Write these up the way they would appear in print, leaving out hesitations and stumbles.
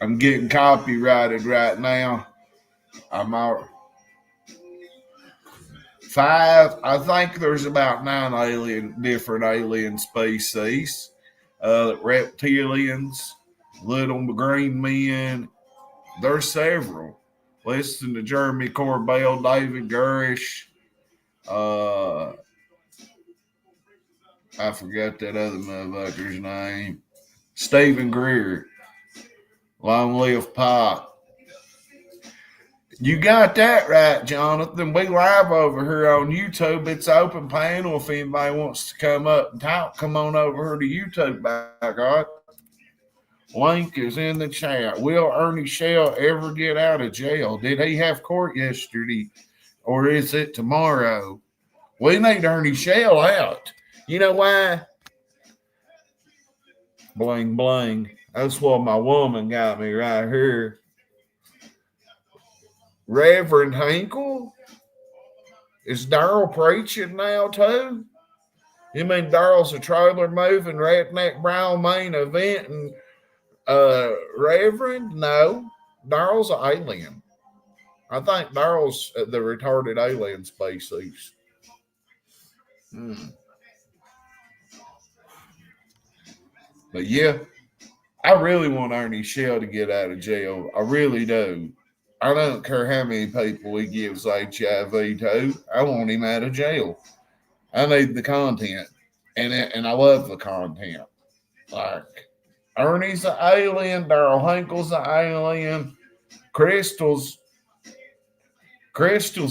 I'm getting copyrighted right now. I'm out. Five. I think there's about different alien species. Reptilians, little green men. There's several. Listen to Jeremy Corbell, David Gurish. Uh, I forgot that other motherfucker's name. Stephen Greer. Long live Pop. You got that right, Jonathan. We live over here on YouTube. It's open panel. If anybody wants to come up and talk, come on over here to YouTube, by God. Link is in the chat. Will Ernie Shell ever get out of jail? Did he have court yesterday, or is it tomorrow? We need Ernie Shell out. You know why? Bling, bling. That's what my woman got me right here. Reverend Hinkle? Is Darrell preaching now too? You mean Darrell's a trailer moving redneck Brawl main event and Reverend? No. Darrell's an alien. I think Darrell's the retarded alien species. But yeah, I really want Ernie Shell to get out of jail. I really do. I don't care how many people he gives HIV to. I want him out of jail. I need the content, and I love the content. Like Ernie's an alien, Darrell Hinkle's an alien, Crystal's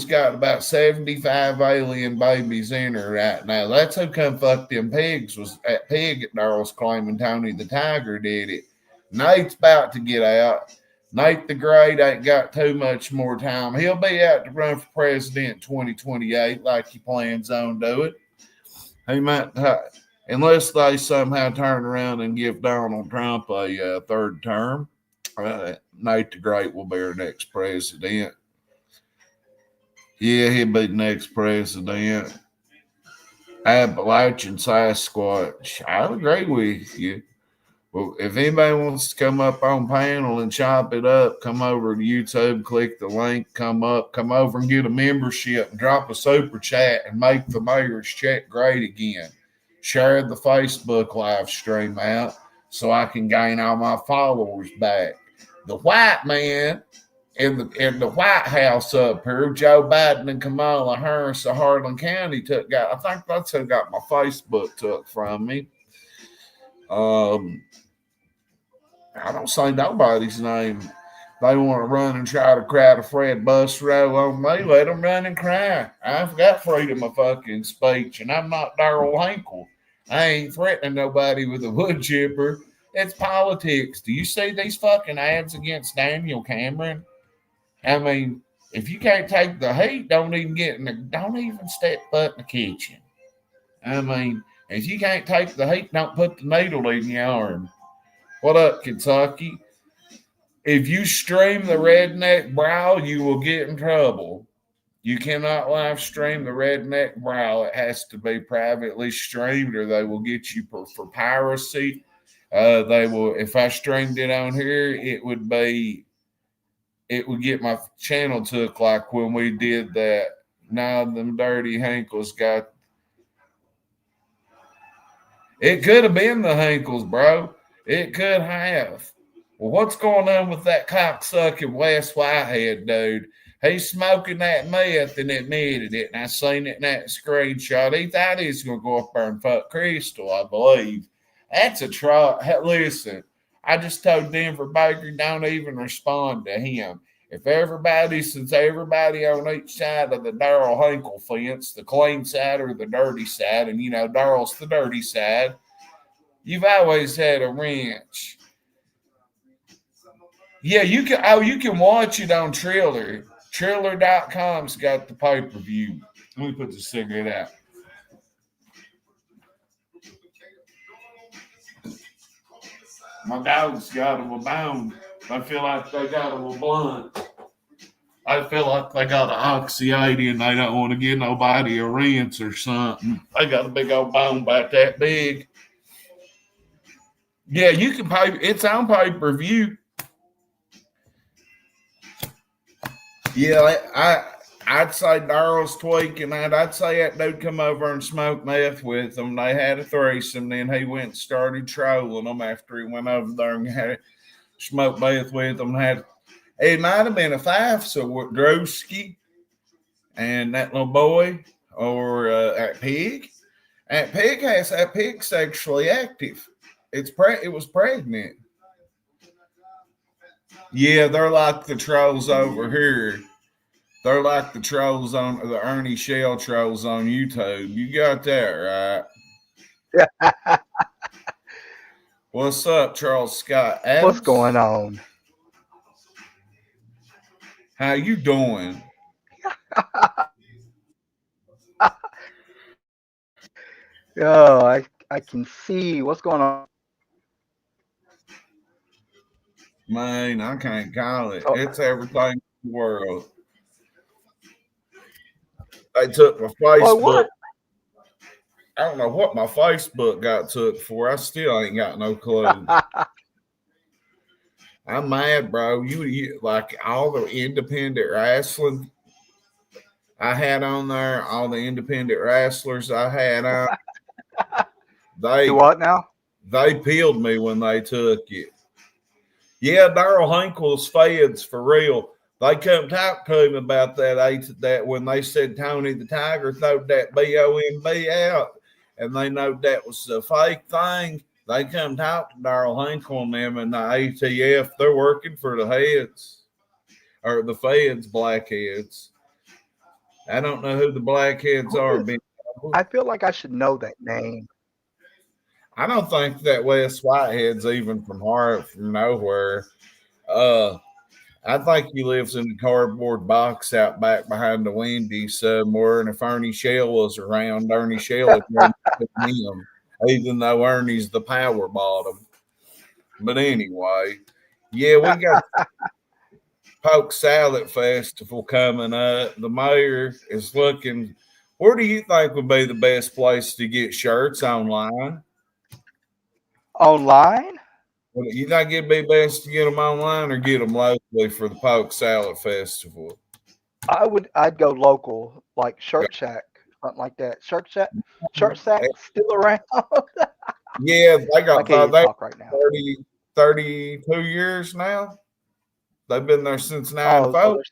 got about 75 alien babies in her right now. That's who come fuck them pigs. Was that pig at Darrell's claiming Tony the Tiger did it. Nate's about to get out. Nate the Great ain't got too much more time. He'll be out to run for president 2028 like he plans on doing. He might, unless they somehow turn around and give Donald Trump a third term. Nate the Great will be our next president. Yeah, he'll be the next president. Appalachian Sasquatch. I agree with you. Well, if anybody wants to come up on panel and chop it up, come over to YouTube, click the link, come over and get a membership and drop a super chat and make the mayor's check great again. Share the Facebook live stream out so I can gain all my followers back. The white man in the White House up here, Joe Biden and Kamala Harris of Harlan County I think that's who got my Facebook took from me. I don't say nobody's name. They want to run and try to crowd a Fred Busrow on me. Let them run and cry. I've got freedom of fucking speech, and I'm not Darrell Hinkle. I ain't threatening nobody with a wood chipper. It's politics. Do you see these fucking ads against Daniel Cameron? I mean, if you can't take the heat, don't even step foot in the kitchen. I mean, if you can't take the heat, don't put the needle in your arm. What up, Kentucky? If you stream the Redneck Brawl, you will get in trouble. You cannot live stream the Redneck Brawl. It has to be privately streamed, or they will get you for piracy. They will. If I streamed it on here, it would get my channel took like when we did that. Now them dirty Hinkles got. It could have been the Hinkles, bro. It could have. Well, what's going on with that cocksucking West Whitehead dude? He's smoking that meth and admitted it, and I seen it in that screenshot. He thought he was going to go up there and fuck Crystal, I believe. That's a try. Listen, I just told Denver Baker, don't even respond to him. Since everybody on each side of the Darrell Hinkle fence, the clean side or the dirty side, and Darrell's the dirty side, you've always had a wrench. Yeah, you can watch it on Triller. Triller.com's got the pay-per-view. Let me put the cigarette out. My dogs got them a bone. I feel like they got them a blunt. I feel like they got an oxy-80 and they don't want to give nobody a rinse or something. They got a big old bone about that big. Yeah, you can pay. It's on pay-per-view. Yeah, I'd say Darrell's tweaking that. I'd say that dude come over and smoke meth with them. They had a threesome. Then he went and started trolling them after he went over there and had smoked meth with them. It might have been a five, so what Drewski and that little boy or that pig. That pig sexually active. It was pregnant. Yeah, they're like the trolls over here. They're like the trolls on the Ernie Shell trolls on YouTube. You got that right. Yeah. What's up, Charles Scott What's Adams? going on? How you doing? Oh, I can see what's going on. Man, I can't call it. So, It's everything in the world. They took my well, what? Facebook. I don't know what my Facebook got took for. I still ain't got no clue. I'm mad, bro. You like all the independent wrestling I had on there, all the independent wrestlers I had on, Do they what now? they peeled me when they took it. Yeah, Darrell Hinkle's feds for real. They come talk to him about that when they said Tony the Tiger throwed that BOMB out, and they know that was a fake thing. They come talk to Darrell Hinkle and them and the ATF. They're working for the heads or the feds, blackheads. I don't know who the blackheads Who are. is? I feel like I should know that name. I don't think that West Whitehead's even from nowhere. Uh, I think he lives in a cardboard box out back behind the Wendy's somewhere. And if Ernie Shell was around, Ernie Shell would run with him, even though Ernie's the power bottom. But anyway, yeah, we got Poke Salad Festival coming up. The mayor is looking. Where do you think would be the best place to get shirts online? Online? You think it'd be best to get them online or get them locally for the Poke Salad Festival? I'd go local, like Shirt Shack, something like that. Shirt Shack still around? Yeah, they I got can't even they talk right now. 32 years now. They've been there since Oh, so 94. there's.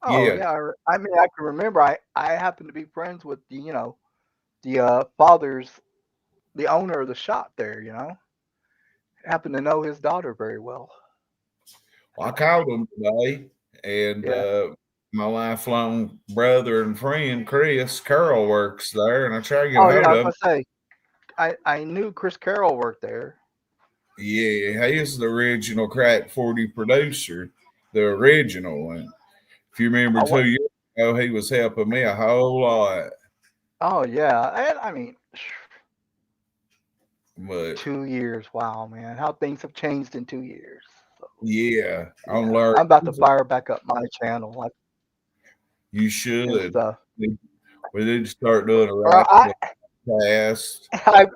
Oh Yeah. yeah, I mean I can remember. I happen to be friends with the father's the owner of the shop there. Happen to know his daughter very well. Well, I called them today, and Yeah. my lifelong brother and friend Chris Carroll works there, and I try to get a Oh yeah, hold I of was him. gonna say I knew Chris Carroll worked there. Yeah, he's the original Crack 40 producer, the original one. If you remember Oh what? 2 years ago, he was helping me a whole lot. Oh yeah, and I mean But 2 years. Wow, man, how things have changed in 2 years. So yeah, on yeah, Larry, I'm about to fire back up my channel like you and should. stuff. We need to start doing a Or I, wrestling cast. I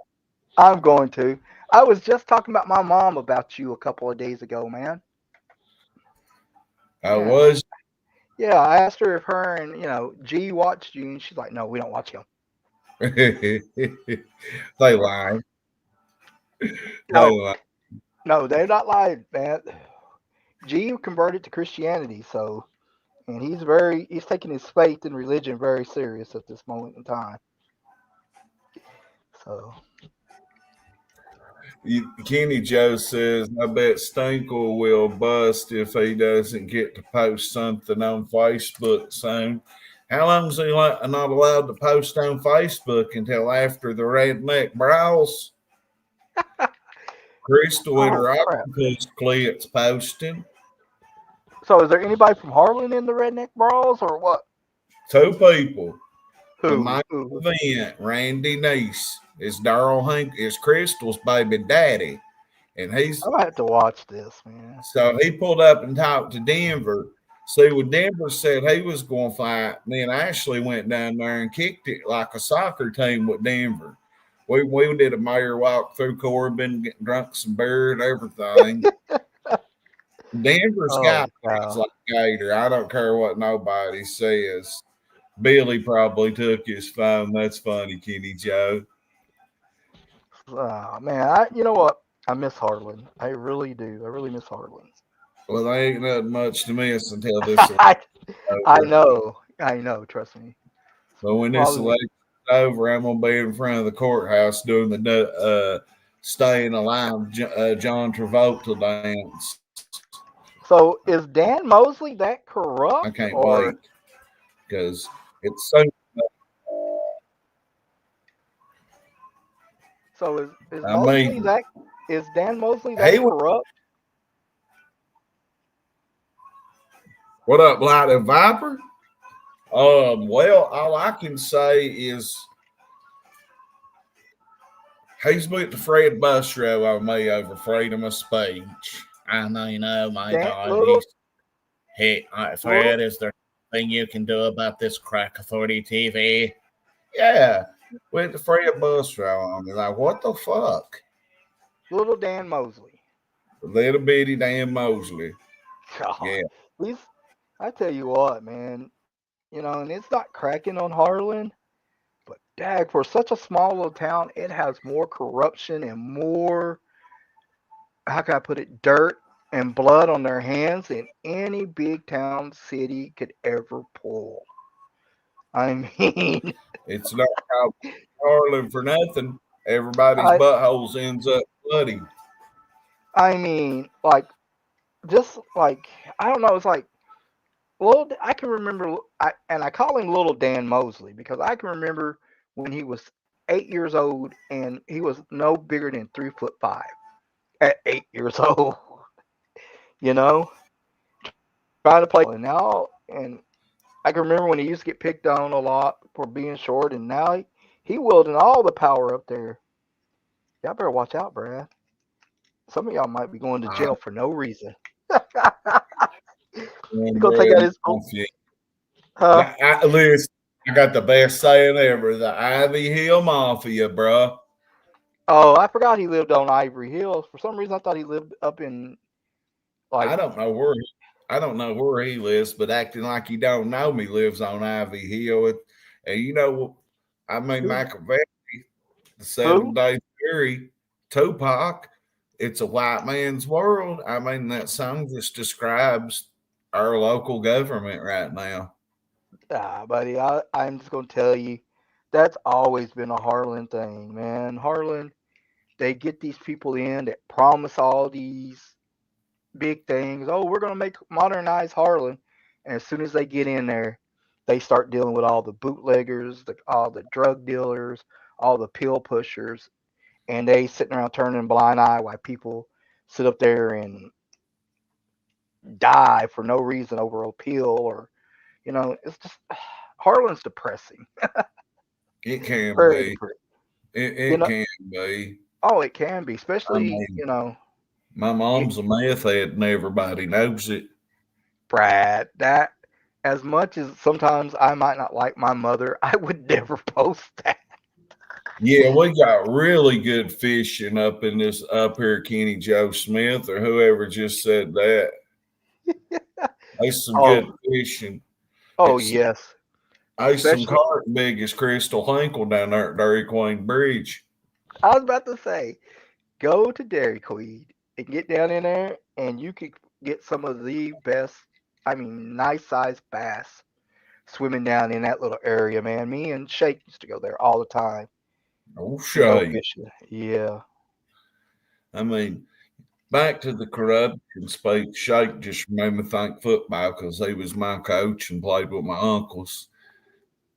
I'm going to. I was just talking about my mom about you a couple of days ago, man. I Yeah. was. Yeah, I asked her if her and G watched you, and she's like, "No, we don't watch him." They lie. They No, lie. no, they're not lying, man. G converted to Christianity, so and he's taking his faith and religion very serious at this moment in time. So Kenny Joe says, I bet Stinkle will bust if he doesn't get to post something on Facebook soon. How long is he not allowed to post on Facebook until after the Redneck Brawl'S? Crystal and oh her crap. octopus clips posting. So is there anybody from Harlan in the Redneck Brawls or what? Two people. The Who? main Who? event, Randy Neese, is Darrell Hink, is Crystal's baby daddy. And I'm gonna have to watch this, man. so he pulled up and talked to Denver. See, when Denver said he was going to fight, me and Ashley went down there and kicked it like a soccer team with Denver. We did a mayor walk through Corbin, getting drunk some beer and everything. Denver's Oh got things cow. like Gator. I don't care what nobody says. Billy probably took his phone. That's funny, Kenny Joe. Oh man, you know what? I miss Harlan. I really do. I really miss Harlan. Well, they ain't nothing much to miss until this election I I over. know. I know. Trust me. But when this Probably. election's over, I'm gonna be in front of the courthouse doing the "Staying Alive" John Travolta dance. So is Dan Mosley that I corrupt, can't wait or because it's so. so is I Mosley mean, that is Dan Mosley he that was. corrupt? What up, Light and Viper? Well, all I can say is he's put the Fred Bustro on me over freedom of speech. I mean, oh my Dan God, little little Fred, is there anything you can do about this crack authority TV? Yeah, with the Fred Bustro on me. Like, what the fuck? little Dan Mosley. Little bitty Dan Mosley. God, Yeah, he's. I tell you what, man. And it's not cracking on Harlan, but dag, for such a small little town, it has more corruption and more, how can I put it, dirt and blood on their hands than any big town city could ever pull. I mean, it's not called Harlan for nothing. Everybody's I buttholes ends up bloody. I mean, like just like I don't know, it's like little. I can remember, I call him Little Dan Mosley because I can remember when he was 8 years old and he was no bigger than 3'5" at 8 years old. You know, trying to play and now and I can remember when he used to get picked on a lot for being short, and now he wielding all the power up there. Y'all better watch out, Brad. Some of y'all might be going to I jail for no reason. He's gonna take cornbread out his phone. mafia. Huh? Listen, I got the best saying ever: the Ivy Hill Mafia, bro. Oh, I forgot he lived on Ivory Hills. For some reason, I thought he lived up in like. I don't know where I don't know where he lives, but acting like he don't know me lives on Ivy Hill. And you know, I mean Who's Machiavelli, the Seven who? Day Theory, Tupac. It's a white man's world. I mean that song just describes our local government right now. Ah, buddy, I'm just gonna tell you, that's always been a Harlan thing, man. Harlan, they get these people in that promise all these big things. Oh, we're gonna make modernize Harlan, and as soon as they get in there, they start dealing with all the bootleggers, all the drug dealers, all the pill pushers, and they sitting around turning a blind eye while people sit up there and die for no reason over a pill or it's just Harlan's depressing. It can Very be. depressing. You It know, can be. oh, it can be, I especially mean, my it, mom's a meth head and everybody knows it. Brad. That as much as sometimes I might not like my mother, I would never post that. Yeah, we got really good fishing up in this up here, Kenny Joe Smith or whoever just said that. There's some Oh, good fishing. oh It's yes, some especially carp big as Crystal Hinkle down there at Dairy Queen Bridge. I was about to say, go to Dairy Queen and get down in there, and you could get some of the best. I mean, nice sized bass swimming down in that little area, man. Me and Shake used to go there all the time Oh, and go shay. fishing. Yeah. I mean, back to the corruption speak. Shake just made me think football because he was my coach and played with my uncles.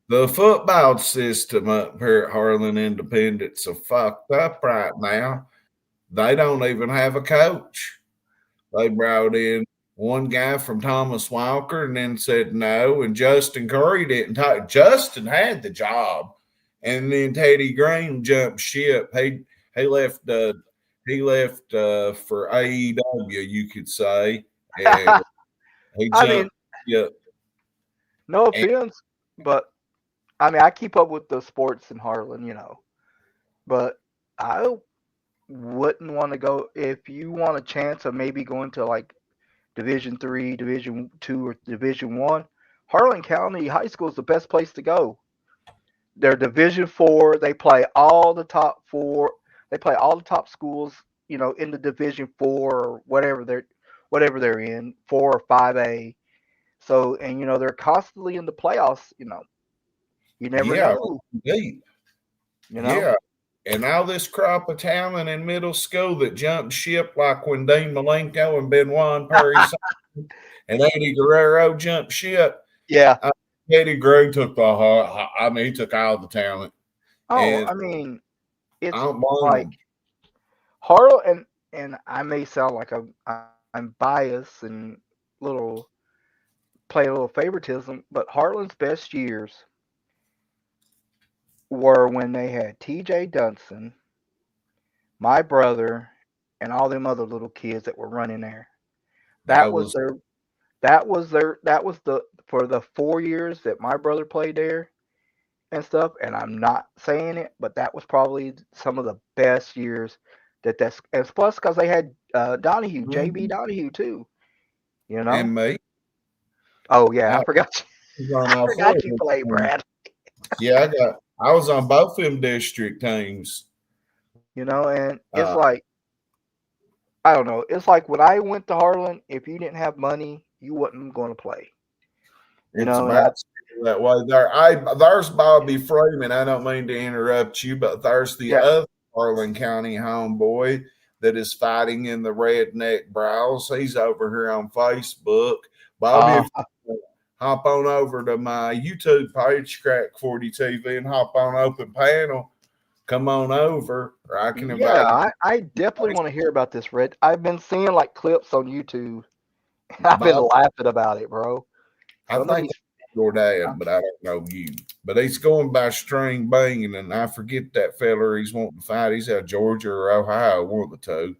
The football system up here at Harlan Independence are fucked up right now. They don't even have a coach. They brought in one guy from Thomas Walker and then said no. And Justin Curry didn't talk. Justin had the job. And then Teddy Green jumped ship. He left he left for AEW, you could say. And he I mean, jumped ship. no And offense, but I mean, I keep up with the sports in Harlan, but I wouldn't want to go if you want a chance of maybe going to like Division 3, Division 2, or Division 1. Harlan County High School is the best place to go. They're Division 4. They play all the top four. They play all the top schools, in the Division 4 or whatever they're in, 4 or 5A. So, and they're constantly in the playoffs. You never Yeah, know. deep. You know. Yeah. And all this crop of talent in middle school that jumped ship, like when Dean Malenko and Benoit Perry and Eddie Guerrero jumped ship. Yeah. Eddie Gray took the heart. I mean, he took all the talent. Oh, And I mean, I it's don't blame like him. Harlan, and I may sound like I'm biased and little play a little favoritism, but Harlan's best years were when they had T.J. Dunson, my brother, and all them other little kids that were running there. That That was was their. That was the for the 4 years that my brother played there and stuff. And I'm not saying it, but that was probably some of the best years that's and plus because they had Donahue, JB Mhm. Donahue too. You know. And me. Oh yeah, I I forgot. was on I all four forgot of you them played, teams. Brad. Yeah, I was on both them district teams. And it's Uh, like I don't know. It's like when I went to Harlan, if you didn't have money, you wasn't going to play. it's And about that way. There's Bobby Freeman. I don't mean to interrupt you, but there's the yeah. other Harlan County homeboy that is fighting in the Redneck Brawl'S. He's over here on Facebook. Bobby, Uh, if you hop on over to my YouTube page, Crack 40 TV, and hop on open panel, come on over, or I can yeah, invite you. I definitely want to hear about this, Red. I've been seeing like clips on YouTube, and I've been Bob, laughing about it, bro. I Some of think these, your dad, but I don't know you. But he's going by string banging, and I forget that feller he's wanting to fight. He's out of Georgia or Ohio, one of the two.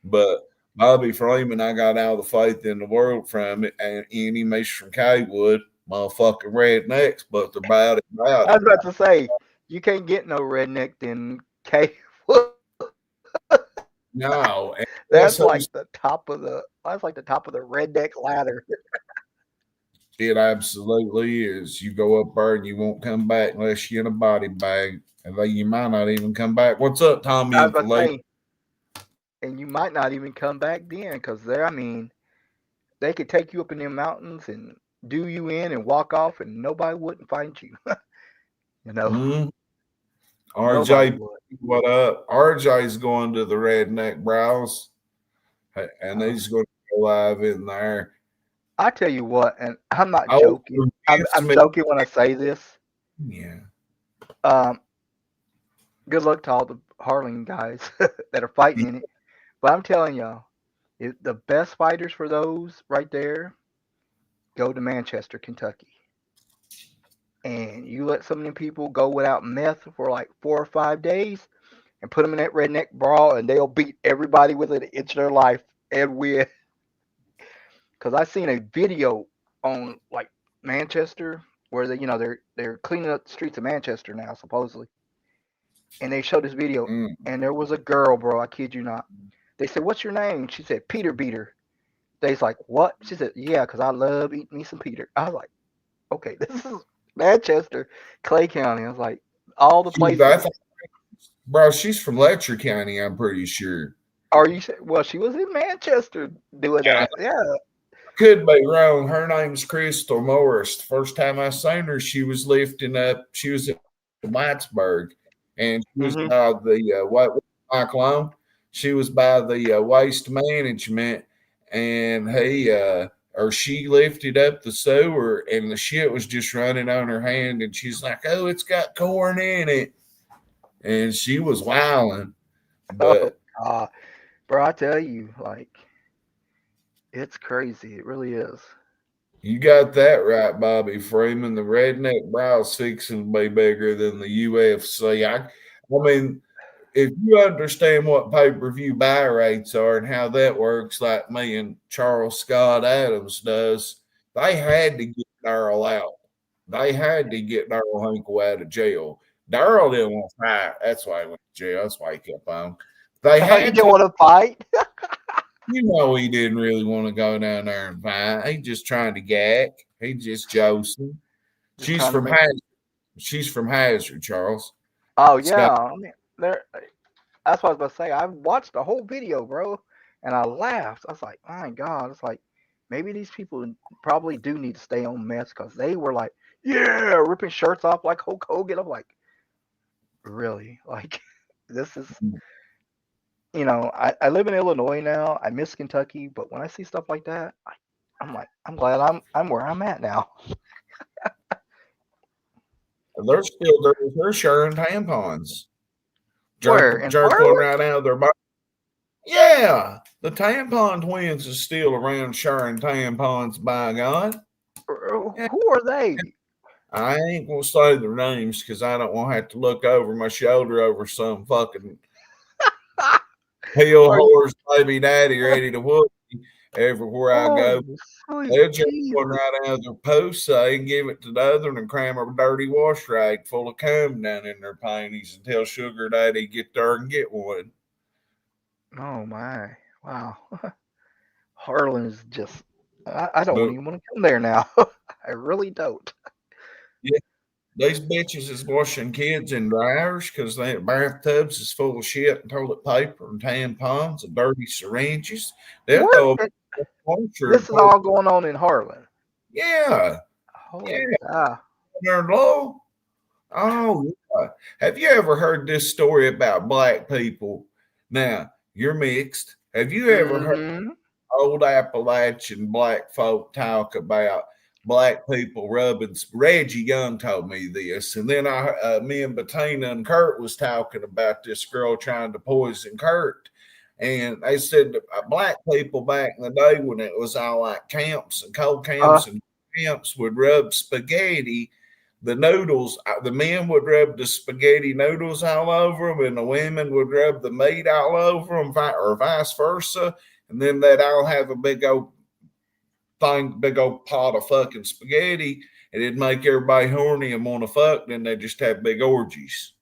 But Bobby Freeman, I got all the faith in the world from it, and any miss from Kaywood, motherfucking rednecks, but they're about I it. was about to say, you can't get no redneck than K. No, and That's guess like who's the top of the. That's like the top of the redneck ladder. it absolutely is. You go up there and you won't come back unless you're in a body bag, and then you might not even come back. What's up, Tommy I was and about to Philippe? say, and you might not even come back then, because they're. I mean, they could take you up in them mountains and do you in and walk off, and nobody wouldn't find you. you know, Mm, nobody RJ, would. what up? RJ's going to the Redneck Browse, and Uh, he's going to go live in there. I tell you what, and I'm not Oh, joking. I'm, convinced I'm me. joking when I say this. Yeah. Um, good luck to all the Harlan guys that are fighting in it. But I'm telling y'all, the best fighters for those right there go to Manchester, Kentucky. And you let some of them people go without meth for like 4 or 5 days and put them in that redneck brawl, and they'll beat everybody within an inch of their life and win. Because I seen a video on like Manchester where they're cleaning up the streets of Manchester now supposedly, and they showed this video, Mm. and there was a girl, bro. I kid you not. They said, "What's your name?" She said, "Peter Beater." They's like, "What?" She said, "Yeah, because I love eating me some Peter." I was like, "Okay, this is Manchester, Clay County." I was like, all the I places. think, bro, she's from Letcher County, I'm pretty sure. Are you? Well, she was in Manchester doing Yeah, that. Yeah. could be wrong. Her name's Crystal Morris. The first time I seen her, she was lifting up. She was at Whitesburg, and she was Hmm. by the Mike Long. She was by the waste management, and or she lifted up the sewer, and the shit was just running on her hand, and she's like, "Oh, it's got corn in it," and she was wilding. Oh But God, bro, I tell you, like, it's crazy. It really is. you got that right, Bobby Freeman. The Redneck Brow's fixing to be bigger than the UFC. I mean, if you understand what pay per view buy rates are and how that works, like me and Charles Scott Adams does, they had to get Darrell out. They had to get Darrell Hinkle out of jail. Darrell didn't want to fight. That's why he went to jail. That's why he kept on. They Oh, you had didn't to. want to fight? You know he didn't really want to go down there and fight. He just trying to gag. He just joking. Just She's trying to from make. Hazard. She's from Hazard, Charles. Oh Scott. yeah, I mean, there. That's what I was about to say. I watched the whole video, bro, and I laughed. I was like, my God, it's like maybe these people probably do need to stay on meth because they were like, yeah, ripping shirts off like Hulk Hogan. I'm like, really? Like, this is, I live in Illinois now. I miss Kentucky, but when I see stuff like that, I'm like, I'm glad I'm where I'm at now. They're sharing tampons. Where in Jerking Harlan? right out of their body. Yeah, the tampon twins is still around sharing tampons, by God. Yeah, Who are they? I ain't gonna say their names because I don't want to have to look over my shoulder over some fucking hill Are you? horse baby daddy ready to whoop me everywhere I Oh, go. sweet They'll just one Jesus! right out of their post and give it to the other and cram a dirty wash rag full of cum down in their panties and tell Sugar Daddy get there and get one. Oh my! Wow. Harlan is just. I don't But even want to come there now. I really don't. yeah, these bitches is washing kids in dryers because their bathtubs is full of shit and toilet paper and tampons and dirty syringes. They'll What? throw a washer and This is pour. all going on in Harlan. Yeah, Holy yeah, cow! they're low. Oh, yeah. Have you ever heard this story about black people? Now, you're mixed. Have you ever heard Mm-hmm. old Appalachian black folk talk about black people rubbing? Reggie Young told me this, and then me and Bettina and Kurt was talking about this girl trying to poison Kurt. And they said that black people back in the day when it was all like camps and cold Uh. camps and camps would rub spaghetti the noodles, the men would rub the spaghetti noodles all over them, and the women would rub the meat all over them, or vice versa. And then they'd all have a big old pot of fucking spaghetti, and it'd make everybody horny and want to fuck. Then they just have big orgies.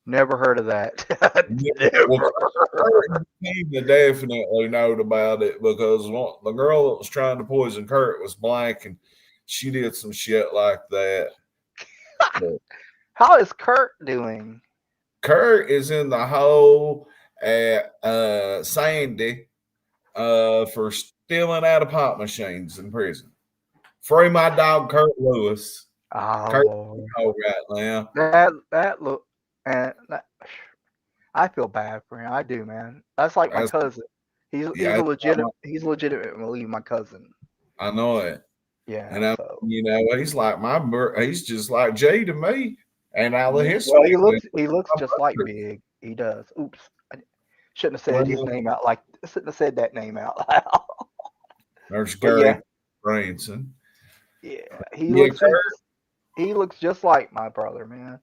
Never heard of that. Yeah, well, Never. Kurt definitely knowed about it because the girl that was trying to poison Kurt was black, and she did some shit like that. But How is Kurt doing? Kurt is in the hole at Sandy for stealing out of pop machines in prison. Free my dog Kurt Lewis. Oh Kurt's in Lord, the hole right now. that look, and that, I feel bad for him. I do, man. That's like my That's, cousin. He's yeah, a legitimately my cousin. I know it. Yeah. And So he's like he's just like Jay to me. And all of his well, he family. looks just like Big. He does. Oops, I shouldn't have said his Well, name out. Like shouldn't have said that name out loud. there's But yeah, Gary Branson. yeah, Yeah, he looks just like my brother, man.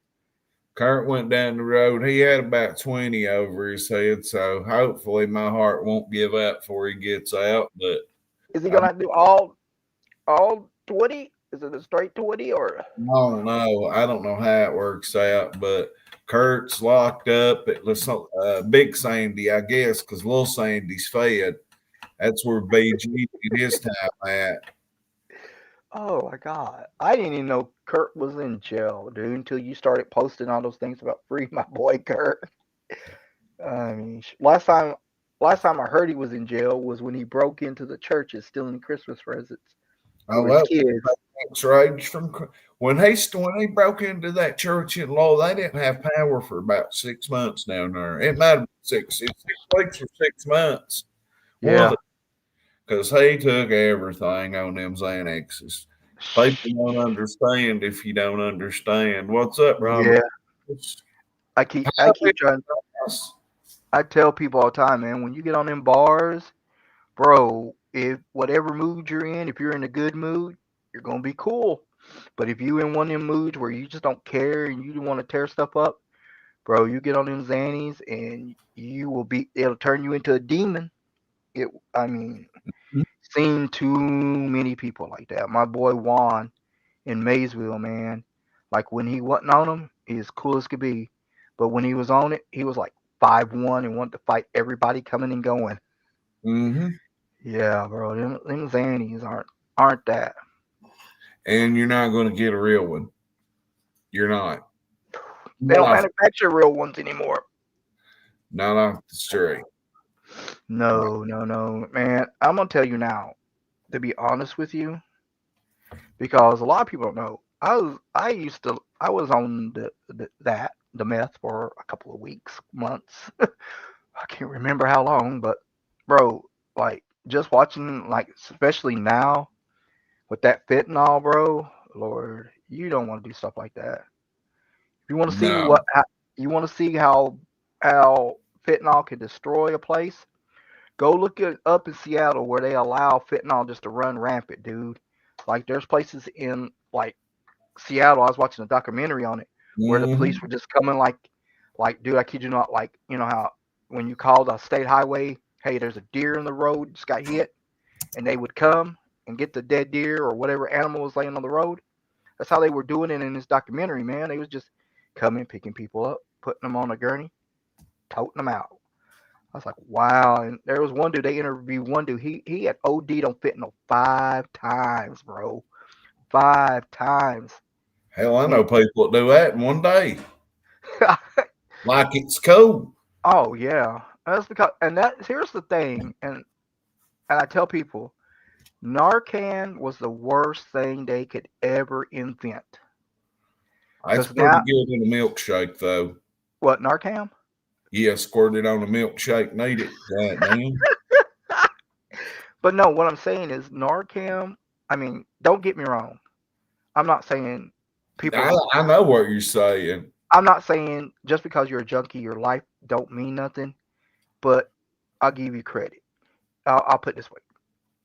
Kurt went down the road. He had about 20 over his head, so hopefully my heart won't give out before he gets out. But Is he I gonna do all 20? Is it a straight 20 or? don't know. I don't know how it works out, but Kurt's locked up at Big Sandy, I guess, because Little Sandy's fed. That's where BG did his time at. Oh my God, I didn't even know Kurt was in jail, dude, until you started posting all those things about free my boy Kurt. I mean, last time I heard he was in jail was when he broke into the churches stealing Christmas presents Oh, for his well, kids. that's right. When he broke into that church in law, they didn't have power for about 6 months down there. It might have been 6 weeks or 6 months. One Yeah, because he took everything on them Xanaxes. People don't understand if you don't understand. What's up, Rob? yeah. I keep trying. I tell people all the time, man. When you get on them bars, bro, if whatever mood you're in, if you're in a good mood, you're gonna be cool. But if you in one of them moods where you just don't care and you want to tear stuff up, bro, you get on them Xannies and you will be. It'll turn you into a demon. I mean, seen too many people like that. My boy Juan in Maysville, man. Like when he wasn't on them, he as cool as could be. But when he was on it, he was like 5'1" and wanted to fight everybody coming and going. Mm-hmm. Yeah, bro. Them Xannies aren't that. And you're not going to get a real one. You're not. They Not don't off, manufacture real ones anymore. not off the street. No, no, no, man. I'm gonna tell you now. To be honest with you, because a lot of people don't know. I was on the meth for a couple of weeks, months. I can't remember how long, but bro, like just watching, like especially now with that fentanyl, bro. Lord, you don't want to do stuff like that. If you want to see No. you want to see how fentanyl can destroy a place, go look it up in Seattle where they allow fentanyl just to run rampant, dude. Like there's places in like Seattle. I was watching a documentary on it where the Mm-hmm. police were just coming like dude, I kid you not, like you know how when you called a state highway, hey, there's a deer in the road, just got hit, and they would come and get the dead deer or whatever animal was laying on the road. That's how they were doing it in this documentary, man. They was just coming, picking people up, putting them on a gurney, toting them out. I was like, wow. And there was one dude, they interviewed one dude. He had OD'd on fentanyl 5 times, bro. 5 times. Hell, I And know people that do that in one day. Like it's cool. oh yeah. That's because and that here's the thing, and I tell people, Narcan was the worst thing they could ever invent. That's Because pretty now good in a milkshake, though. what, Narcan? Yeah, squirt it on a milkshake. Need it. God damn. But no, what I'm saying is Narcan, I mean, don't get me wrong. I'm not saying I, people I know what you're saying. I'm not saying just because you're a junkie, your life don't mean nothing. But I'll give you credit. I'll put it this way: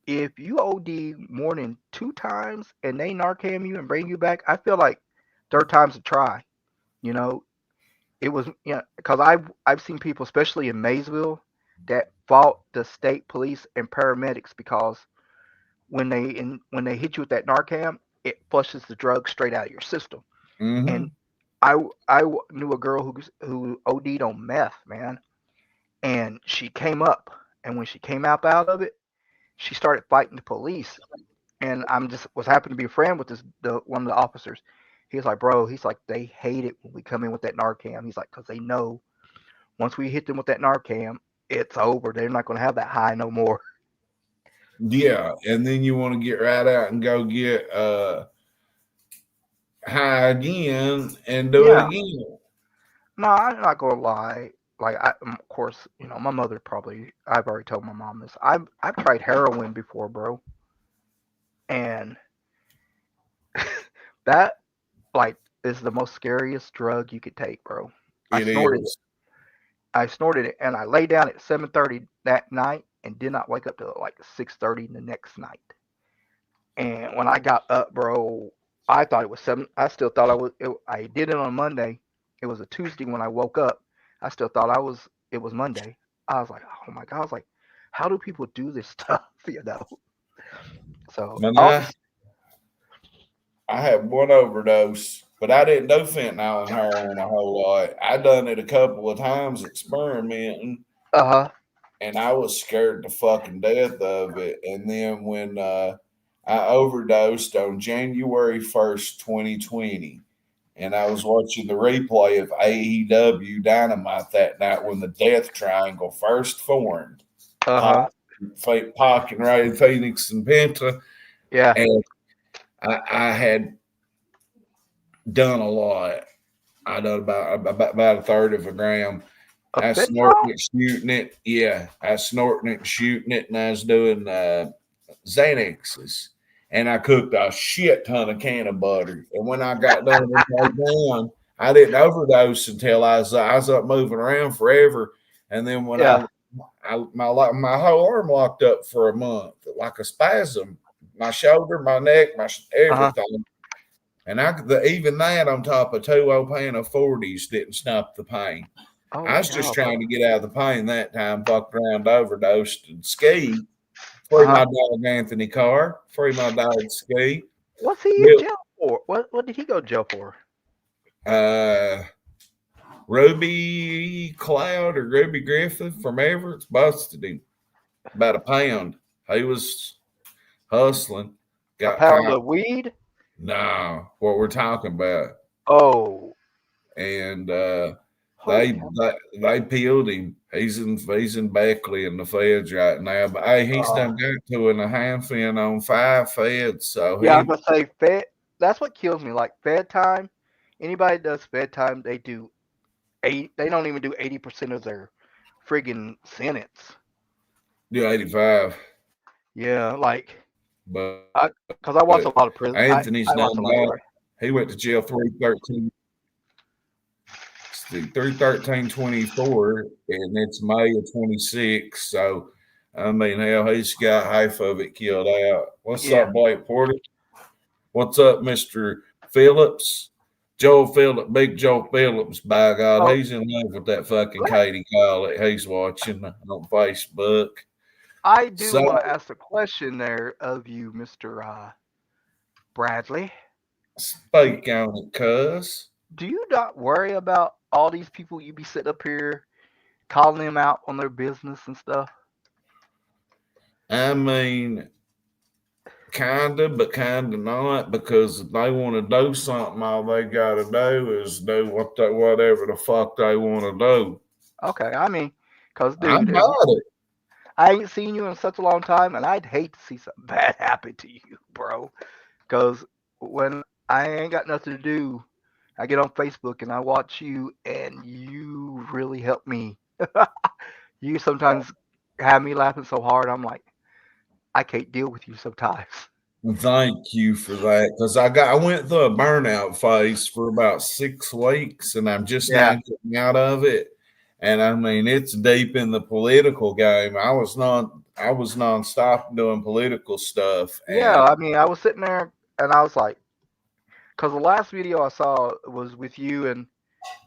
if you OD more than 2 times and they Narcan you and bring you back, I feel like third time's a try. You know, it was because I've seen people, especially in Maysville, that fought the state police and paramedics because when they hit you with that Narcan, it flushes the drug straight out of your system. And Mm-hmm. I knew a girl who OD'd on meth, man, and she came up, and when she came up out of it, she started fighting the police. And I'm just was happened to be a friend with the one of the officers. He's like, bro, he's like, they hate it when we come in with that Narcan. He's like, because they know once we hit them with that Narcan, it's over. They're not going to have that high no more. Yeah, and then you want to get right out and go get high again and do it Yeah, again. no, I'm not going to lie. Like, of course, my mother probably. I've already told my mom this. I've tried heroin before, bro, and that like is the most scariest drug you could take, bro. I It snorted is. I snorted it, and I lay down at 7:30 that night and did not wake up till like 6:30 the next night. And when I got up, bro, I thought it was 7. I still thought I did it on Monday. It was a Tuesday when I woke up. I still thought it was Monday. I was like, oh my god! I was like, how do people do this stuff? So And all I, this, I had one overdose, but I didn't do fentanyl and heroin a whole lot. I done it a couple of times experimenting, uh huh, and I was scared to fucking death of it. And then when I overdosed on January 1st, 2020, and I was watching the replay of AEW Dynamite that night when the Death Triangle first formed. uh Pac, huh, Pac and Ray Phoenix and Penta, yeah, and I had done a lot. I done about a third of a gram. a I was fentanyl. snorting it, shooting it. Yeah, I was snorting it, shooting it, and I was doing Xanaxes. And I cooked a shit ton of can of butter. And when I got done with that down, I didn't overdose until I was up moving around forever. And then when Yeah, my whole arm locked up for a month, like a spasm, my shoulder, my neck, my uh huh. everything. And even that on top of 2 pan of 40s didn't stop the pain. I Oh was just yeah, trying bro. to get out of the pain that time, fucked around, overdosed, and ski. Uh Free huh. my dog Anthony Carr. Free my dog Ski. What's he in Bill, jail for? What did he go to jail for? uh, Ruby Cloud or Ruby Griffith from Everett's busted him. about a pound. He was hustling. A Got pound caught. of weed? No, what we're talking about. Oh, And holy they, hell. they peeled him. He's in Beckley in the feds right now. But hey, he's Oh, done got 2.5 in on 5 feds. So yeah, I was he gonna say Fed. That's what kills me. Like Fed time. Anybody that does Fed time, they do eight. They don't even do 80% of their friggin' sentence. do 85. Yeah, like But I, cause I watch a lot of prison. Anthony's done I watch a lot that. of He went to jail 313 and it's May of 26. So, I mean, hell, he's got half of it killed out. What's yeah. up, Blake Porter? What's up, Mr. Phillips? Joe Phillips, Big Joe Phillips, by God, Oh, he's in love with that fucking let, Katie Collett he's watching on Facebook. I do So, want to ask a question there of you, Mister Bradley. speak on it, cuz. Do you not worry about all these people you be sitting up here calling them out on their business and stuff? I mean, kinda, but kinda not, because if they want to do something, all they gotta do is do whatever the fuck they want to do. Okay, I mean, cause I'm dude, about it. I ain't seen you in such a long time, and I'd hate to see something bad happen to you, bro. Cause when I ain't got nothing to do, I get on Facebook and I watch you, and you really help me. You sometimes have me laughing so hard, I'm like, I can't deal with you sometimes. Thank you for that, because I went through a burnout phase for about 6 weeks, and I'm just now Yeah, getting out of it. And I mean, it's deep in the political game. I was nonstop doing political stuff, yeah. and I mean, I was sitting there and I was like, because the last video I saw was with you and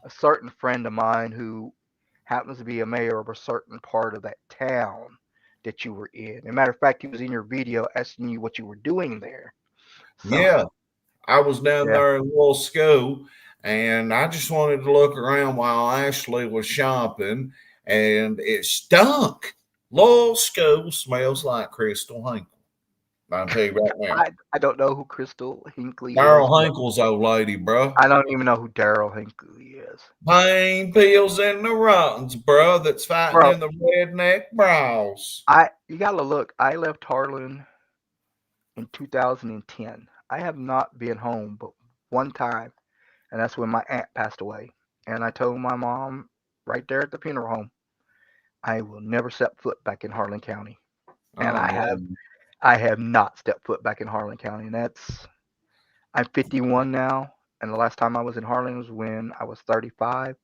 a certain friend of mine who happens to be a mayor of a certain part of that town that you were in. As a matter of fact, he was in your video asking you what you were doing there. So, yeah, I was down yeah. there in a little school, and I just wanted to look around while Ashley was shopping, and it stunk. Little school smells like Crystal Hinkle. I'll tell you right now. I don't know who Crystal Hinkley is, Darrell but Hinkle's old lady, bro. I don't even know who Darrell Hinkley is. Pain pills in the runs, bro, that's fighting Bro, in the Redneck Brawl'S. you gotta look. I left Harlan in 2010. I have not been home but one time, and that's when my aunt passed away. And I told my mom right there at the funeral home, I will never step foot back in Harlan County. And Oh, man. I have not stepped foot back in Harlan County. And I'm 51 now, and the last time I was in Harlan was when I was 35.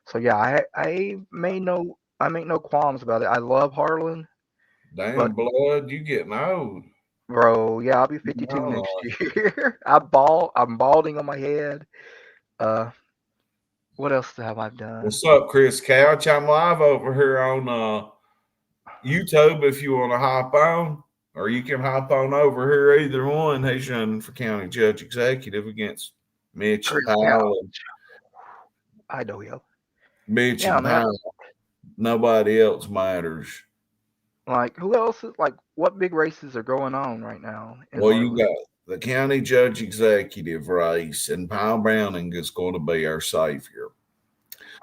So yeah, I make no qualms about it. I love Harlan, but Damn, blood, you getting old. bro, yeah, I'll be 52 next No. year. I'm balding on my head. Uh, what else have I done? What's up, Chris Couch? I'm live over here on YouTube if you want to hop on, or you can hop on over here. Either one. He's running for county judge executive against Mitch and Chris Cow. Powell. I know him. Mitch Yeah, and man. Powell. Nobody else matters. Like who else is like what big races are going on right now in Well, you Harlan? got the county judge executive race, and Paul Browning is going to be our savior.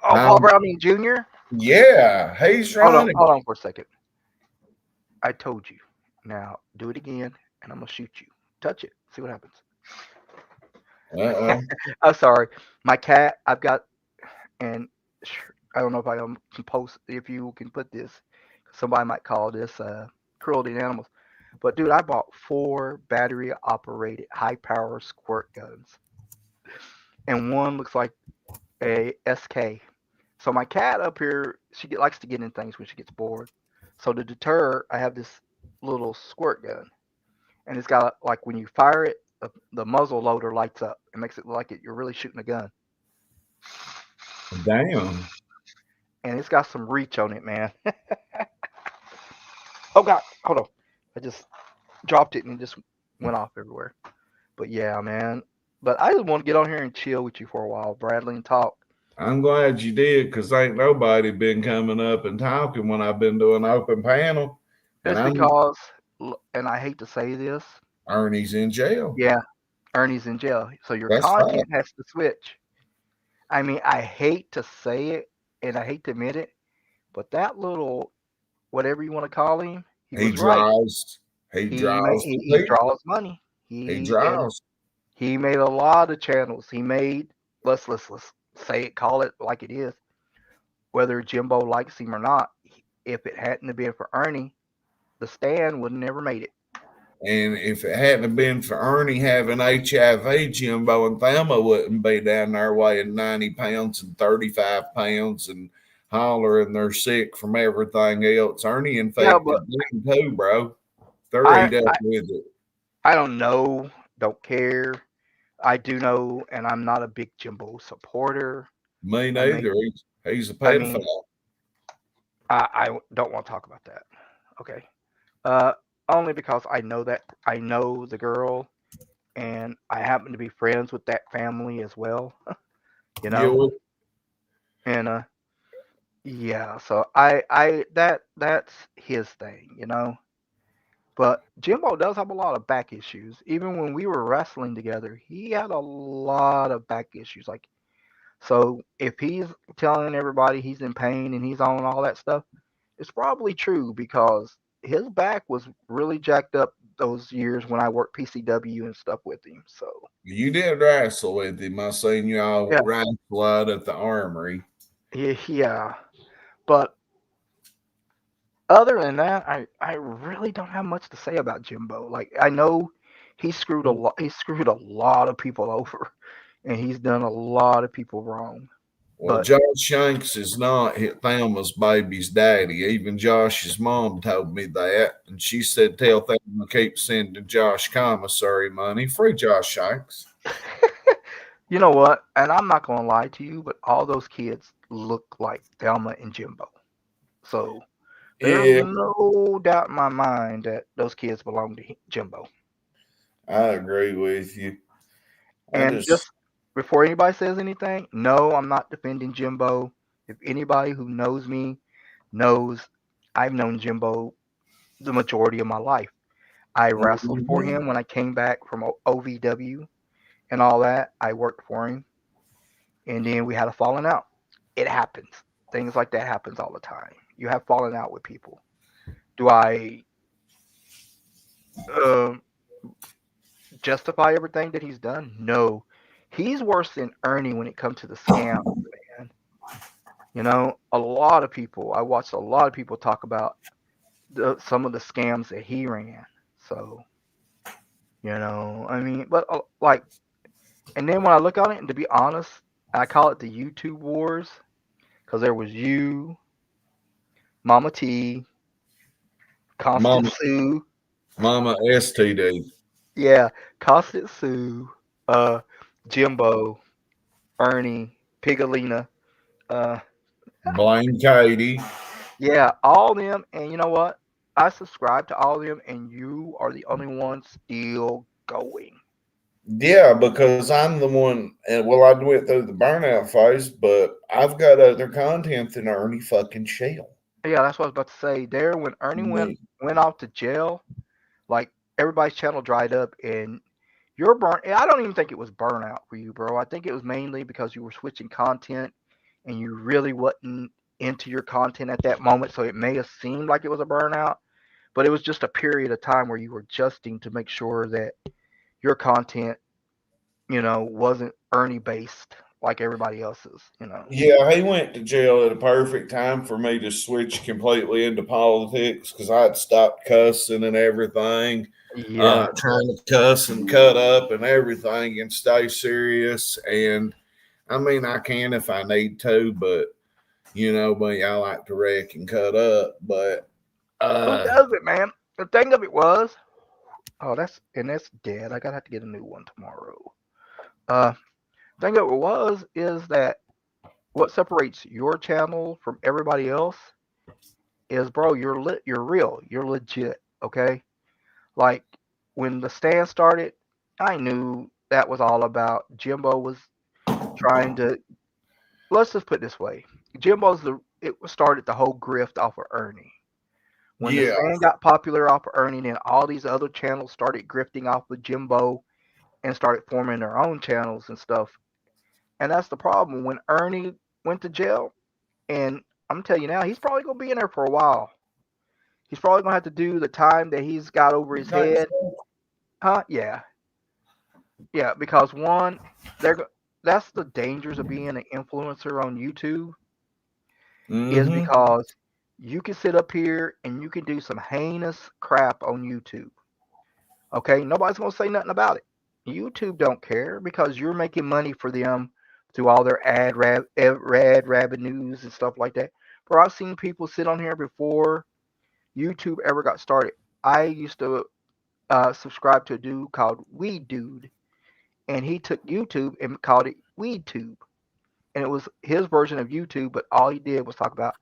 Oh, Paul Paul, Browning Jr. yeah, he's running. Hold on for a second. I told you. Now do it again, and I'm gonna shoot you. Touch it. See what happens. Uh-oh. I'm sorry. My cat. I've got, and I don't know if I can post if you can put this. Somebody might call this cruelty in animals. But dude, I bought 4 battery-operated high-power squirt guns, and one looks like a SK. So my cat up here, likes to get in things when she gets bored. So to deter, I have this little squirt gun, and it's got like when you fire it, the muzzle loader lights up. It makes it look like you're really shooting a gun, Damn. and it's got some reach on it, man. Oh God, hold on, I just dropped it and it just went off everywhere. But yeah, man. But I just want to get on here and chill with you for a while, Bradley, and talk. I'm glad you did, because ain't nobody been coming up and talking when I've been doing open panel. And It's because, and I hate to say this, Ernie's in jail. yeah, Ernie's in jail, so your That's fine. content has to switch. I mean, I hate to say it, and I hate to admit it, but that little whatever you want to call him, he He was right. draws. He draws the He people. draws money. He And draws. he made a lot of channels. He made let's say it, call it like it is. Whether Jimbo likes him or not, if it hadn't have been for Ernie, the stand would have never made it. And if it hadn't been for Ernie having HIV, Jimbo and Thelma wouldn't be down there weighing 90 pounds and 35 pounds and hollering they're sick from everything else. Ernie Yeah, infected but them too, bro. They're I eat up with it. I don't know, don't care. I do know, and I'm not a big Jimbo supporter. Me I mean, neither. He's a I mean, pedophile. I don't want to talk about that. Okay. Uh, Only because I know the girl, and I happen to be friends with that family as well. You Yeah, know, well, and yeah. So that's his thing. But Jimbo does have a lot of back issues. Even when we were wrestling together, he had a lot of back issues. Like, so if he's telling everybody he's in pain and he's on all that stuff, it's probably true because his back was really jacked up those years when I worked PCW and stuff with him. So you did wrestle with him. I seen you all yeah, wrestle out at the armory. yeah. But other than that, I really don't have much to say about Jimbo. Like I know he screwed a lot of people over, and he's done a lot of people wrong. Well, But Josh Shanks is not Thelma's baby's daddy. Even Josh's mom told me that. And she said, tell Thelma keep sending Josh commissary money. Free Josh Shanks. you know what? And I'm not gonna lie to you, but all those kids look like Thelma and Jimbo. So there's Yeah, no doubt in my mind that those kids belong to Jimbo. I agree with you. I And just just, before anybody says anything, no, I'm not defending Jimbo. If anybody who knows me knows I've known Jimbo the majority of my life. I wrestled for Mhm. him when I came back from OVW and all that. I worked for him, and then we had a falling out. It happens. Things like that happens all the time. You have fallen out with people. Do I um, justify everything that he's done? No. He's worse than Ernie when it comes to the scams, man. A lot of people, I watched a lot of people talk about some of the scams that he ran. So, I mean, but like, and then when I look on it, and to be honest, I call it the YouTube wars because there was you, Mama T, Constant Mama, Sue, Mama STD, yeah, Constant Sue, uh, Jimbo, Ernie, Pigolina, uh, Blame Katie. yeah, all them. And you know what? I subscribe to all of them, and you are the only one still going. Yeah, because I'm the one, and well, I went through the burnout phase, but I've got other content than Ernie fucking Shell. Yeah, that's what I was about to say. There, when Ernie Me. went off to jail, like everybody's channel dried up, and your burn. I don't even think it was burnout for you, bro. I think it was mainly because you were switching content, and you really wasn't into your content at that moment. So it may have seemed like it was a burnout, but it was just a period of time where you were adjusting to make sure that your content, wasn't Ernie based like everybody else's. Yeah, he went to jail at a perfect time for me to switch completely into politics because I had stopped cussing and everything, Yeah. trying to cuss and cut up and everything and stay serious. And I mean, I can if I need to, but me, I like to wreck and cut up. But Who uh, does it, man? The thing of it was, oh, that's dead. I gotta have to get a new one tomorrow. Uh, thing of it was is that what separates your channel from everybody else is, bro, you're real, you're legit. Okay, like when the stand started, I knew that was all about Jimbo was trying to. Let's just put it this way: Jimbo's the it started the whole grift off of Ernie. When this Yeah. man got popular off of Ernie, then all these other channels started grifting off of Jimbo and started forming their own channels and stuff. And that's the problem. When Ernie went to jail, and I'm telling you now, he's probably gonna be in there for a while. He's probably gonna have to do the time that he's got over You his think head. so? Huh? Yeah, yeah. Because one, they're that's the dangers of being an influencer on YouTube is Mm-hmm. because you can sit up here and you can do some heinous crap on YouTube. Okay, nobody's gonna say nothing about it. YouTube don't care because you're making money for them through all their ad revenues and stuff like that. Bro, I've seen people sit on here before YouTube ever got started. I used to subscribe to a dude called Weed Dude, and he took YouTube and called it WeedTube, and it was his version of YouTube, but all he did was talk about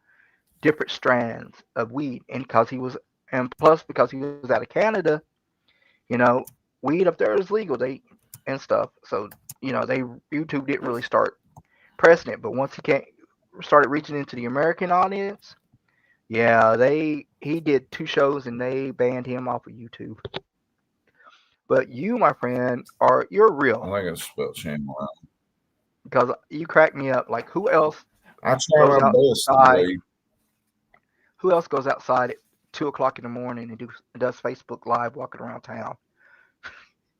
different strands of weed, and plus because he was out of Canada, you know, weed up there is legal, they and stuff. So they YouTube didn't really start pressing it, but once started reaching into the American audience, yeah, they he did 2 shows and they banned him off of YouTube. But you, my friend, you're I real think I spelled shame out. because you crack me up. Like who else I try goes my best to outside? be. Who else goes outside at 2 o'clock in the morning and does Facebook Live walking around town?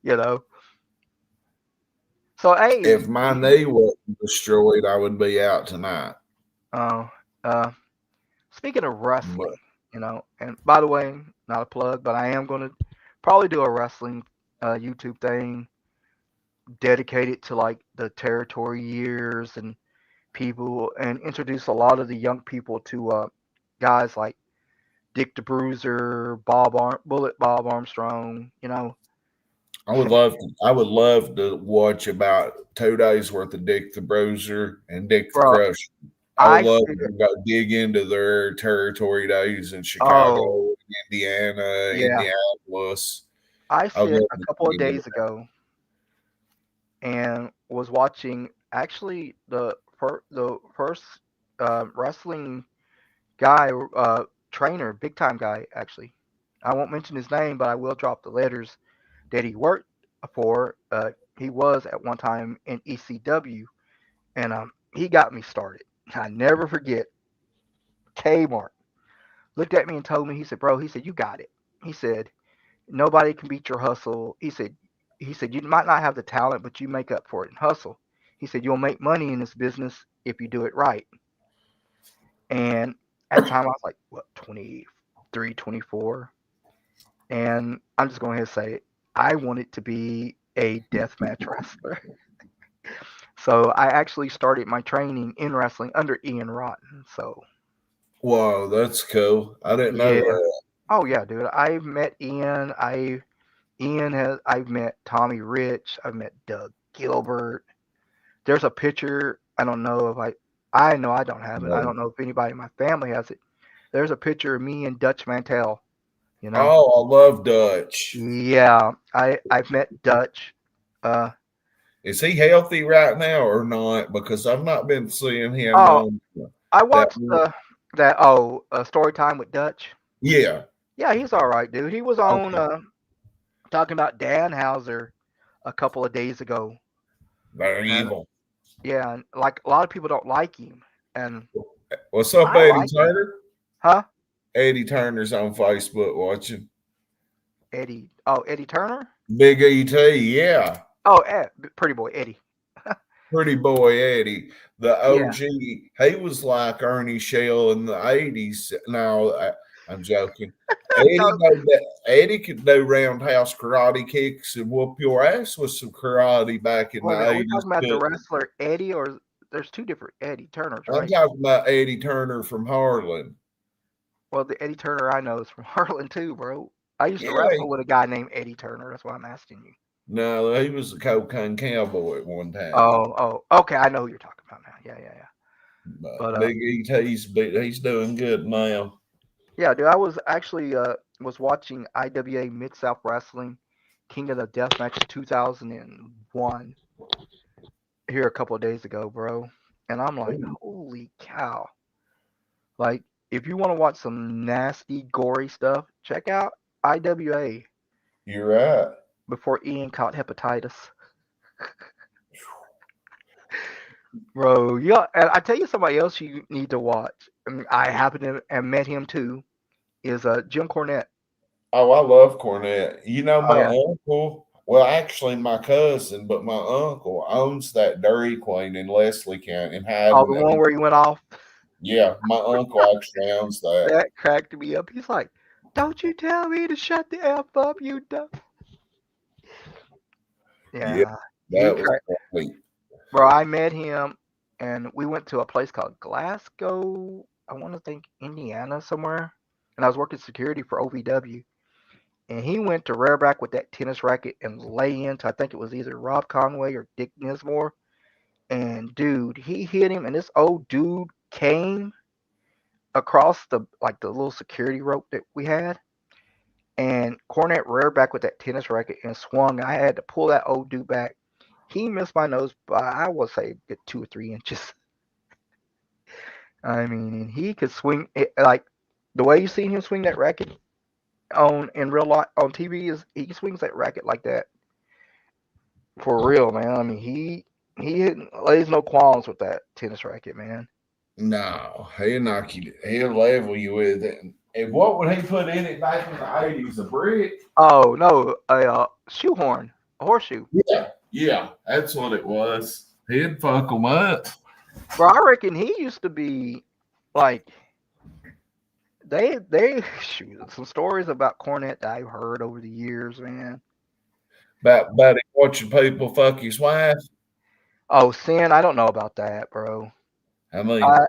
You know. So hey, If my knee wasn't destroyed, I would be out tonight. uh, uh, speaking of But wrestling, and by the way, not a plug, but I am going to probably do a wrestling YouTube thing dedicated to like the territory years and people and introduce a lot of the young people to guys like Dick the Bruiser, Bullet Bob Armstrong. I would love to watch about 2 days worth of Dick the Bruiser and Dick the Bro, Crusher. I would I love said, to go dig into their territory days in oh Chicago, Indiana, yeah, Indianapolis. I I would sit love a to couple dig of into days ago and was watching actually the first wrestling guy, trainer, big time guy actually. I won't mention his name, but I will drop the letters that he worked for. He was at one time in ECW, and he got me started. I never forget. Kmart looked at me and told me, he said, "Bro," he said, "you got it." He said, "Nobody can beat your hustle." He said, "You might not have the talent, but you make up for it in hustle." He said, "You'll make money in this business if you do it right." And at the time, I was like, what, 23, 24? And I'm just going ahead and say it. I wanted to be a deathmatch wrestler. So I actually started my training in wrestling under Ian Rotten. So Wow, that's cool. I didn't know yeah. that. Oh yeah, dude. I've met Ian. I've met Tommy Rich. I've met Doug Gilbert. There's a picture. I don't know if I know I don't have it. I No. don't know if anybody in my family has it. There's a picture of me and Dutch Mantel. You know. Oh, I love Dutch. Yeah, I've met Dutch. Uh Is he healthy right now or not? Because I've not been seeing him oh, on I that. watched story time with Dutch. Yeah, Yeah, he's all right, dude. He was on okay. talking about Danhauser a couple of days ago, Very and evil. yeah, and like a lot of people don't like him, and What's up, I Eddie like him, Turner? huh? Eddie Turner's on Facebook watching. Eddie Turner. Big ET, yeah. Oh, Pretty Boy Eddie. Pretty boy Eddie. The Yeah. OG. He was like Ernie Shell in the 80s. No, I'm joking. No, Eddie could do roundhouse karate kicks and whoop your ass with some karate back in wait a the minute. Are we 80s. talking about the wrestler Eddie, or there's two different Eddie Turners, I'm right? talking about Eddie Turner from Harlan. Well, the Eddie Turner I know is from Harlan too, bro. I used to Yeah, wrestle with a guy named Eddie Turner. That's why I'm asking you. no, he was a cocaine cowboy at one time. Okay. I know who you're talking about now. Yeah, yeah, yeah. But But Big he's doing good now. yeah, dude, I was actually was watching IWA Mid South Wrestling King of the Deathmatch 2001 here a couple of days ago, bro. And I'm like, holy cow! Like if you want to watch some nasty, gory stuff, check out IWA You're right. before Ian caught hepatitis. Bro, yeah, and I tell you somebody else you need to watch. I mean, I happened to and met him too. Is Jim Cornette. Oh, I love Cornette. You know, Oh my yeah. uncle, well, actually, my cousin, but my uncle owns that Dairy Queen in Leslie County in Oh, the Haddon. one where he went off. Yeah, my uncle actually owns that. That cracked me up. He's like, "Don't you tell me to shut the f up, you dumb." Yeah, Yeah, he that was cracked. sweet. Bro, I met him, and we went to a place called Glasgow. I want to think Indiana somewhere, and I was working security for OVW. And he went to Rareback with that tennis racket and lay into, I think it was either Rob Conway or Dick Nismore. And dude, he hit him, and this old dude came across the little security rope that we had, and Cornette reared back with that tennis racket and swung. I had to pull that old dude back. He missed my nose by, I would say, 2 or 3 inches. I mean, and he could swing it like the way you seen him swing that racket on in real life on TV is he swings that racket like that for real, man. I mean, he lays no qualms with that tennis racket, man. No, he'll knock you, he'll level you with it. And what would he put in it back in the 80s? A brick? Oh no, a shoehorn, a horseshoe. Yeah, yeah, that's what it was. He'd fuck them up. Bro, I reckon he used to be like they shoot some stories about Cornette that I've heard over the years, man. About him watching people fuck his wife. Oh, sin, I don't know about that, bro. I mean, I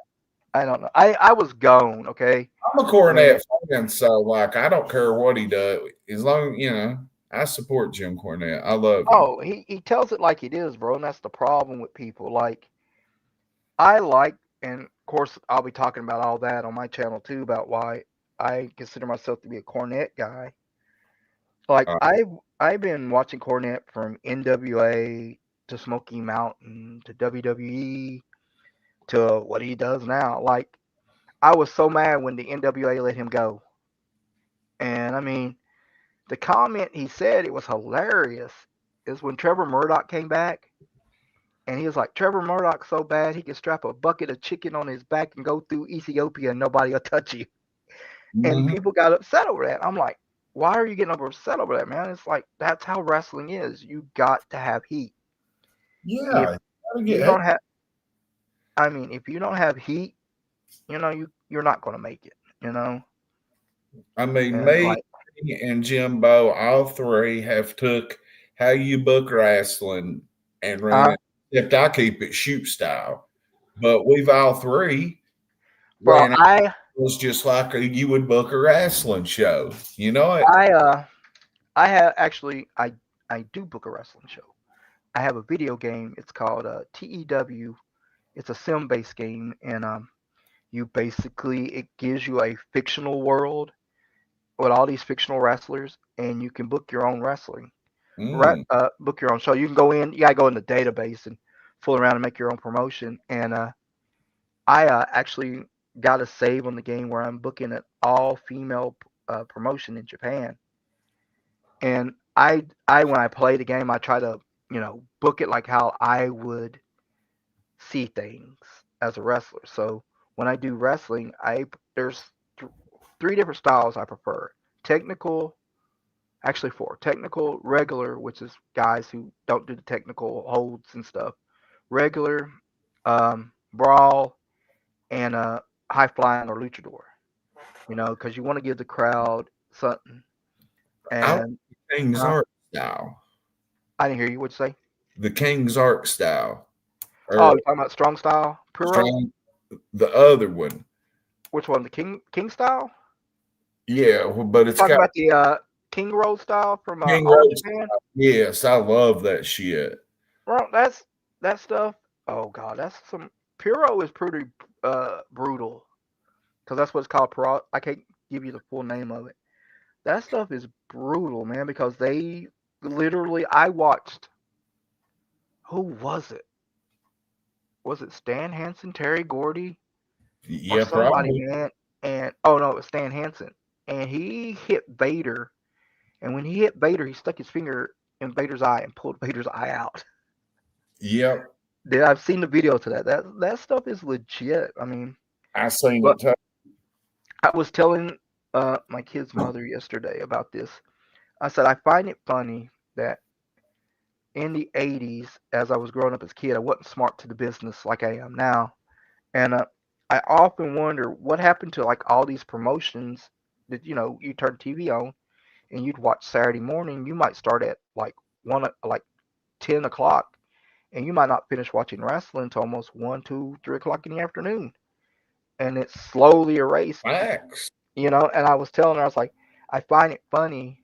I don't know. I was gone, okay? I'm a When Cornette fan, so like I don't care what he does. As long I support Jim Cornette. I love him. oh, he tells it like it is, bro, and that's the problem with people. Like I like, and of course I'll be talking about all that on my channel too about why I consider myself to be a Cornette guy. Like Uh, I've been watching Cornette from NWA to Smoky Mountain to WWE to what he does now. Like I was so mad when the NWA let him go. And I mean, the comment he said, it was hilarious, is when Trevor Murdoch came back and he was like, Trevor Murdoch's so bad he can strap a bucket of chicken on his back and go through Ethiopia and nobody will touch you. And mhm. people got upset over that. I'm like, why are you getting upset over that, man? It's like that's how wrestling is. You got to have heat. If Yeah, gotta you get. don't have, I mean, if you don't have heat, you're not going to make it. You know, I mean, and me like, and Jimbo, all three have took how you book wrestling and ran uh, it. Except I keep it shoot style, but we've all three bro, ran it was just like you would book a wrestling show. You know it. I, uh, I have actually, I do book a wrestling show. I have a video game. It's called TEW. It's a sim-based game, and you basically it gives you a fictional world with all these fictional wrestlers, and you can book your own wrestling. Right, Mm, book your own show. You can go in. You gotta go in the database and fool around and make your own promotion. And I actually got a save on the game where I'm booking an all-female promotion in Japan. And I when I play the game, I try to book it like how I would see things as a wrestler. So when I do wrestling, there's th- 3 different styles I prefer. Technical, actually 4. Technical, regular, which is guys who don't do the technical holds and stuff. Regular, brawl, and high flying or luchador. Because you want to give the crowd something. I like And the King's uh, Arc style. I didn't hear you. What you say? The King's Arc style, Oh, or you're talking about strong style, Puro? strong. The other one, Which one? The King style? yeah, but You it's talking got about the King Road style from King All Road. Japan? Yes, I love that shit. Well, that's that stuff. Oh God, that's some Puro is pretty brutal because that's what it's called. Puro. I can't give you the full name of it. That stuff is brutal, man. Because they literally, I watched. Who was it? Was it Stan Hansen, Terry Gordy, or Yeah, somebody, probably. man? and oh no, it was Stan Hansen, and he hit Vader, and when he hit Vader, he stuck his finger in Vader's eye and pulled Vader's eye out. Yep. Then I've seen the video to that. That stuff is legit. I mean, I seen but it too. I was telling my kid's mother yesterday about this. I said I find it funny that in the '80s, as I was growing up as a kid, I wasn't smart to the business like I am now, and I often wonder what happened to like all these promotions that you turn TV on and you'd watch Saturday morning. You might start at like like 10 o'clock, and you might not finish watching wrestling until almost 1, 2, 3 o'clock in the afternoon, and it's slowly erased. Facts. And I was telling her, I was like, I find it funny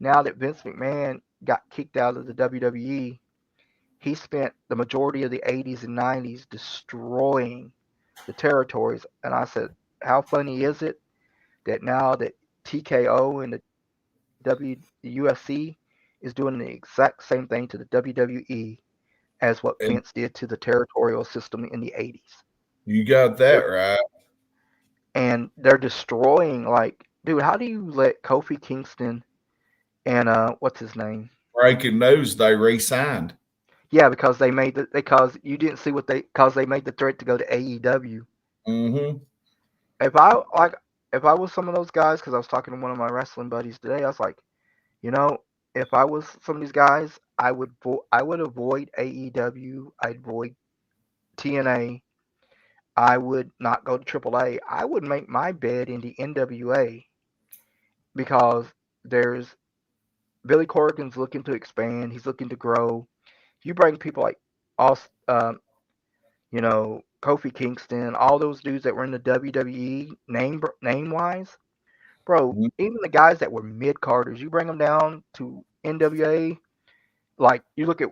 now that Vince McMahon got kicked out of the WWE. He spent the majority of the '80s and '90s destroying the territories, and I said, how funny is it that now that TKO and the UFC is doing the exact same thing to the WWE as what And Vince did to the territorial system in the '80s. you got that right. And they're destroying, like, dude, how do you let Kofi Kingston and what's his name? Breaking news, they re-signed. Yeah, because you didn't see because they made the threat to go to AEW. Mm-hmm. If I like if I was some of those guys, because I was talking to one of my wrestling buddies today, I was like, you know, if I was some of these guys, I would avoid AEW, I'd avoid TNA, I would not go to AAA. I would make my bed in the NWA because there's Billy Corgan's looking to expand. He's looking to grow. You bring people like us, Kofi Kingston, all those dudes that were in the WWE name wise, bro. Even the guys that were mid carders, you bring them down to NWA. Like you look at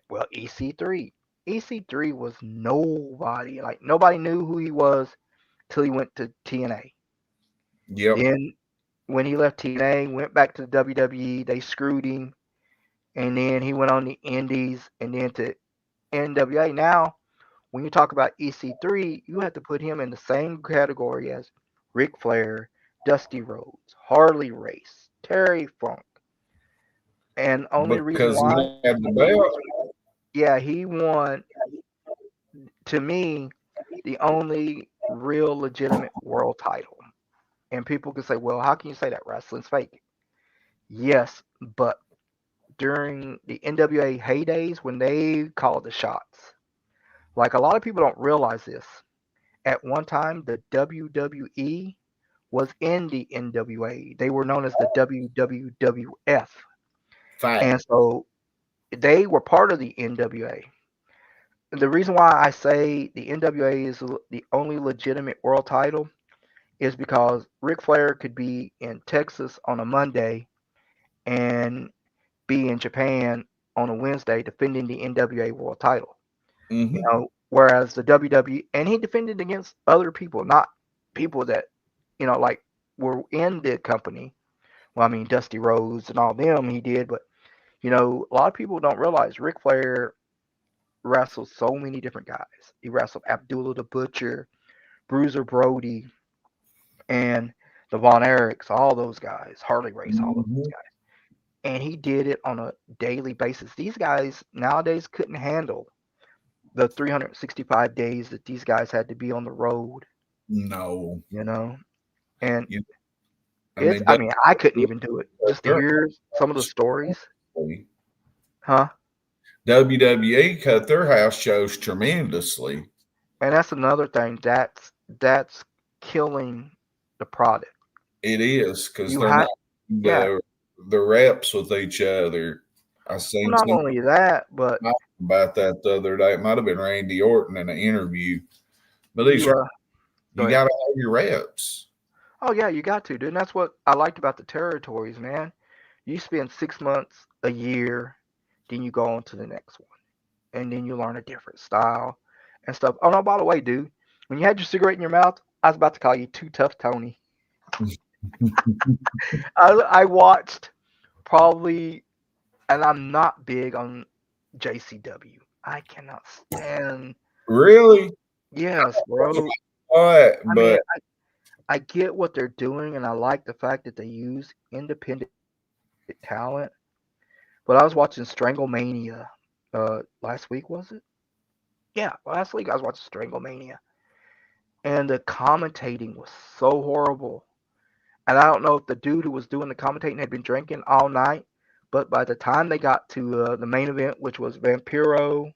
well EC3. EC3 was nobody. Like nobody knew who he was till he went to TNA. Yep. Then when he left TNA, went back to the WWE, they screwed him, and then he went on the Indies and then to NWA. Now, when you talk about EC3, you have to put him in the same category as Ric Flair, Dusty Rhodes, Harley Race, Terry Funk. And only reason Because why, he had the belt. yeah, he won, to me, the only real legitimate world title. And people can say, well, how can you say that? Wrestling's fake. Yes, but during the NWA heydays when they called the shots, like a lot of people don't realize this. At one time, the WWE was in the NWA. They were known as the WWF. Fact. And so they were part of the NWA. The reason why I say the NWA is the only legitimate world title is because Ric Flair could be in Texas on a Monday and be in Japan on a Wednesday defending the NWA world title. Mm-hmm. Whereas the WWE, and he defended against other people, not people that, like were in the company. Well, I mean, Dusty Rhodes and all them he did, but, a lot of people don't realize Ric Flair wrestled so many different guys. He wrestled Abdullah the Butcher, Bruiser Brody, and the Von Erichs, all those guys, Harley Race, all those Mm-hmm. guys. And he did it on a daily basis. These guys nowadays couldn't handle the 365 days that these guys had to be on the road, No. and You, I it's, mean, I mean, I couldn't even do it. Just to they're hear some of the stories, huh? WWE cut their house shows tremendously. And that's another thing that's killing the product. It is because You they're not have, yeah. the reps with each other. I Well, seen not some only that, but about that the other day. It might have been Randy Orton in an interview. But you go you ahead. got to have your reps. Oh yeah, you got to, dude. And that's what I liked about the territories, man. You spend 6 months, a year, then you go on to the next one, and then you learn a different style and stuff. Oh no, by the way, dude, when you had your cigarette in your mouth, I was about to call you Too Tough Tony. I watched probably, and I'm not big on JCW. I cannot stand. Really? Yes, bro. I mean, But I get what they're doing, and I like the fact that they use independent talent. But I was watching Stranglemania last week, was it? Yeah, last week I was watching Stranglemania, and the commentating was so horrible. And I don't know if the dude who was doing the commentating had been drinking all night, but by the time they got to the main event, which was Vampiro,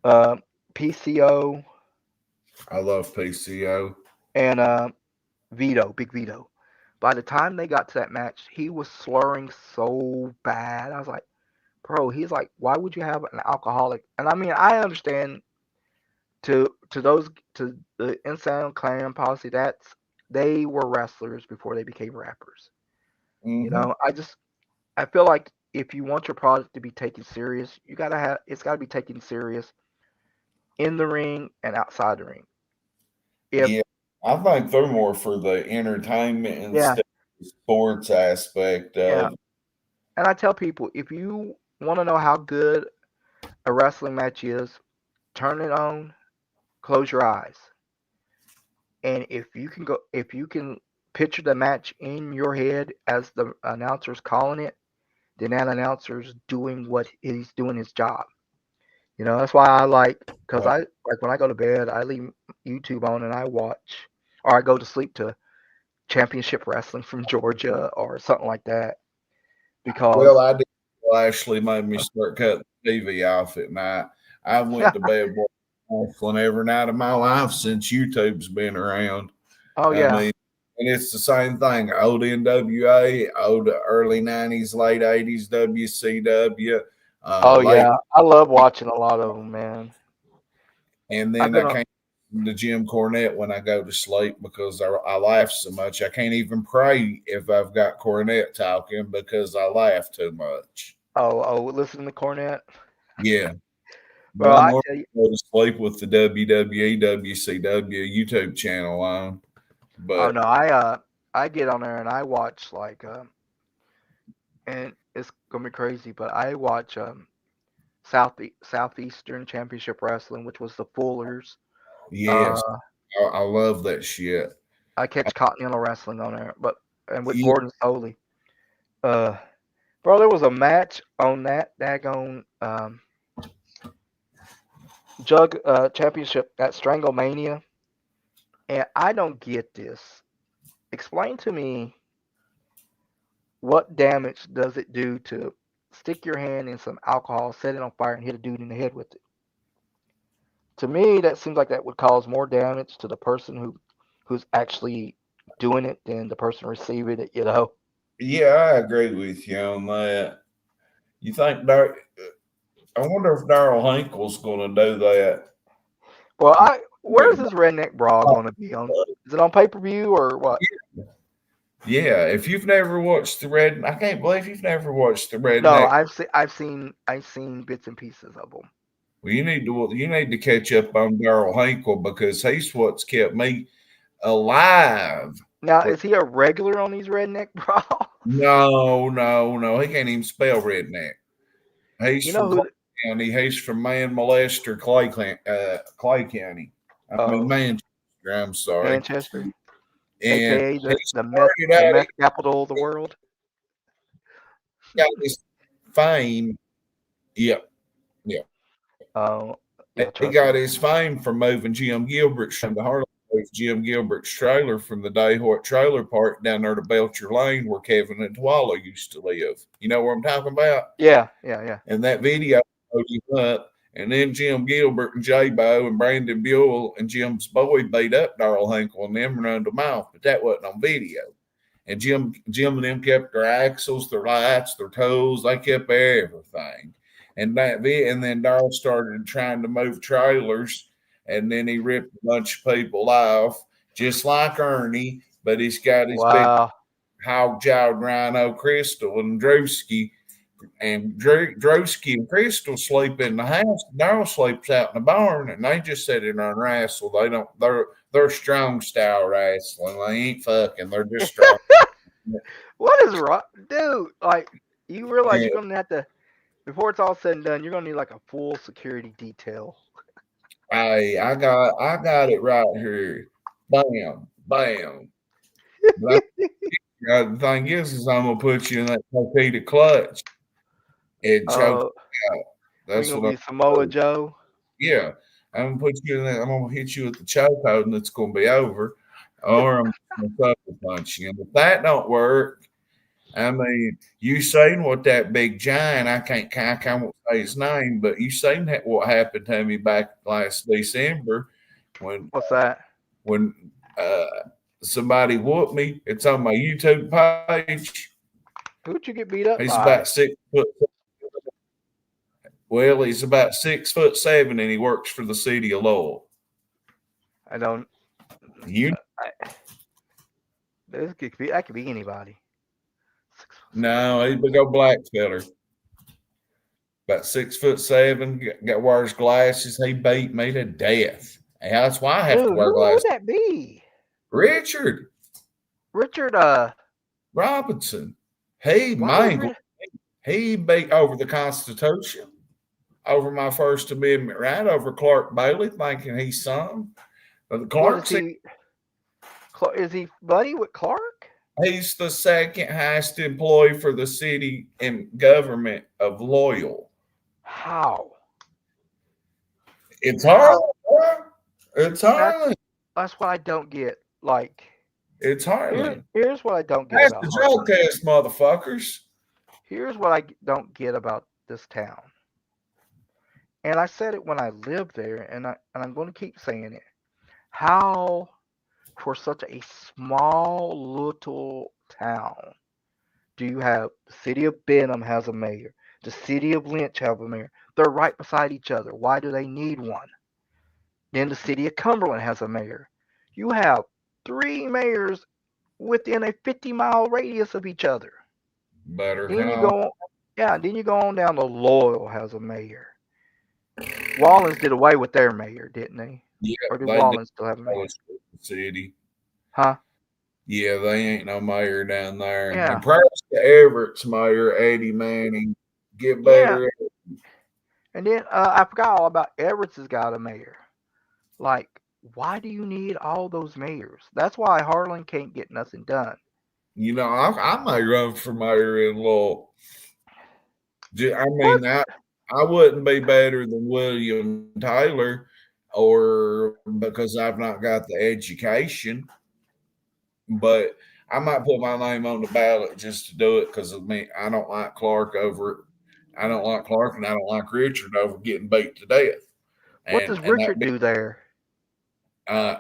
uh, PCO, I love PCO. and Vito, Big Vito. By the time they got to that match, he was slurring so bad. I was like, bro, he's like, why would you have an alcoholic? And I mean, I understand to those to the Insane Clan policy. That's they were wrestlers before they became rappers. You Hmm. know, I feel like if you want your product to be taken serious, you gotta have it's gotta be taken serious in the ring and outside the ring. If Yeah, I think they're more for the entertainment yeah, instead of the sports aspect yeah. of. And I tell people if you want to know how good a wrestling match is, turn it on, close your eyes. And if you can picture the match in your head as the announcer's calling it, then that announcer's doing what he's doing his job. You know, that's why I because I like when I go to bed, I leave YouTube on and I watch, or I go to sleep to Championship Wrestling from Georgia or something like that. Well, Because I did. Well, actually made me start cutting the TV off at night. I went to bed watching every night of my life since YouTube's been around. oh I yeah, mean, and it's the same thing. Old NWA, old early '90s, late '80s WCW, oh late, yeah, I love watching a lot of them, man. and I've then I been on. can't listen to Jim Cornette when I go to sleep because I laugh so much. I can't even pray if I've got Cornette talking because I laugh too much. Oh, listen to Cornette. Yeah. But Well, I'm I going tell you, to go to sleep with the WWE, WCW YouTube channel on. oh But no, I get on there and I watch and it's gonna be crazy, but I watch Southeastern Championship Wrestling, which was the Fullers. yes, Uh, I love that shit. I catch Continental Wrestling on there, but and with Yeah, Gordon Soley. Uh, bro, there was a match on that daggone Jug Championship that Stranglemania, and I don't get this. Explain to me what damage does it do to stick your hand in some alcohol, set it on fire, and hit a dude in the head with it? To me, that seems like that would cause more damage to the person who's actually doing it than the person receiving it. You know. yeah, I agree with you on that. You think I wonder if Darrell Hinkle's going to do that. Well, where's this redneck brawl going to be on? Is it on pay per view or what? Yeah, if you've never watched I can't believe you've never watched the No, Redneck. I've seen bits and pieces of them. Well, you need to catch up on Darrell Hinkle because he's what's kept me alive. Now, is he a regular on these redneck brawls? No, no, no. He can't even spell redneck. He's You know from Clay who? County. He's from Man Molester, Clay County. I mean Oh, Manchester. I'm sorry. Manchester, And aka he started the out. meth capital of the world. He got his fame. Yep, yep. Oh, He yeah, got trust me. his fame from moving Jim Gilbert's from the Harlem. Jim Gilbert's trailer from the Day Hoyt Trailer Park down there to Belcher Lane, where Kevin and Twala used to live. You know where I'm talking about? Yeah, yeah, yeah. And that video showed him up. And then Jim Gilbert and J Bo and Brandon Buell and Jim's boy beat up Darrell Hinkle and them and run them off, but that wasn't on video. And Jim and them kept their axles, their lights, their toes, they kept everything. And then Darrell started trying to move trailers, and then he ripped a bunch of people off, just like Ernie, but he's got his big Wow. hog jawed rhino Crystal and Drewski and Drewski and Crystal sleep in the house. Darrell sleeps out in the barn, and they just sit in there and wrestle. They don't. They're strong style wrestling. They ain't fucking. They're just strong. What is wrong, dude? Like, you realize And you're gonna have to before it's all said and done, you're gonna need like a full security detail. I got it right here. bam, bam. But the thing is I'm gonna put you in that torpedo clutch and choke Oh, you out. we That's gonna what I'm be Samoa gonna do. Joe. Yeah, I'm gonna put you in that. I'm gonna hit you with the chokehold, and it's gonna be over. Or I'm gonna sucker punch you. And if that don't work, I mean, you seen what that big giant? I can't say his name, but you seen what happened to me back last December when What's that? when uh, somebody whooped me. It's on my YouTube page. Who'd you get beat up He's about by? 6 foot. Well, he's about 6'7", and he works for the city of Lowell. I don't. You I, that could be anybody. 6'7". no, he's a big old black feller, about 6'7". Wears glasses. He beat me to death. And that's why I have to Dude, wear who would glasses. that be? Richard Richard. Robinson. He Why would mangled. He beat over the Constitution, over my First Amendment right, over Clark Bailey, thinking he's some. But what is Clark's he? Is he buddy with Clark? he's the second highest employee for the city and government of Loyal. How? It's How? Harlan, bro. It's Harlan. That's what I don't get. Like, It's Harlan. here's what I don't get That's about the Harlan. drug test, motherfuckers. Here's what I don't get about this town. And I said it when I lived there, and I'm going to keep saying it. How, for such a small little town, do you have the city of Benham has a mayor, the city of Lynch have a mayor? They're right beside each other. Why do they need one? Then the city of Cumberland has a mayor. You have three mayors within a 50-mile radius of each other. Better Then you call. go, yeah. Then you go on down to Loyal has a mayor. Wallens did away with their mayor, didn't they? Yeah, Or do they did. Wallens still have a mayor? The city. Huh? Yeah, they ain't no mayor down there. Yeah. And props to Everett's mayor, Eddie Manning. Get Yeah. better. And then I forgot all about Everett's has got a mayor. Like, why do you need all those mayors? That's why Harlan can't get nothing done. You know, I may run for mayor in Lowell. I mean, What? I wouldn't be better than William Taylor, or because I've not got the education, but I might put my name on the ballot just to do it because of me. I don't like Clark over. I don't like Clark, and I don't like Richard over getting beat to death. What does Richard do there? I'm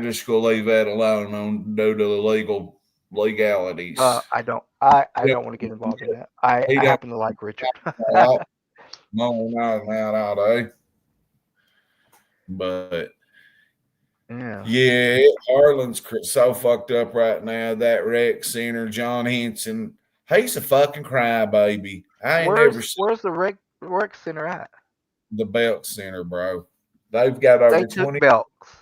just gonna leave that alone on due to the legalities. I don't want to get involved in that. I happen to like Richard. No, not all day. But yeah, Harlan's so fucked up right now. That rec center, John Henson, he's a fucking crybaby. I ain't never seen Where's the rec center at? the Belt Center, bro. They've got over 20 Belks.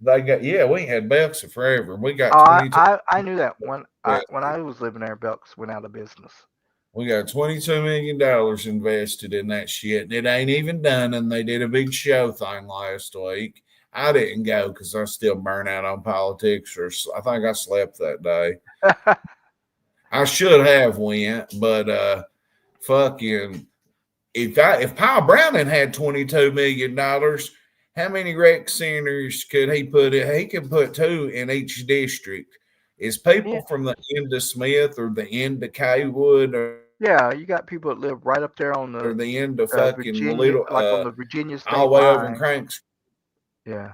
They got we ain't had Belks forever. We got 22. I knew that when I was living there, Belks went out of business. We got $22 million invested in that shit, and it ain't even done. And they did a big show thing last week. I didn't go because I still burn out on politics, or I think I slept that day. I should have went, but fucking if Powell Browning had $22 million, how many rec centers could he put in? He could put 2 in each district. Is people from the end of Smith or the end of Kaywood or you got people that live right up there on the end of fucking Virginia, little on the Virginia state all the way line. over in Cranks. Yeah.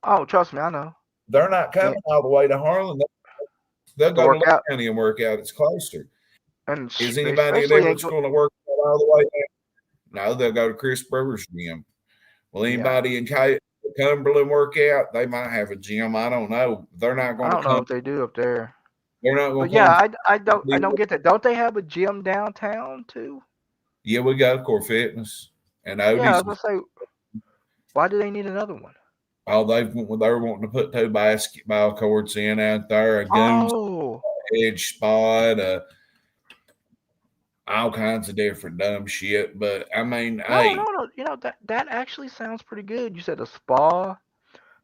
Oh, trust me, I know. They're not coming all the way to Harlan. They'll go to Lee County and work out. It's closer. And is anybody in Everett's going to work out all the way there? No, they'll go to Chris Brewer's gym. Will anybody in Cumberland work out? They might have a gym. I don't know. They're not going to come. I don't know if they do up there. They're not going to I don't get that. Don't they have a gym downtown too? Yeah, we got Core Fitness and Odie's. Yeah, I was going to say, why do they need another one? Oh, they're wanting to put 2 basketball courts in out there, a goose edge spot, all kinds of different dumb shit. But I mean, No, hey, no, no. That actually sounds pretty good. You said a spa,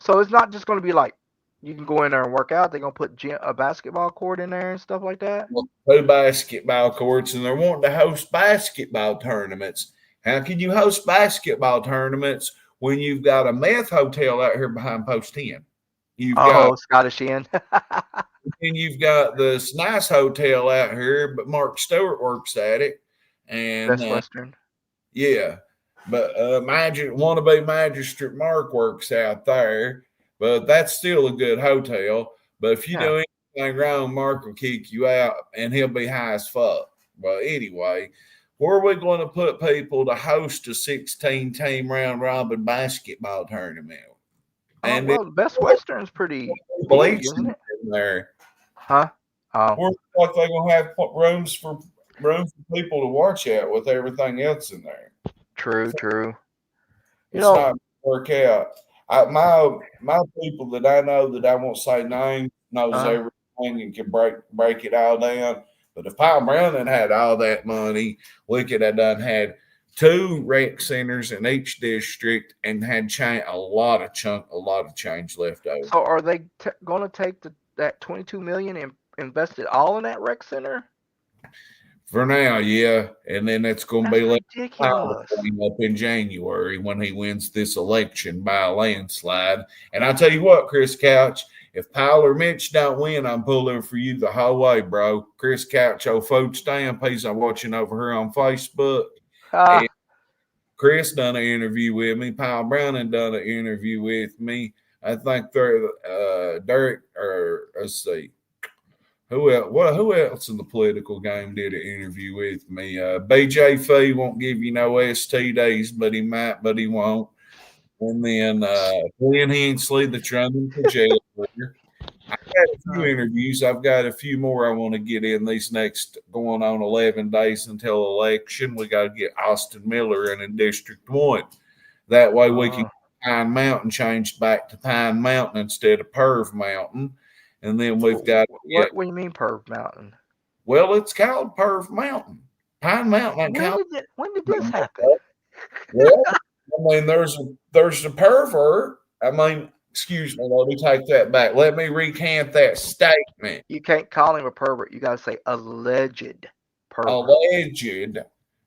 so it's not just going to be like you can go in there and work out. They're gonna put a basketball court in there and stuff like that. two basketball courts, and they're wanting to host basketball tournaments. How can you host basketball tournaments when you've got a meth hotel out here behind Post 10? You've got Oh, Scottish Inn. and you've got this nice hotel out here, but Mark Stewart works at it, and Best Western. yeah, but wannabe magistrate Mark works out there, but that's still a good hotel. But if you Yeah. do anything wrong, Mark will kick you out, and he'll be high as fuck. But anyway, where are we going to put people to host a 16-team round robin basketball tournament? Oh And well, Best Western's pretty big, isn't bleaching it? in there. Huh? Oh, We're like they're gonna have rooms for people to watch at with everything else in there. true, true. You It's know, not gonna work out. My people that I know that I won't say names knows uh, everything and can break it all down. But if Paul Brown had all that money, we could have done had two rec centers in each district and had a lot of change left over. so are they going to take that 22 million and invest it all in that rec center? For now, yeah. And then it's going to That's be left ridiculous. up in January when he wins this election by a landslide. And I tell you what, Chris Couch, if Powell or Mitch don't win, I'm pulling for you the whole way, bro. Chris Couch, old food stamp, he's watching over here on Facebook. And Ah, Chris done an interview with me. Powell Brown done an interview with me. I think they're Derek, or let's see. Who else in the political game did an interview with me? BJ Fee won't give you no STDs, but he might, but he won't. And then Glenn Hensley, that's running for jail. I've had a few interviews. I've got a few more I want to get in these next going on 11 days until election. We got to get Austin Miller in District 1. That way we can Pine Mountain changed back to Pine Mountain instead of Perv Mountain. And then we've got what do you mean, Perv Mountain? well, it's called Perv Mountain. Pine Mountain ain't called. When did this happen? Well, I mean, there's a pervert. I mean, excuse me, let me take that back. Let me recant that statement. You can't call him a pervert. You got to say alleged pervert. Alleged,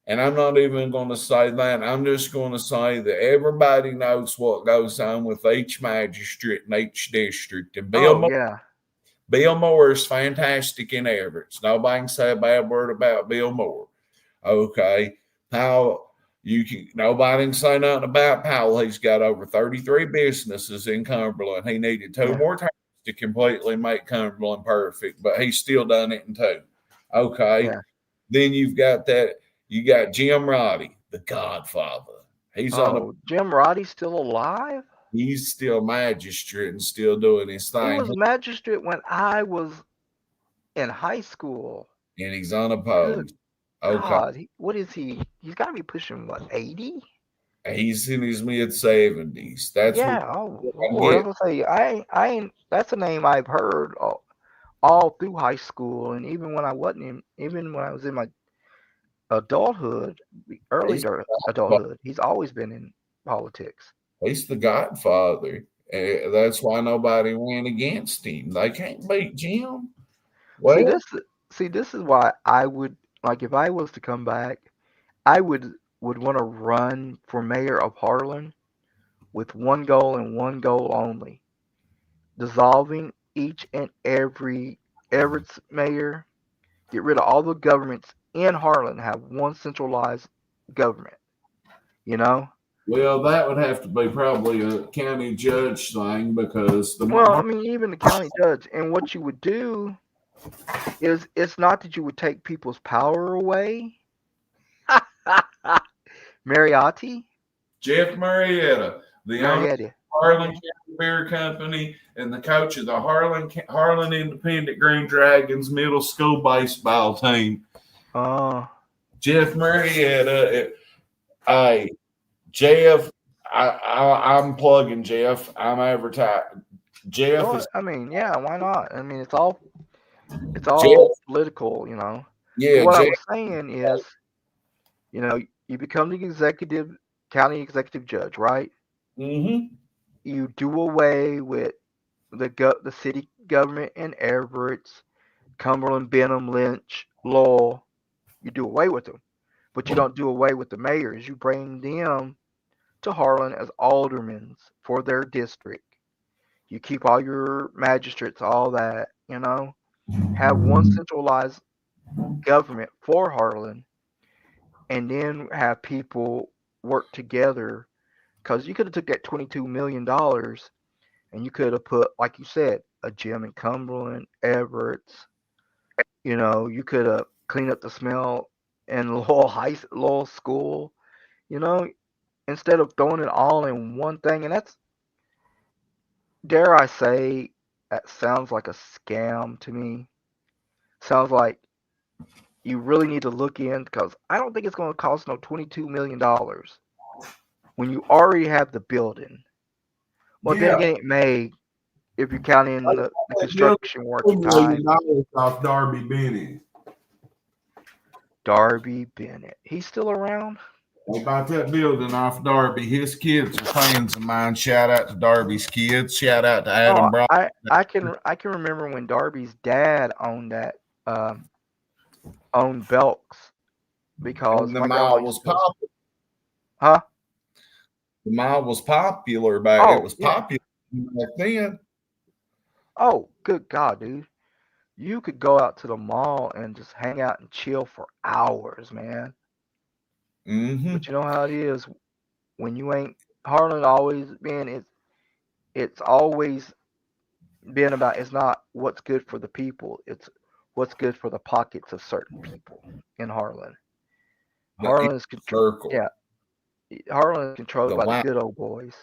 and I'm not even going to say that. I'm just going to say that everybody knows what goes on with each magistrate in each district. And Yeah. Bill Moore is fantastic in Everett. Nobody can say a bad word about Bill Moore. Okay. Nobody can say nothing about Powell. He's got over 33 businesses in Cumberland. He needed two more times to completely make Cumberland perfect, but he's still done it in two. Okay. Yeah. Then you got Jim Roddy, the Godfather. Jim Roddy's still alive? He's still magistrate and still doing his thing. He was magistrate when I was in high school. And he's unopposed. Good God, what is he? He's got to be pushing, what, 80? He's in his mid-70s. That's I ain't. That's a name I've heard all through high school, and even when I was in my adulthood, adulthood, he's always been in politics. He's the Godfather. That's why nobody went against him. They can't beat Jim. Well, this is why I would like if I was to come back, I would want to run for mayor of Harlan with one goal and one goal only: dissolving each and every Everett's mayor, get rid of all the governments in Harlan, have one centralized government. You know. Well, that would have to be probably a county judge thing because even the county judge. And what you would do is, it's not that you would take people's power away. Mariotti? Jeff Marietta, the owner of the Harlan County Beer Company and the coach of the Harlan Independent Green Dragons middle school baseball team. Jeff Marietta. Jeff, I'm plugging Jeff. I'm advertising. Jeff why not? I mean, it's all political, you know. Yeah, What I Jay. was saying is, you know, you become the county executive judge, right? Mm-hmm. You do away with the city government in Everett's, Cumberland, Benham, Lynch, Lowell. You do away with them, but you don't do away with the mayors. You bring them to Harlan as aldermen for their district. You keep all your magistrates, all that, have one centralized government for Harlan, and then have people work together. Because you could have took that $22 million and you could have put, like you said, a gym in Cumberland, Everett's. You could have cleaned up the smell in Lowell School. You know, instead of throwing it all in one thing, and that's, dare I say, that sounds like a scam to me. Sounds like you really need to look in, because I don't think it's going to cost no $22 million when you already have the building. Well, then Yeah. again, it may, if you count in the That building construction working time. $2 million off Darby Benny. Darby Bennett, he's still around. They bought that building off Darby. His kids are friends of mine. Shout out to Darby's kids. Shout out to Oh, Adam Brown. I can remember when Darby's dad owned that, um, owned Belks, because And the my grandma mall used was to go. popular. Huh? The mall was popular back. It Oh was yeah. popular back then. Oh, good God, dude. You could go out to the mall and just hang out and chill for hours, man. Mm-hmm. But you know how it is when you ain't, Harlan always been, it's always been about, it's not what's good for the people, it's what's good for the pockets of certain people in Harlan. The inner Harlan is control circle. yeah, Harlan is controlled The by the line. good old boys.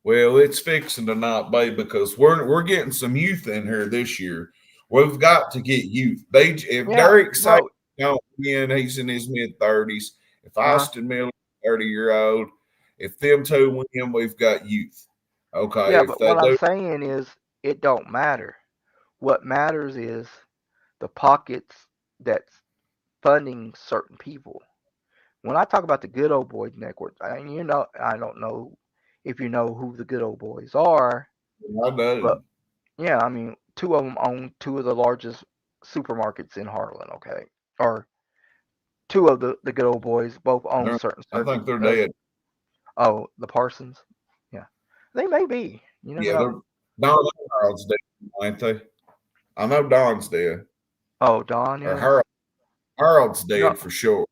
Well, it's fixing to not be, because we're getting some youth in here this year. We've got to get youth. If Yeah, Derek Sagan bro. don't win, he's in his mid-30s. If Uh-huh. Austin Miller, 30-year-old, if them two win, we've got youth. Okay, Yeah, if but they what I'm do, saying is it don't matter. What matters is the pockets that's funding certain people. When I talk about the good old boys network, I don't know if you know who the good old boys are, I but do. yeah, I mean, two of them own two of the largest supermarkets in Harlan. Okay, or two of the good old boys both own certain I think circuits. they're dead. Oh, the Parsons. Yeah, they may be. You never Yeah, know. they're Harold's dead, ain't they? I know Don's dead, Oh, Don or is. Harold's No, dead for sure.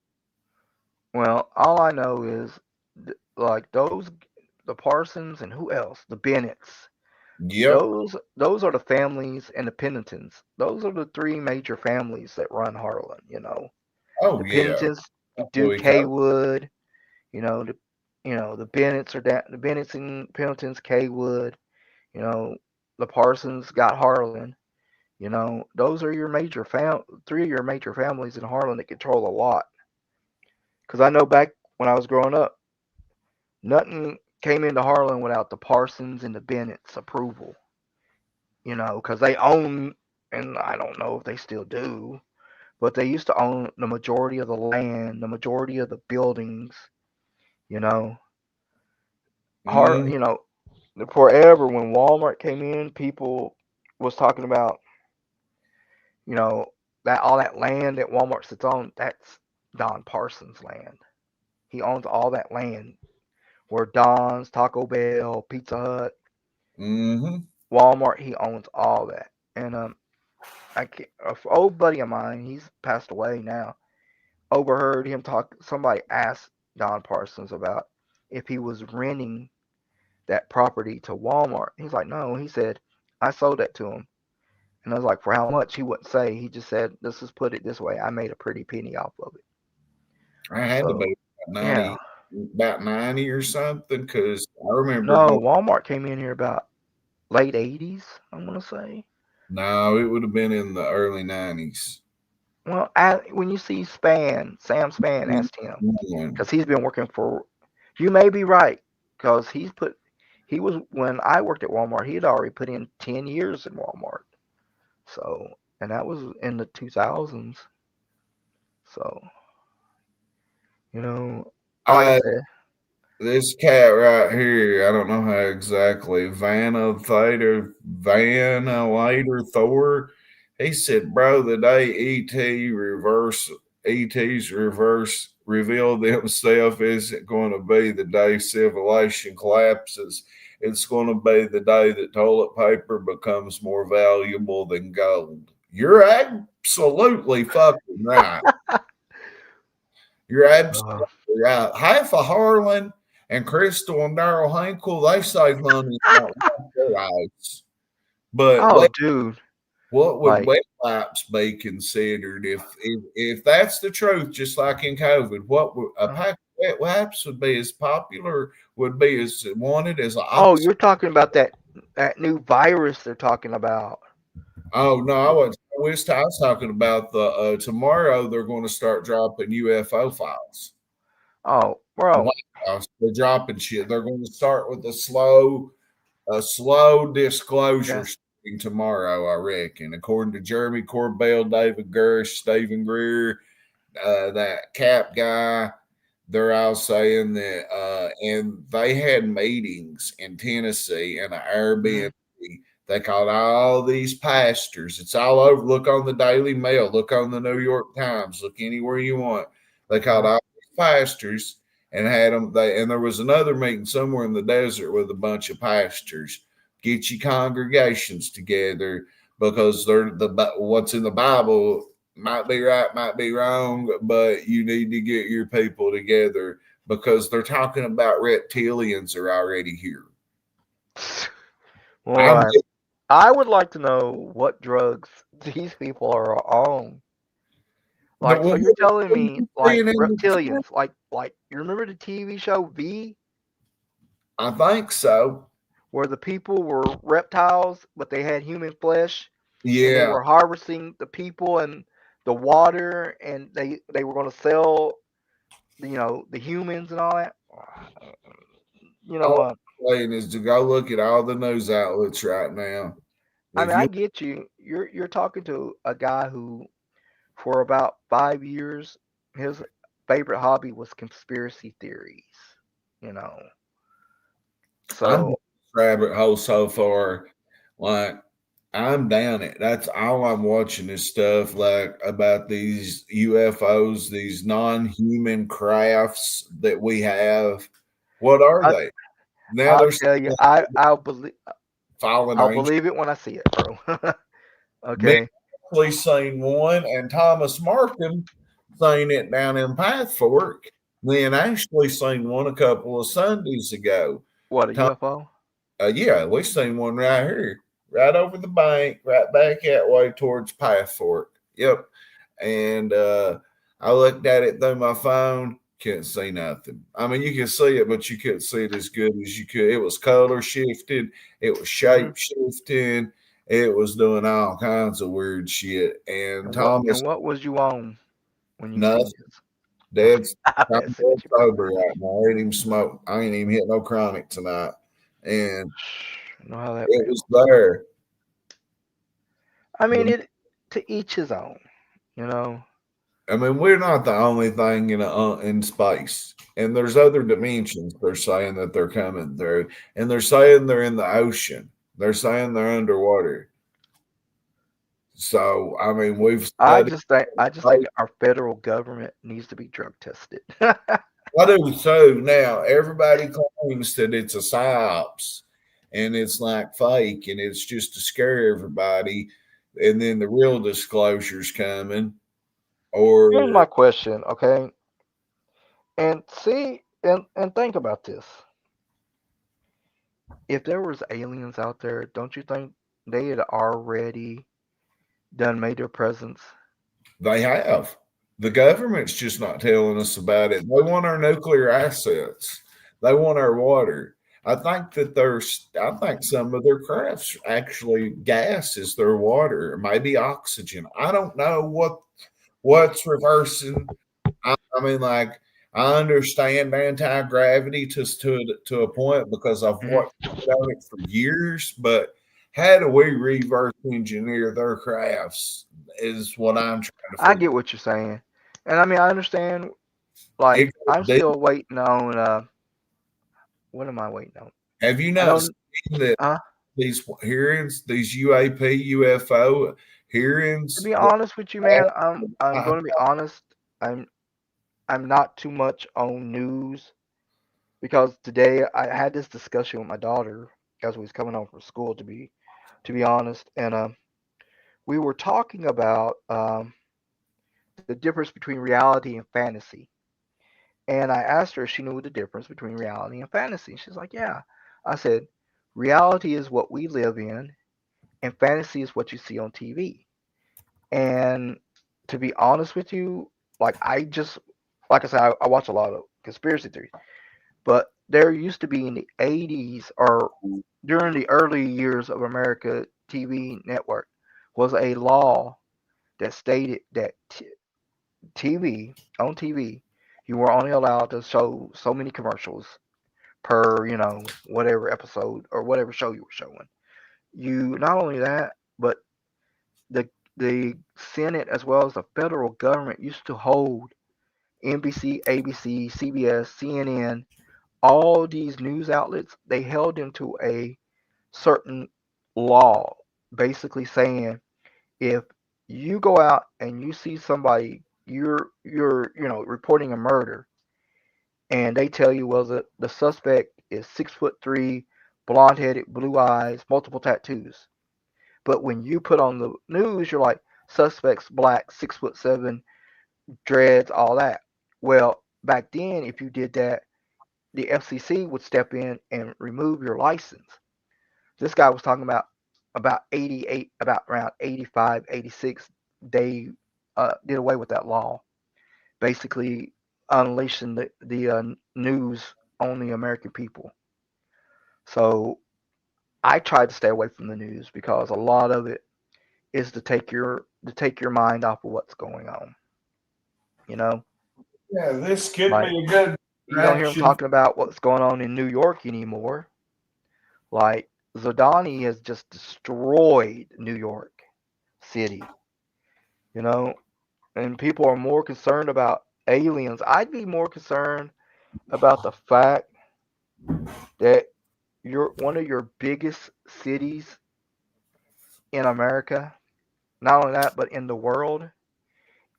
well, all I know is like the Parsons and who else? The Bennetts. Yep. Those are the families, and the Penningtons. Those are the three major families that run Harlan. Oh The yeah. Penningtons, Louis Duke Coat. Haywood. The Bennetts are down. The Bennetts and Penningtons, Haywood. You know, the Parsons got Harlan. Those are your three of your major families in Harlan that control a lot. Because I know back when I was growing up, nothing came into Harlan without the Parsons and the Bennett's approval. Because they own, and I don't know if they still do, but they used to own the majority of the land, the majority of the buildings. You know, Har, Mm, forever when Walmart came in, people was talking about, you know, that all that land that Walmart sits on, that's Don Parsons' land. He owns all that land where Don's, Taco Bell, Pizza Hut, mm-hmm. Walmart, he owns all that. And I can't, an old buddy of mine, he's passed away now. Overheard him talk. Somebody asked Don Parsons about if he was renting that property to Walmart. He's like, no. He said, I sold that to him. And I was like, for how much? He wouldn't say. He just said, let's just put it this way. I made a pretty penny off of it. I had to So, be yeah. about 90 or something, because I remember No, going. Walmart came in here about late 80s, I'm going to say. No, it would have been in the early 90s. Well, when you see Sam Spann, asked him. Because he's been working for, you may be right. Because when I worked at Walmart, he had already put in 10 years in Walmart. So, and that was in the 2000s. So, like I said, This cat right here, I don't know how exactly, Vanillator Thor. He said, bro, the day ET's reverse reveal themselves isn't going to be the day civilization collapses. It's going to be the day that toilet paper becomes more valuable than gold. You're absolutely fucking right. You're absolutely right. Half of Harlan and Crystal and Darrell Hinkle, they save money on their eyes. But oh, dude, what would like, wet wipes be considered if that's the truth? Just like in COVID, what would a pack of wet wipes would be as popular, would be as wanted as an oh, oxygen? you're talking about that new virus they're talking about. Oh no, I was talking about the tomorrow they're going to start dropping UFO files. Oh, The bro, White House, they're dropping shit. They're going to start with a slow disclosure yeah, starting tomorrow, I reckon. According to Jeremy Corbell, David Gersh, Stephen Greer, that Cap guy, they're all saying that, and they had meetings in Tennessee and an mhm, Airbnb. They called all these pastors. It's all over. Look on the Daily Mail. Look on the New York Times. Look anywhere you want. They called mhm. all these pastors and had them. And there was another meeting somewhere in the desert with a bunch of pastors. Get your congregations together because they're what's in the Bible might be right, might be wrong, but you need to get your people together because they're talking about reptilians are already here. I'm Well, I would like to know what drugs these people are on. the Like, so one you're telling me like being in the, reptilians, like you remember the TV show V, I think so. where the people were reptiles, but they had human flesh, and they Yeah. were harvesting the people and the water, and they were going to sell, the humans and all that. You know, All I'm saying is to go look at all the news outlets right now. I mean, If I you, get you. You're talking to a guy who, for about 5 years, his favorite hobby was conspiracy theories. You know, I'm down so this rabbit hole so far, like I'm down it. That's all I'm watching is stuff like about these UFOs, these non-human crafts that we have. What are I, they? Now I'll there's tell you, fallen I'll angels. believe it when I see it, bro. Me Okay. actually seen one, and Thomas Markham seen it down in Pathfork. Then actually seen one a couple of Sundays ago. What, a Tom, UFO? yeah, we seen one right here, right over the bank, right back that way towards Pathfork. Yep. And I looked at it through my phone, couldn't see nothing. I mean, you can see it, but you couldn't see it as good as you could. It was color shifted, it was Hmm. shape shifting, it was doing all kinds of weird shit. And And what Thomas, and what was you on when you nothing. seen this? Dad's I I'm messing dead with you, bro. sober right now. I ain't even smoke. I ain't even hit no chronic tonight. And You know how that it feels. was there. I mean, The it to each his own. You know. I mean, we're not the only thing in space, and there's other dimensions. They're saying that they're coming through, and they're saying they're in the ocean. They're saying they're underwater. So, I mean, we've studied. I just think our federal government needs to be drug tested. I do too. Now, everybody claims that it's a psyops, and it's like fake, and it's just to scare everybody, and then the real disclosure's coming, Here's or my question, okay? And see and think about this. If there was aliens out there, don't you think they had already done made their presence? they have. The government's just not telling us about it. They want our nuclear assets. They want our water. I think some of their crafts actually gas is their water, maybe oxygen. I don't know what's reversing. I mean, like I understand anti-gravity to a point because I've Mhm. watched on it for years, but how do we reverse engineer their crafts is what I'm trying to I figure. get what you're saying. And I mean, I understand. Like, It goes I'm deep. still waiting on. What am I waiting on? Have you I not don't. seen that Uh, these hearings, these UAP, UFO to hearings be that honest with you, man, I'm going to be honest. I'm I'm not too much on news because today I had this discussion with my daughter as we was coming home from school. To be honest, and we were talking about the difference between reality and fantasy. And I asked her if she knew the difference between reality and fantasy. She's like, yeah. I said, reality is what we live in, and fantasy is what you see on TV. And to be honest with you, like like I said, I watch a lot of conspiracy theories. But there used to be in the 80s or during the early years of America TV network was a law that stated that TV on TV you were only allowed to show so many commercials per whatever episode or whatever show you were showing. You not only that, but the the Senate as well as the federal government used to hold NBC, ABC, CBS, CNN, all these news outlets. They held them to a certain law, basically saying if you go out and you see somebody you're reporting a murder and they tell you well the suspect is 6'3", blonde headed, blue eyes, multiple tattoos. But when you put on the news, you're like suspects black, 6'7", dreads, all that. Well, back then, if you did that, the FCC would step in and remove your license. This guy was talking about 88, about around 85, 86. They did away with that law, basically unleashing the news on the American people. So I tried to stay away from the news because a lot of it is to take your mind off of what's going on. You know, yeah, this could like be a good you don't hear them distraction. talking about what's going on in New York anymore. Like Zodani has just destroyed New York City. You know, and people are more concerned about aliens. I'd be more concerned about the fact that one of your biggest cities in America, not only that, but in the world,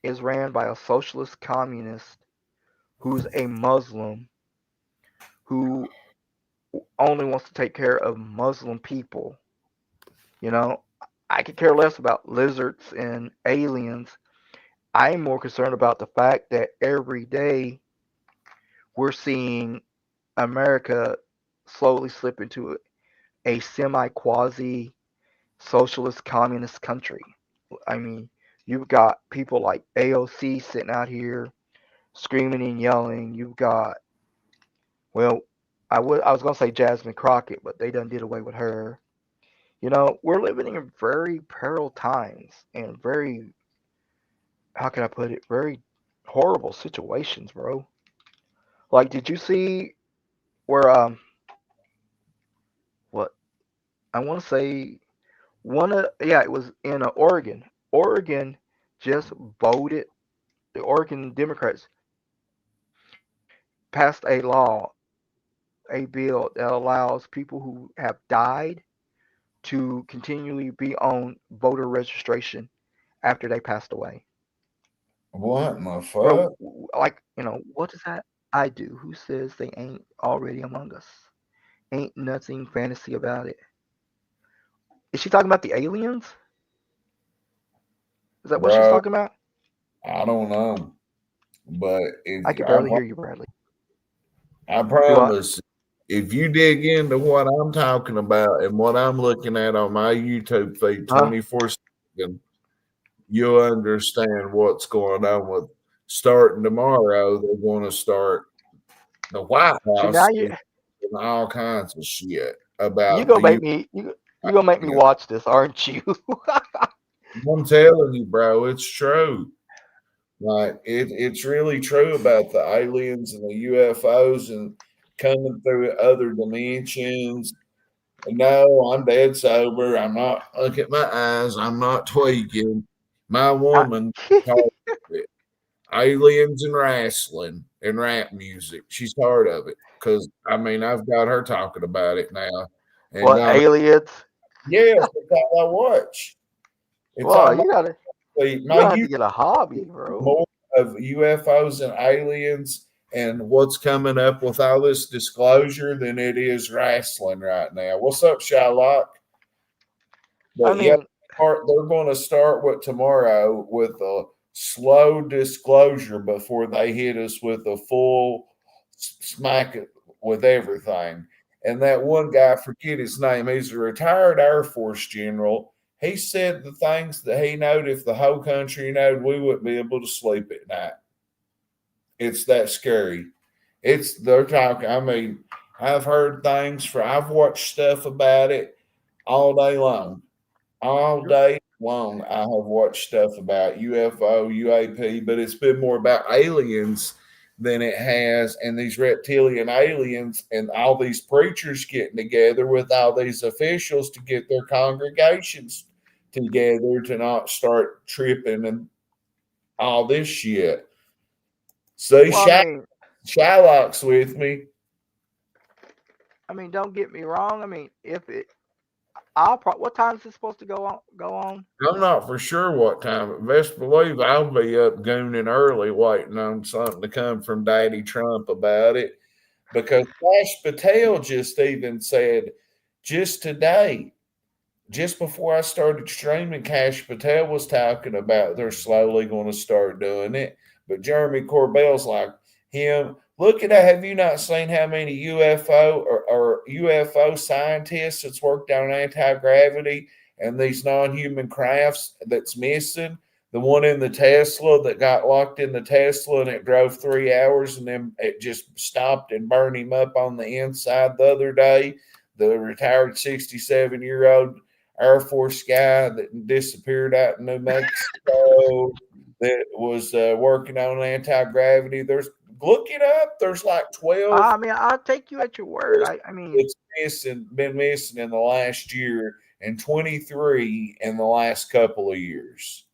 is ran by a socialist communist who's a Muslim who only wants to take care of Muslim people. You know, I could care less about lizards and aliens. I'm more concerned about the fact that every day we're seeing America slowly slip into a semi quasi socialist communist country. I mean, you've got people like AOC sitting out here screaming and yelling. You've got, well, I was gonna say Jasmine Crockett, but they done did away with her. We're living in very peril times and very, how can I put it, very horrible situations, bro. Like, did you see where what I want to say yeah, it was in Oregon. Oregon just voted. The Oregon Democrats passed a law, a bill that allows people who have died to continually be on voter registration after they passed away. What in the Bro, fuck? like, what does that I do? Who says they ain't already among us? Ain't nothing fantasy about it. Is she talking about the aliens? Is that what she's Bro, talking about? I don't know. But I could barely hear you, Bradley. I Do what? promise, if you dig into what I'm talking about and what I'm looking at on my YouTube feed Huh? 24/7, you'll understand what's going on with starting tomorrow. They're going to start the White See, House now you and all kinds of shit you about gonna the make U. me you gonna make me watch this, aren't you? I'm telling you, bro, it's true. Like it's really true about the aliens and the UFOs and coming through other dimensions. No, I'm dead sober. I'm not. Look at my eyes. I'm not tweaking. My I, woman told me. Aliens and Wrestling and Rap Music. She's heard of it because I mean I've got her talking about it now and What gone. aliens? Yes, that's all I watch. It's Well, on my you're my gonna have to YouTube get a hobby, bro. more of UFOs and aliens and what's coming up with all this disclosure than it is wrestling right now. What's up, Shylock? I But yeah, mean, they're going to start with tomorrow with a slow disclosure before they hit us with a full smack it with everything. And that one guy, I forget his name, he's a retired Air Force general. He said the things that he knowed if the whole country knowed, we wouldn't be able to sleep at night. It's that scary. They're talking. I mean, I've heard things I've watched stuff about it all day long. All you're, day long, I have watched stuff about UFO, UAP, but it's been more about aliens than it has, and these reptilian aliens, and all these preachers getting together with all these officials to get their congregations together to not start tripping and all this shit. See, well, Shylock's with me. I mean, don't get me wrong. I mean, if it, what time is it supposed to go on? Go on? I'm not for sure what time, but best believe I'll be up gooning early waiting on something to come from Daddy Trump about it. Because Cash Patel just even said just today, just before I started streaming, Cash Patel was talking about they're slowly going to start doing it. But Jeremy Corbell's like him. Look at that. Have you not seen how many or UFO scientists that's worked on anti-gravity and these non-human crafts that's missing? The one in the Tesla that got locked in the Tesla and it drove 3 hours and then it just stopped and burned him up on the inside the other day. The retired 67-year-old Air Force guy that disappeared out in New Mexico that was working on anti-gravity. Look it up. There's like 12 I mean, I'll take you at your word. I mean, it's been missing in the last year and 23 in the last couple of years.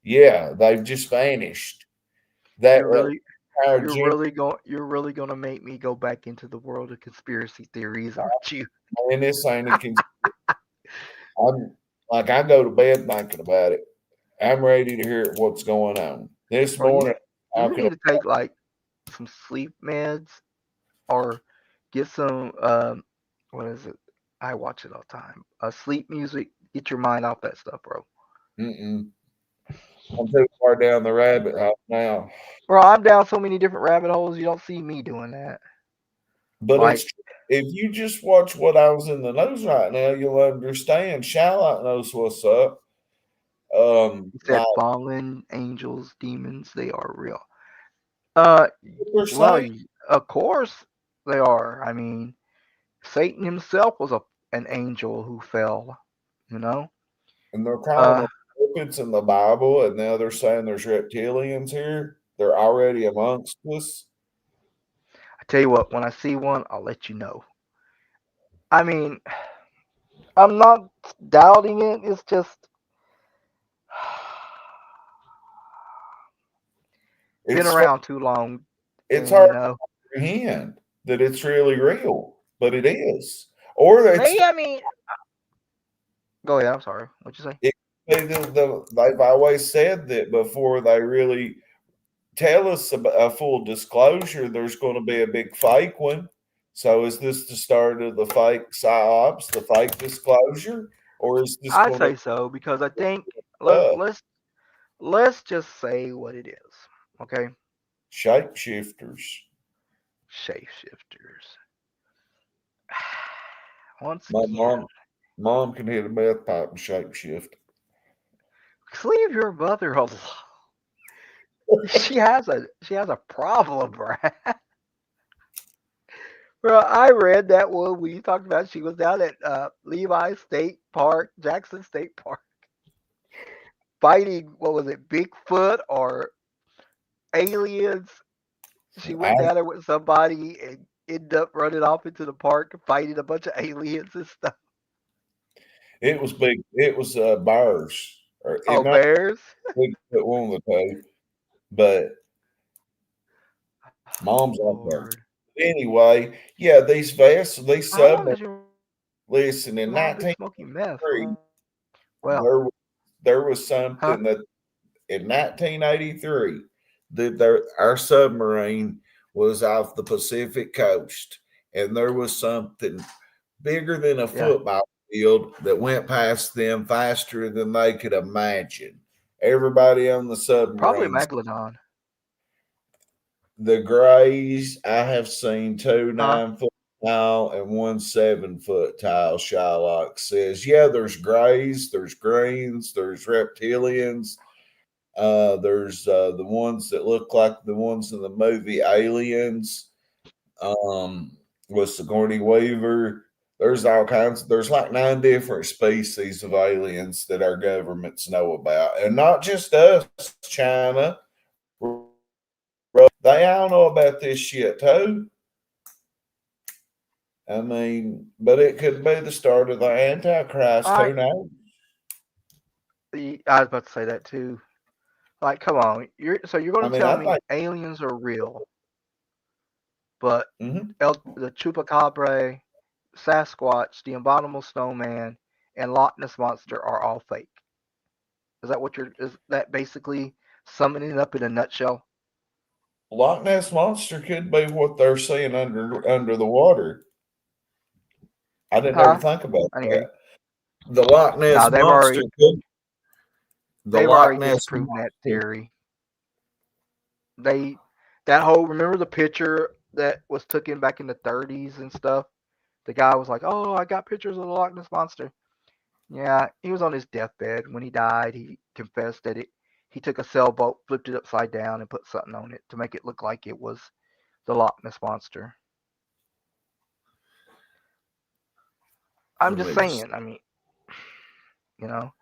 Yeah, they've just vanished. That you're really, entire gen- you're really gonna make me go back into the world of conspiracy theories, aren't you? and this ain't I'm like I go to bed thinking about it. I'm ready to hear what's going on. This Bro, morning, you need to take like some sleep meds or get some what is it? I watch it all the time. Sleep music. Get your mind off that stuff, bro. I'm too far down the rabbit hole now. Bro, I'm down so many different rabbit holes. You don't see me doing that. But Like if you just watch what I was in the news right now, you'll understand. Charlotte knows what's up. you said, Like fallen angels, demons, they are real. Uh, they're well, saying, of course they are. I mean, Satan himself was an angel who fell. You know. and they're calling Uh, them prophets in the Bible, and now they're saying there's reptilians here. They're already amongst us. I tell you what, when I see one, I'll let you know. I mean, I'm not doubting it. It's just been It's around too long, it's and you hard know. to comprehend that it's really real, but it is. Or it's Maybe I mean, go ahead. I'm sorry. What'd you say? it, they've always said that before they really tell us a full disclosure, there's going to be a big fake one. So is this the start of the fake psyops, the fake disclosure, or is this I'd going to say so because I think let up let's let's just say what it is. Okay, shapeshifters? shapeshifters. Once My again, mom can hit a meth pipe and shapeshift. leave your mother alone. She has a problem, Brad. Bro, I read that one when you talked about she was down at Levi State Park, Jackson State Park, fighting, what was it, Bigfoot or aliens? She I, went down there with somebody and ended up running off into the park and fighting a bunch of aliens and stuff. it was big. It was bears, or it Oh, might bears? be Bigfoot one of the two. But mom's up there. Lord. Anyway, yeah, these vessels, these How long submarines. has your Listen, in mom been smoking meth, 1983, bro? Well, there was huh? something that in 1983 that our submarine was off the Pacific coast, and there was something bigger than a Yeah, football field that went past them faster than they could imagine. Everybody on the probably submarines, Megalodon. the grays, I have seen two Huh? 9 foot tall and one 7 foot tall. Shylock says, yeah, there's grays, there's greens, there's reptilians. There's the ones that look like the ones in the movie Aliens, with Sigourney Weaver. There's all kinds. There's like 9 different species of aliens that our governments know about, and not just us. China, they all know about this shit too. I mean, but it could be the start of the Antichrist. I Who knows? I was about to say that too. Like, come on, you're I going to mean, tell I me think. aliens are real, but Mhm. the Chupacabra, Sasquatch, the Abominable Snowman, and Loch Ness monster are all fake. Is that basically summing it up in a nutshell? Loch Ness monster could be what they're seeing under the water. I didn't ever Huh? think about I didn't hear you. that. The Loch No, Ness monster could. The they've Loch already Ness disproven that monster. theory. They that whole remember the picture that was taken back in the 30s and stuff. The guy was like, "Oh, I got pictures of the Loch Ness monster." Yeah, he was on his deathbed when he died. He confessed that he took a sailboat, flipped it upside down, and put something on it to make it look like it was the Loch Ness monster. I'm Let just me just. saying. I mean, you know,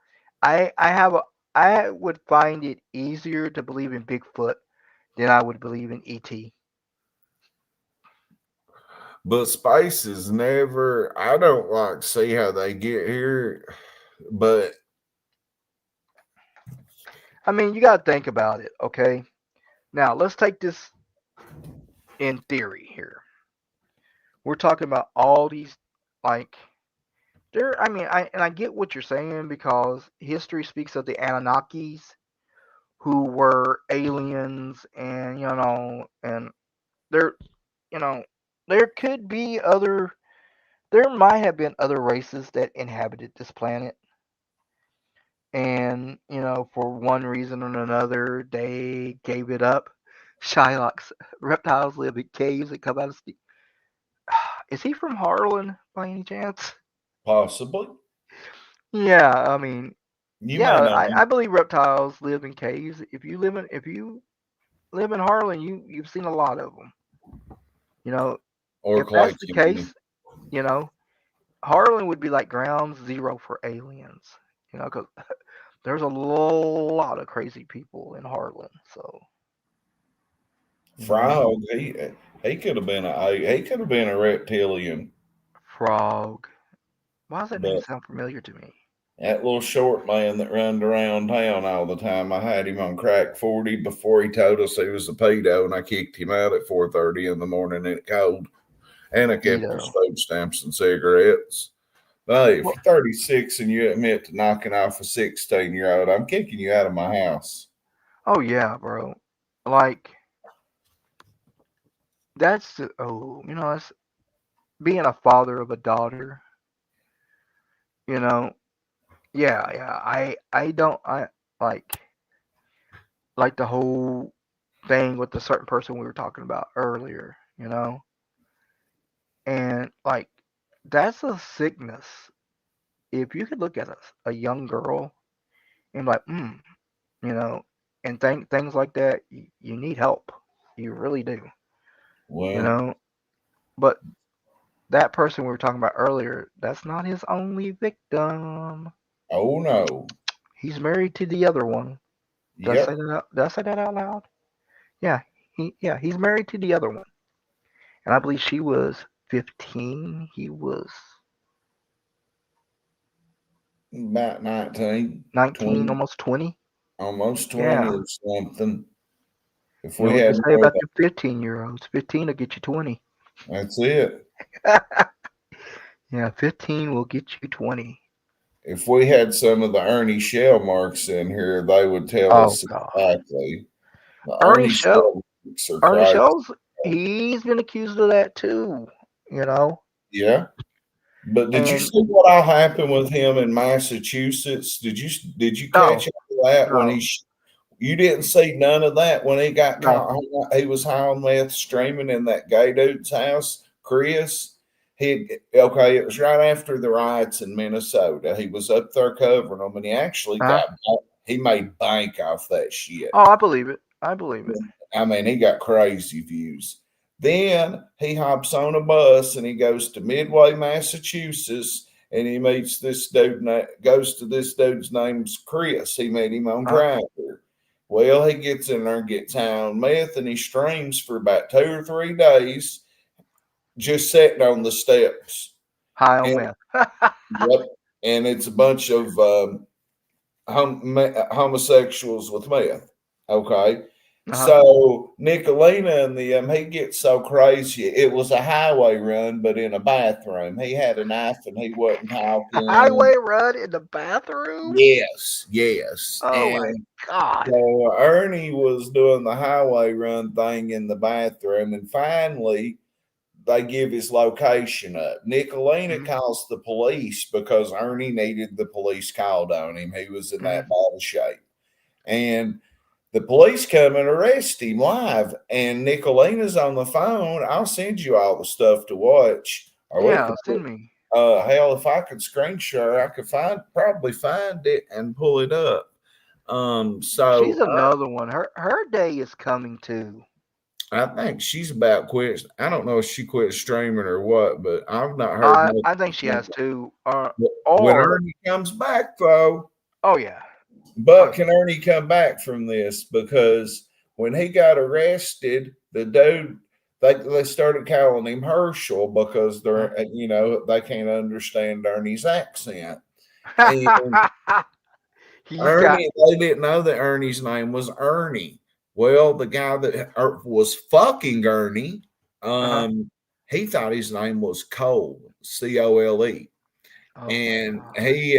I would find it easier to believe in Bigfoot than I would believe in ET. But space is never. I don't like see how they get here, but I mean, you got to think about it, okay? Now, let's take this in theory here. We're talking about all these, like, I mean, I get what you're saying because history speaks of the Anunnakis who were aliens, and and there, you know, there could be other, there might have been other races that inhabited this planet, and for one reason or another, they gave it up. Shylocks, reptiles live in caves that come out of sea. Is he from Harlan by any chance? possibly Yeah, I mean, you may yeah, know I believe reptiles live in caves. If you live in Harlan, you've seen a lot of them. You know, or if that's Clay the County case, you know, Harlan would be like ground zero for aliens. Because there's a lot of crazy people in Harlan. So, you know, Frog. He could have been a reptilian, Frog. Why does that name but sound familiar to me? that little short man that runned around town all the time. I had him on crack 40 before he told us he was a pedo, and I kicked him out at 4:30 in the morning in it cold. And I kept his Pedo. food stamps and cigarettes. But hey, if Well, you're 36 and you admit to knocking off a 16-year-old, I'm kicking you out of my house. oh yeah, bro. Like that's being a father of a daughter. You know, yeah. I don't I like the whole thing with the certain person we were talking about earlier. And like that's a sickness. If you could look at a young girl and be like, you know, and things like that, you need help. You really do. You Well, know, but that person we were talking about earlier, that's not his only victim. oh no. He's married to the other one. Yep. Did I say that out loud? Yeah, he's married to the other one, and I believe she was 15. He was About 19, 19, 20, almost 20. almost 20 Yeah, or something. If You know we what they had say more of about the 15-year-olds? 15 will get you 20. that's it. Yeah, 15 will get you 20. If we had some of the Ernie shell marks in here, they would tell Oh us God. exactly. The Ernie Ernie Shell shell marks are Ernie crazy. Shells, he's been accused of that too, you know. Yeah. But did you And see what all happened with him in Massachusetts? Did you catch no, up to that when no, you didn't see none of that when he got no. caught? He was high on meth streaming in that gay dude's house, Chris. Okay, it was right after the riots in Minnesota. He was up there covering them, and he actually Uh-huh. he made bank off that shit. Oh, I believe it. I believe it. I mean, he got crazy views. Then he hops on a bus and he goes to Midway, Massachusetts, and he meets this dude. Goes to this dude's name's Chris. He met him on Uh-huh. Grindr. Well, he gets in there and gets high on meth, and he streams for about 2 or 3 days, just sitting on the steps. High on And meth. yep, and it's a bunch of homosexuals with meth. Okay. Uh-huh. So Nicolina and he gets so crazy. It was a highway run, but in a bathroom. He had a knife and he wasn't talking. Highway run in the bathroom? Yes, yes. Oh my And God. so Ernie was doing the highway run thing in the bathroom, and finally they give his location up. Nicolina Mhm, calls the police because Ernie needed the police called on him. He was in mhm. that bad of shape. And the police come and arrest him live. And Nicolina's on the phone. I'll send you all the stuff to watch. Or we Yeah, could send me. hell, if I could screen share, I could probably find it and pull it up. She's So another one. Her day is coming too. I think she's about quit. I don't know if she quit streaming or what, but I've not heard I nothing. I think she has too. When Or Ernie comes back, though, oh yeah. Oh but yeah. can Ernie come back from this? Because when he got arrested, the dude they started calling him Herschel because they're they can't understand Ernie's accent. And He's got Ernie, they didn't know that Ernie's name was Ernie. Well, the guy that was fucking Ernie, uh-huh. he thought his name was Cole, Cole, Oh my and God. he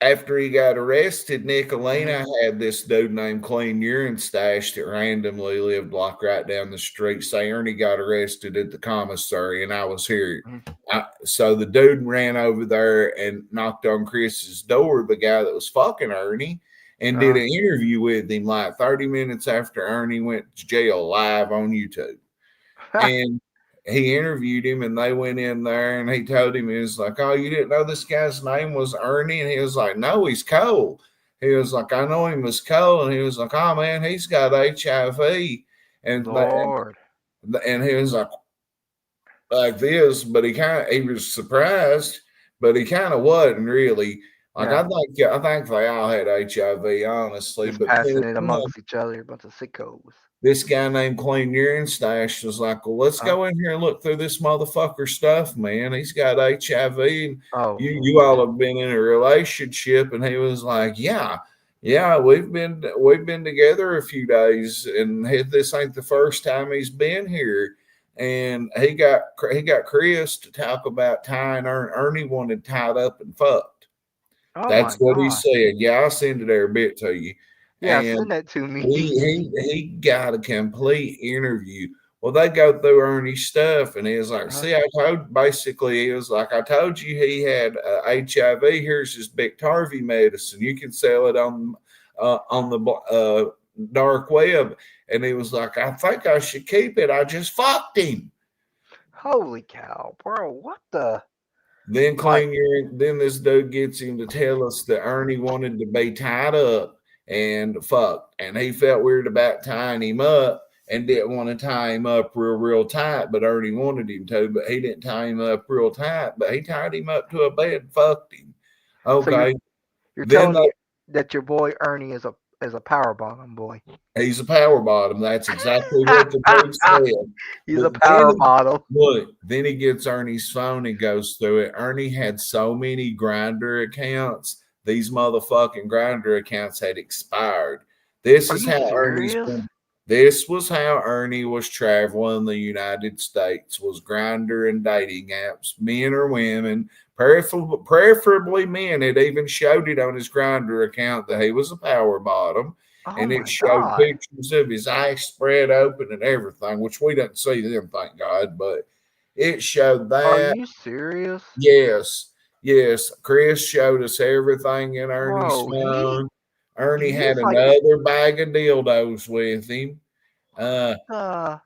after he got arrested, Mhm, Nicolina had this dude named Clean Urine Stash that randomly lived like right down the street. Say Ernie got arrested at the commissary, and I was here. mhm. So the dude ran over there and knocked on Chris's door, the guy that was fucking Ernie, and did Uh-huh. an interview with him like 30 minutes after Ernie went to jail live on YouTube. And he interviewed him, and they went in there and he told him, he was like, "Oh, you didn't know this guy's name was Ernie?" And he was like, "No, he's Cole." He was like, "I know him as Cole." And he was like, "Oh man, he's got HIV." And Lord. and he was like this, but he was surprised, but he kind of wasn't really. Like Yeah. I think they all had HIV, honestly. Just But passing it amongst each other, a bunch of sickos. this guy named Clean Urine Stash was like, "Well, let's Uh, go in here and look through this motherfucker stuff, man. He's got HIV. And oh you Lord. all have been in a relationship." And he was like, "Yeah, we've been together a few days, and this ain't the first time he's been here." And he got Chris to talk about tying Ernie wanted tied up and fucked. Oh That's my what he God. said. Yeah, I'll send it every bit to you. Yeah, And send that to me. he got a complete interview. Well, they go through Ernie's stuff, and he was like, Uh-huh. "See, he was like, I told you he had HIV. Here's his Biktarvy medicine. You can sell it on the dark web." And he was like, "I think I should keep it. I just fucked him." Holy cow, bro! What the Then like? then this dude gets him to tell us that Ernie wanted to be tied up and fucked, and he felt weird about tying him up and didn't want to tie him up real tight, but Ernie wanted him to, but he didn't tie him up real tight, but he tied him up to a bed and fucked him. So you're Okay. you're Then telling me that your boy Ernie is a power bottom boy. he's a power bottom. That's exactly what the dude said. He's a But power bottom. then he gets Ernie's phone and goes through it. Ernie had so many grinder accounts. These motherfucking grinder accounts had expired. This Are is you how Ernie's serious? been. This was how Ernie was traveling the United States, was grinder and dating apps, men or women, preferably men. It even showed it on his grinder account that he was a power bottom, Oh and it my showed God. pictures of his eyes spread open and everything, which we didn't see them, thank God, but it showed Are that. you serious? Yes, yes. Chris showed us everything in Ernie's Bro, phone. Ernie he's had like another bag of dildos with him. what Uh, the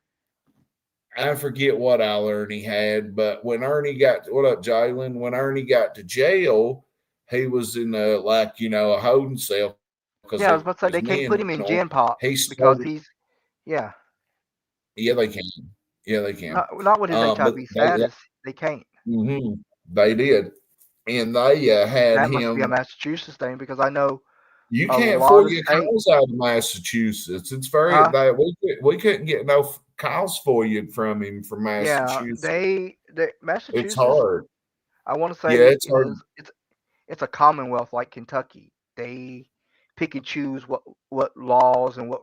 I forget what all Ernie had, but when Ernie got what up, Jalen? When Ernie got to jail, he was in a a holding cell because it was Yeah, I was about to say they can't put mental. him in Gen He Pop started. because he's yeah. Yeah, they can. Yeah, they can. Not with his But HIV status. They can't. they did, and they had That must be a him. Massachusetts thing because I know You a can't lot of FOIA states, calls out of Massachusetts. It's very huh? that we couldn't get no calls FOIA from him from Yeah, Massachusetts. they It's Massachusetts. hard. I want to Yeah, say it's hard. it's a commonwealth like Kentucky. They pick and choose what laws and what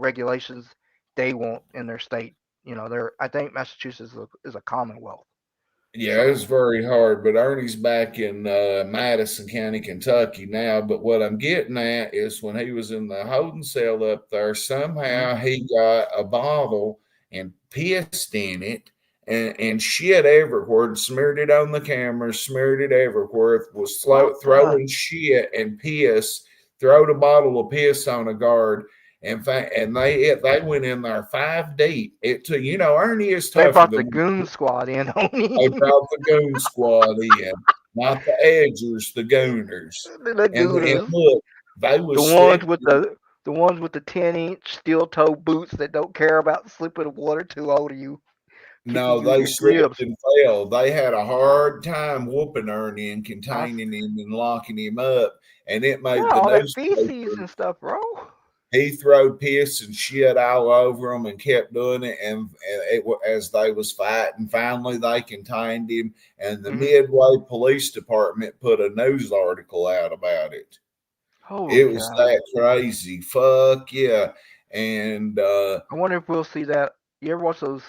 regulations they want in their state. They're I think Massachusetts is a commonwealth. Yeah, it's So very hard. But Ernie's back in Madison County, Kentucky now. But what I'm getting at is when he was in the holding cell up there, mhm. somehow he got a bottle and pissed in it and shit everywhere and smeared it on the camera, smeared it everywhere, was What the throwing shit and piss, throwed a bottle of piss on a guard. And they went in there 5 deep. It took Ernie is they tougher brought the than goon squad in on they me. brought the goon squad in, not the edgers, the gooners. The And gooners, look, they the was ones sick. with the ones with the 10-inch steel toe boots that don't care about slipping water too old of you, kicking No, you in they your slipped ribs. and fell. They had a hard time whooping Ernie and I, containing him and locking him up. And it yeah, made the all that feces newspaper. and stuff, bro. He threw piss and shit all over them and kept doing it. As they was fighting, finally they contained him. And the Hmm. Midway Police Department put a news article out about it. It Holy was cow! that crazy. Fuck yeah. And I wonder if we'll see that. You ever watch those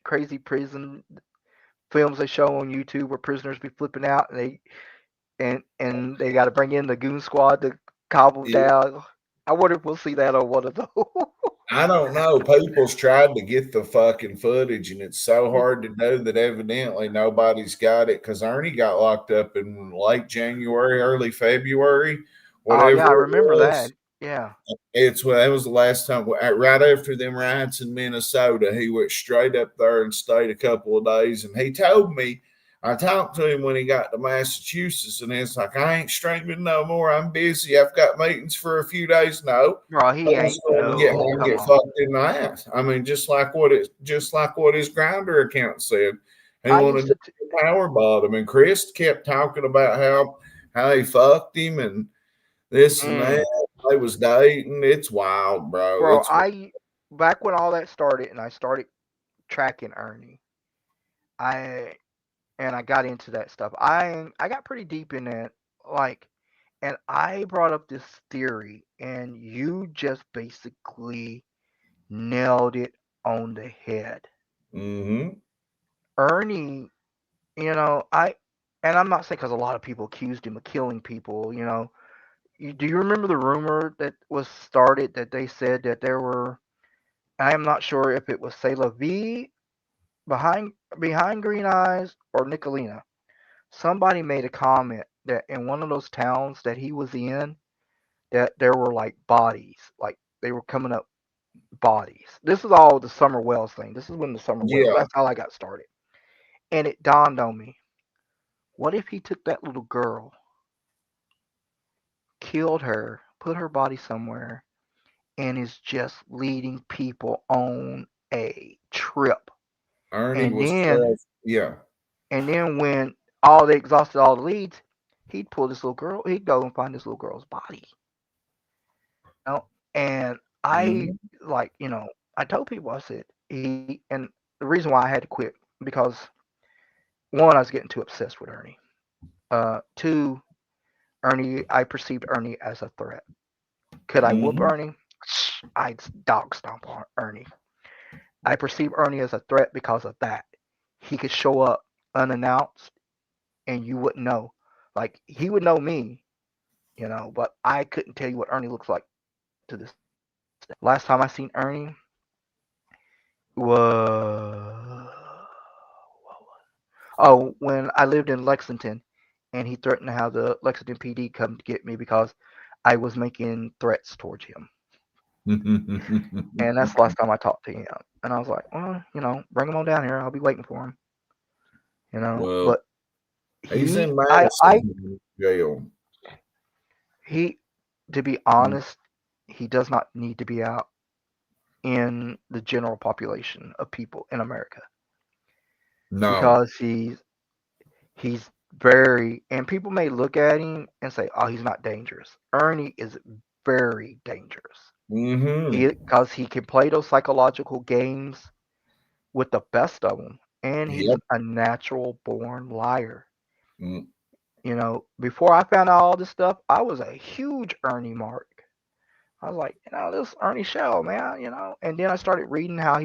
crazy prison films they show on YouTube where prisoners be flipping out and they got to bring in the goon squad to calm them it, down? I wonder if we'll see that on one of those. I don't know. People's tried to get the fucking footage, and it's so hard to do that evidently nobody's got it because Ernie got locked up in late January, early February, Oh yeah, I whatever it remember that. was. Yeah. That was the last time. Right after them riots in Minnesota, he went straight up there and stayed a couple of days. And he told me, I talked to him when he got to Massachusetts, and it's like I ain't streaming no more. I'm busy. I've got meetings for a few days. No, Bro, I he was ain't going to get no. home and Come get on. fucked in the ass. I mean, just like what his grinder account said. He I wanted used to to. be a power bottom, and Chris kept talking about how he fucked him and this and Mm, that. They was dating. It's wild, bro. bro, It's I back when all that started and I started tracking Ernie, I I got into that stuff. I got pretty deep in that, like, and I brought up this theory, and you just basically nailed it on the head. mm-hmm. Ernie, I and I'm not saying because a lot of people accused him of killing people. Do you remember the rumor that was started that they said that there were? I am not sure if it was Sailor V behind Green Eyes or Nicolina. Somebody made a comment that in one of those towns that he was in, that there were like bodies, like they were coming up bodies. This is all the Summer Wells thing. This is when the Summer Wells. Yeah. That's how I got started. And it dawned on me: what if he took that little girl, killed her, put her body somewhere, and is just leading people on a trip? Ernie And was then, 12. Yeah. when all they exhausted all the leads, he'd pull this little girl. He'd go and find this little girl's body. And I Mm-hmm. like, I told people, I said and the reason why I had to quit because one, I was getting too obsessed with Ernie. Two, I perceived Ernie as a threat. Could I whoop Mm-hmm. Ernie? I'd dog stomp on Ernie. I perceive Ernie as a threat because of that. He could show up unannounced and you wouldn't know. Like he would know me, but I couldn't tell you what Ernie looks like to this day. Last time I seen Ernie was when I lived in Lexington, and he threatened to have the Lexington PD come to get me because I was making threats towards him. And that's the last time I talked to him. And I was like, well, bring him on down here. I'll be waiting for him. Well, But he's he, in I, Madison jail. he, to be honest, he does not need to be out in the general population of people in America No. because he's very, and people may look at him and say, oh, he's not dangerous. Ernie is very dangerous. Mm-hmm. Because he can play those psychological games with the best of them, and he's Yep. a natural born liar. Mm. Before I found out all this stuff, I was a huge Ernie mark. I was like, this Ernie Shell, man, and then I started reading how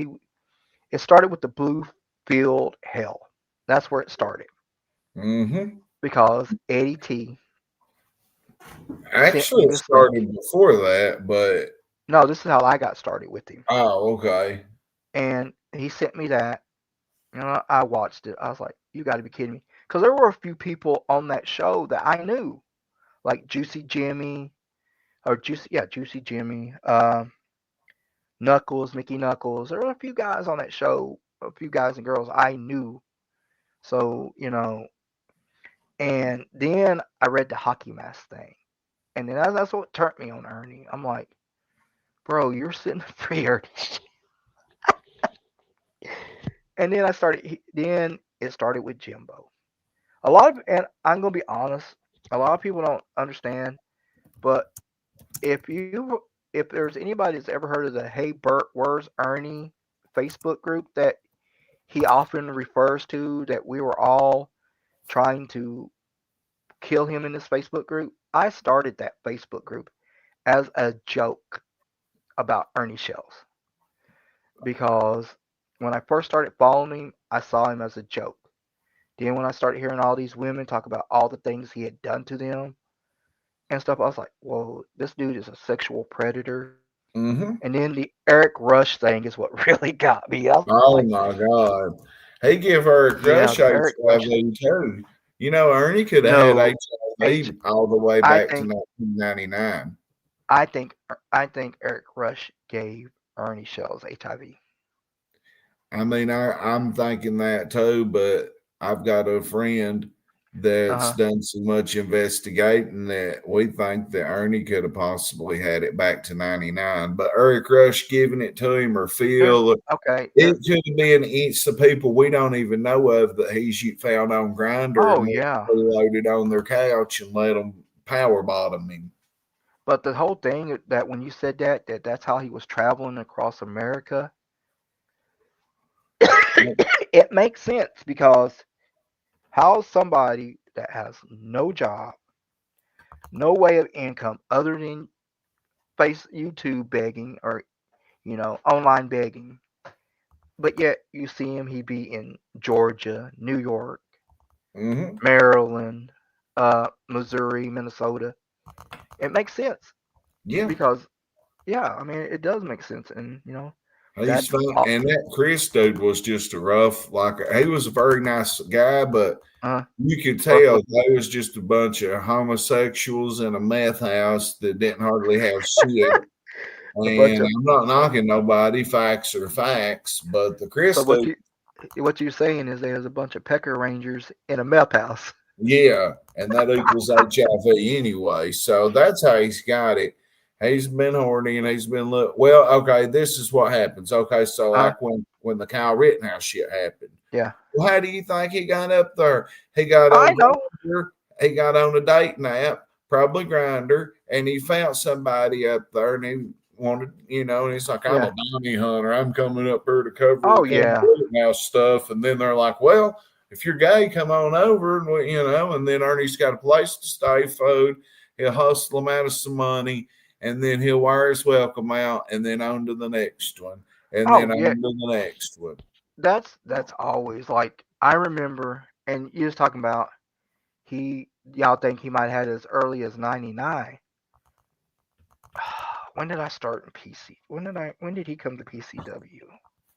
it started with the blue field hell. That's where it started. Mm-hmm. Because Eddie T sent Actually, me it this link. started before that, but No, this is how I got started with him. okay. And he sent me that. I watched it. I was like, you got to be kidding me. Because there were a few people on that show that I knew, like Juicy Jimmy, Juicy Jimmy, Knuckles, Mickey Knuckles. There were a few guys on that show, a few guys and girls I knew. So, and then I read the hockey mask thing. And then that's what turned me on Ernie. I'm like, bro, you're sitting for Ernie. And then then it started with Jimbo. And I'm going to be honest, a lot of people don't understand, but if there's anybody that's ever heard of the Hey Bert, Where's Ernie Facebook group that he often refers to, that we were all trying to kill him in this Facebook group, I started that Facebook group as a joke about Ernie Shells because when I first started following him, I saw him as a joke. Then when I started hearing all these women talk about all the things he had done to them and stuff, I was like, whoa, this dude is a sexual predator. Mm-hmm. And then the Eric Rush thing is what really got me. I was Oh like, my God. He give her a yeah, crush the Eric Rush. HIV too. Ernie could have had No, HIV all the way I back to think 1999. I think I think Eric Rush gave Ernie Shells HIV. I mean, I'm thinking that too, but I've got a friend that's Uh-huh. done so much investigating that we think that Ernie could have possibly had it back to 99. But Eric Rush giving it to him or There's Phil, okay. it could have been it's the people we don't even know of that he's found on Grinder Oh and yeah. loaded on their couch and let them power bottom him. But the whole thing that when you said that's how he was traveling across America, it makes sense because how somebody that has no job, no way of income other than face YouTube begging or online begging, but yet you see him, he be in Georgia, New York, Mm-hmm. Maryland, Missouri, Minnesota. It makes sense Yeah. because yeah, I mean it does make sense, and He's that's fun, and that Chris dude was just a rough. Like he was a very nice guy, but you could rough tell they was just a bunch of homosexuals in a meth house that didn't hardly have shit. a bunch And of I'm not knocking nobody. Facts are facts, but the so Chris dude, what you're saying is there's a bunch of pecker rangers in a meth house. yeah, and that equals HIV anyway. So that's how he's got it. He's been horny and he's been well. Okay, this is what happens. Okay, so Uh, like when the Kyle Rittenhouse shit happened. yeah, Well, how do you think he got up there? He got I on know. Grindr, he got on a dating app, probably Grinder, and he found somebody up there and he wanted, and he's like, I'm Yeah. a bounty hunter. I'm coming up here to cover Oh the yeah. Rittenhouse stuff. And then they're like, well, if you're gay, come on over. And then Ernie's got a place to stay, food. He'll hustle him out of some money. and then he'll wear his welcome out, and then on to the next one, and then Oh on yeah, to the next one. that's always like I remember, and you was talking about y'all think he might have had as early as '99. When did I start in PC? When did he come to PCW?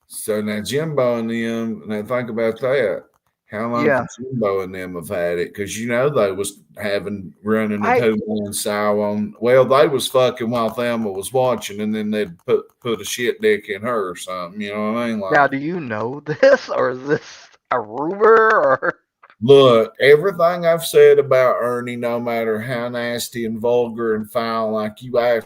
So now Jimbo and them, now think about that. How long Yeah, could Jimbo and them have had it? Because you know they was having running a I 2-man sow on. Well, they was fucking while Thelma was watching, and then they'd put a shit dick in her or something. You know what I mean? now Like, do you know this or is this a rumor or look, everything I've said about Ernie, no matter how nasty and vulgar and foul, like you ass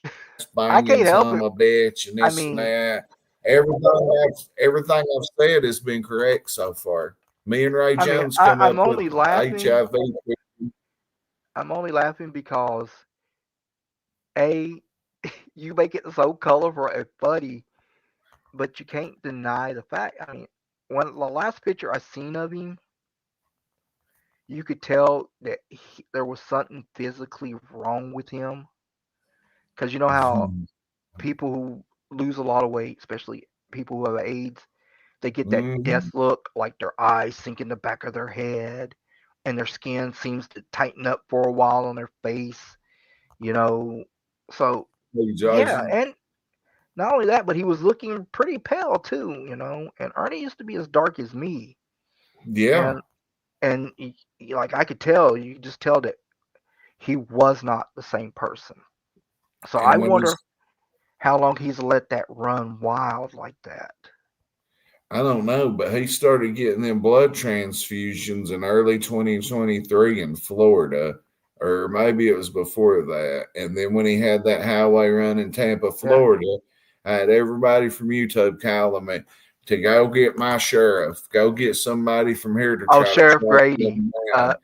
I banging can't help some it. a bitch and I this and mean, that. Everything I've said has been correct so far. Me and Ray Jones come I'm up with only laughing. HIV. I'm only laughing because a you make it so colorful and funny, but you can't deny the fact. I mean, when the last picture I seen of him, you could tell that there was something physically wrong with him. Because you know how people who lose a lot of weight, especially people who have AIDS, they get that Mhm. death look, like their eyes sink in the back of their head, and their skin seems to tighten up for a while on their face. You know, so Hey, yeah, Jason. and not only that, but he was looking pretty pale too. You know, and Ernie used to be as dark as me, Yeah. and like I could tell, you could just tell that he was not the same person. So I And when wonder he's how long he's let that run wild like that. I don't know, but he started getting them blood transfusions in early 2023 in Florida, or maybe it was before that. And then when he had that highway run in Tampa, Yeah. Florida, I had everybody from YouTube calling me to go get my sheriff, go get somebody from here to Oh, try to Sheriff track Grady. him down.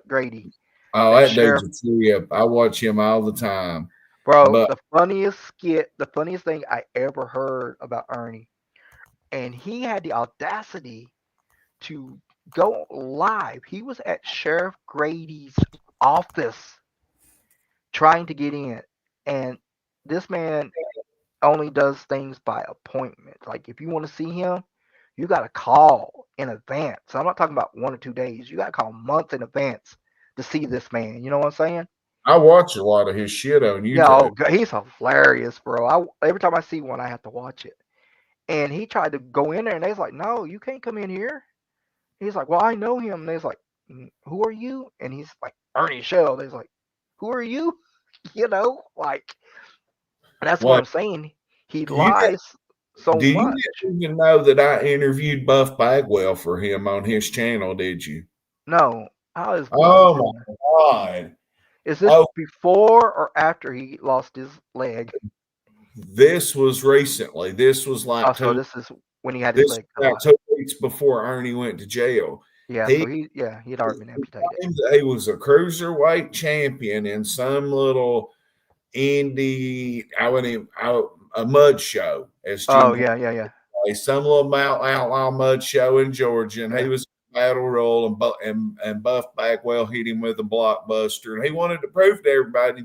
Grady. Oh, That that dude's sheriff, a trip. I watch him all the time. bro. But The funniest thing I ever heard about Ernie, and he had the audacity to go live. He was at Sheriff Grady's office trying to get in, and this man only does things by appointment. Like if you want to see him, you got to call in advance. So I'm not talking about 1 or 2 days. You got to call months in advance to see this man. You know what I'm saying? I watch a lot of his shit on Yeah. YouTube. Oh, he's hilarious, bro. Every time I see one, I have to watch it. And he tried to go in there, and they was like, "No, you can't come in here." He's like, "Well, I know him." And they was like, "Who are you?" And he's like, "Ernie Shell." They's like, "Who are you?" You know, like that's what What I'm saying. He you lies so Do you much. even know that I interviewed Buff Bagwell for him on his channel? Did you? No, how is Buff Oh doing? my God. Is this Oh, before or after he lost his leg? this was recently. This was Oh, like so this is when he had his this leg cut was about off. 2 weeks before Ernie went to jail. Yeah, He so he had already been amputated. claimed that he was a cruiserweight champion in some little indie, I wouldn't even, a mud show, as Oh Jim yeah, yeah, yeah, some little outlaw mud show in Georgia, and he yeah. was battle roll, and Buff Bagwell hit him with a blockbuster, and he wanted to prove to everybody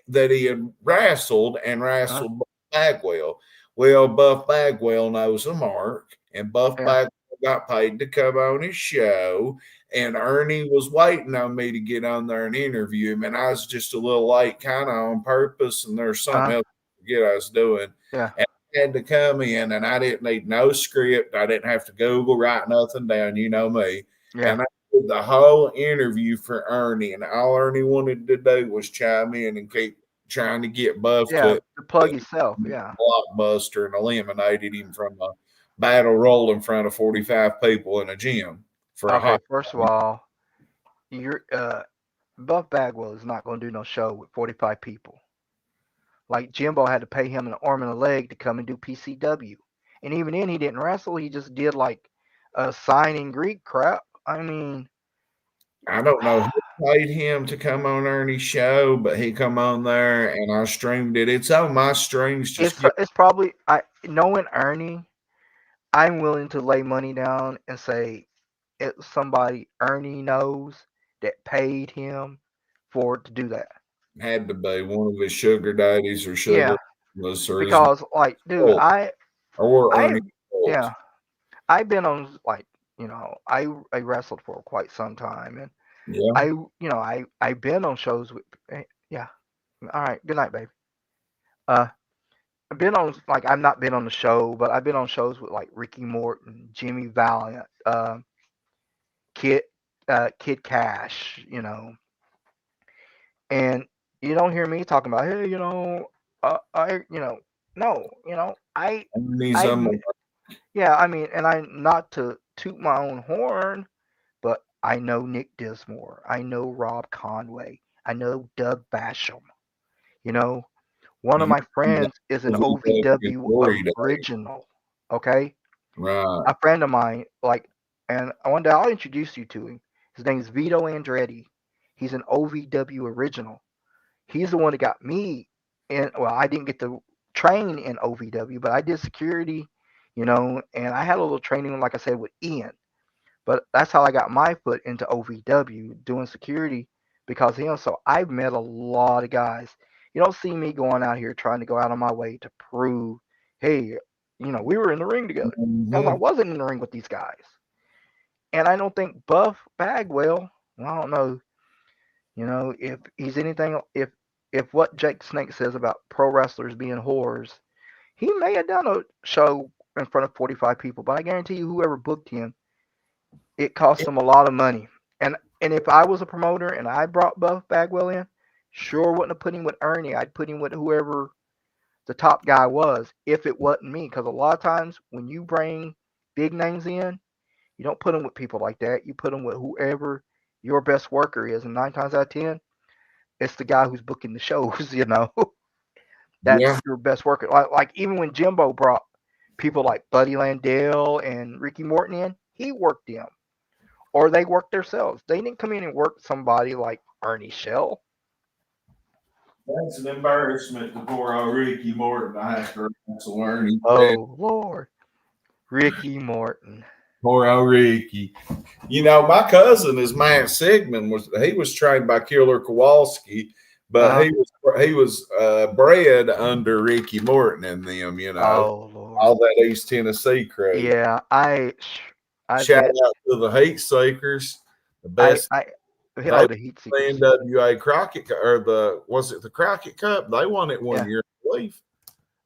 that he had wrestled and Uh, wrestled Buff Bagwell. Well, Buff Bagwell knows the mark, and Buff yeah. Bagwell got paid to come on his show. And Ernie was waiting on me to get on there and interview him, and I was just a little late, kind of on purpose. And there's something Uh, else I forget I was doing, yeah, and I had to come in, and I didn't need no script. I didn't have to Google write nothing down. You know me, yeah. and I did the whole interview for Ernie, and all Ernie wanted to do was chime in and keep trying to get Buff Yeah, to to plug yourself. Yeah. blockbuster and eliminated him from a battle roll in front of 45 people in a gym for a Okay. hot. First of all, you're Buff Bagwell is not going to do no show with 45 people. Like Jimbo had to pay him an arm and a leg to come and do PCW, and even then he didn't wrestle. He just did like a sign in Greek crap. I mean, I don't know who paid him to come on Ernie's show, but he come on there and I streamed it. It's on my streams. Just get it's probably I knowing Ernie, I'm willing to lay money down and say it's somebody Ernie knows that paid him for to do that. Had to be one of his sugar daddies or sugar Yeah, mamas or his because like, dude, cult, or I Ernie cult. yeah, I've been on like, I wrestled for quite some time, and Yeah. I've been on shows with, yeah. All right, good night, baby. Uh, I've been on like I've not been on the show, but I've been on shows with like Ricky Morton, Jimmy Valiant, Kid, Kid Cash, and you don't hear me talking about, hey, no, And he's I, yeah, I mean, and I not to toot my own horn, but I know Nick Dismore, I know Rob Conway, I know Doug Basham, you know, one of you my friends is an OVW glory day. original, okay? Right. A friend of mine, like, and one day I'll introduce you to him. His name is Vito Andretti. He's an OVW original. He's the one that got me in. Well, I didn't get to train in OVW, but I did security, and I had a little training, like I said, with Ian. But that's how I got my foot into OVW doing security because of him. So I've met a lot of guys. You don't see me going out here trying to go out of my way to prove, hey, we were in the ring together. Because I Mm-hmm. wasn't in the ring with these guys. And I don't think Buff Bagwell, I don't know, if he's anything, if what Jake Snake says about pro wrestlers being whores, he may have done a show in front of 45 people, but I guarantee you, whoever booked him, it cost him a lot of money. And if I was a promoter and I brought Buff Bagwell in, sure wouldn't have put him with Ernie. I'd put him with whoever the top guy was, if it wasn't me. Because a lot of times when you bring big names in, you don't put them with people like that. You put them with whoever your best worker is, and 9 times out of 10, it's the guy who's booking the shows. That's Yeah. your best worker. Like even when Jimbo brought people like Buddy Landell and Ricky Morton in, he worked them, or they worked themselves. They didn't come in and work somebody like Ernie Shell. That's an embarrassment to poor old Ricky Morton. I have to wrestle Ernie. Oh Lord, Ricky Morton. Poor old Ricky. My cousin is Matt Sigmund. He was trained by Killer Kowalski, but Uh huh. he was bred under Ricky Morton and them. Oh Lord. All that East Tennessee crew. Yeah, I Shout bet out to the Heat Seekers, the I best. I They won the Heat the Seekers. NWA Crockett or was it the Crockett Cup? They won it one Yeah. year, I believe.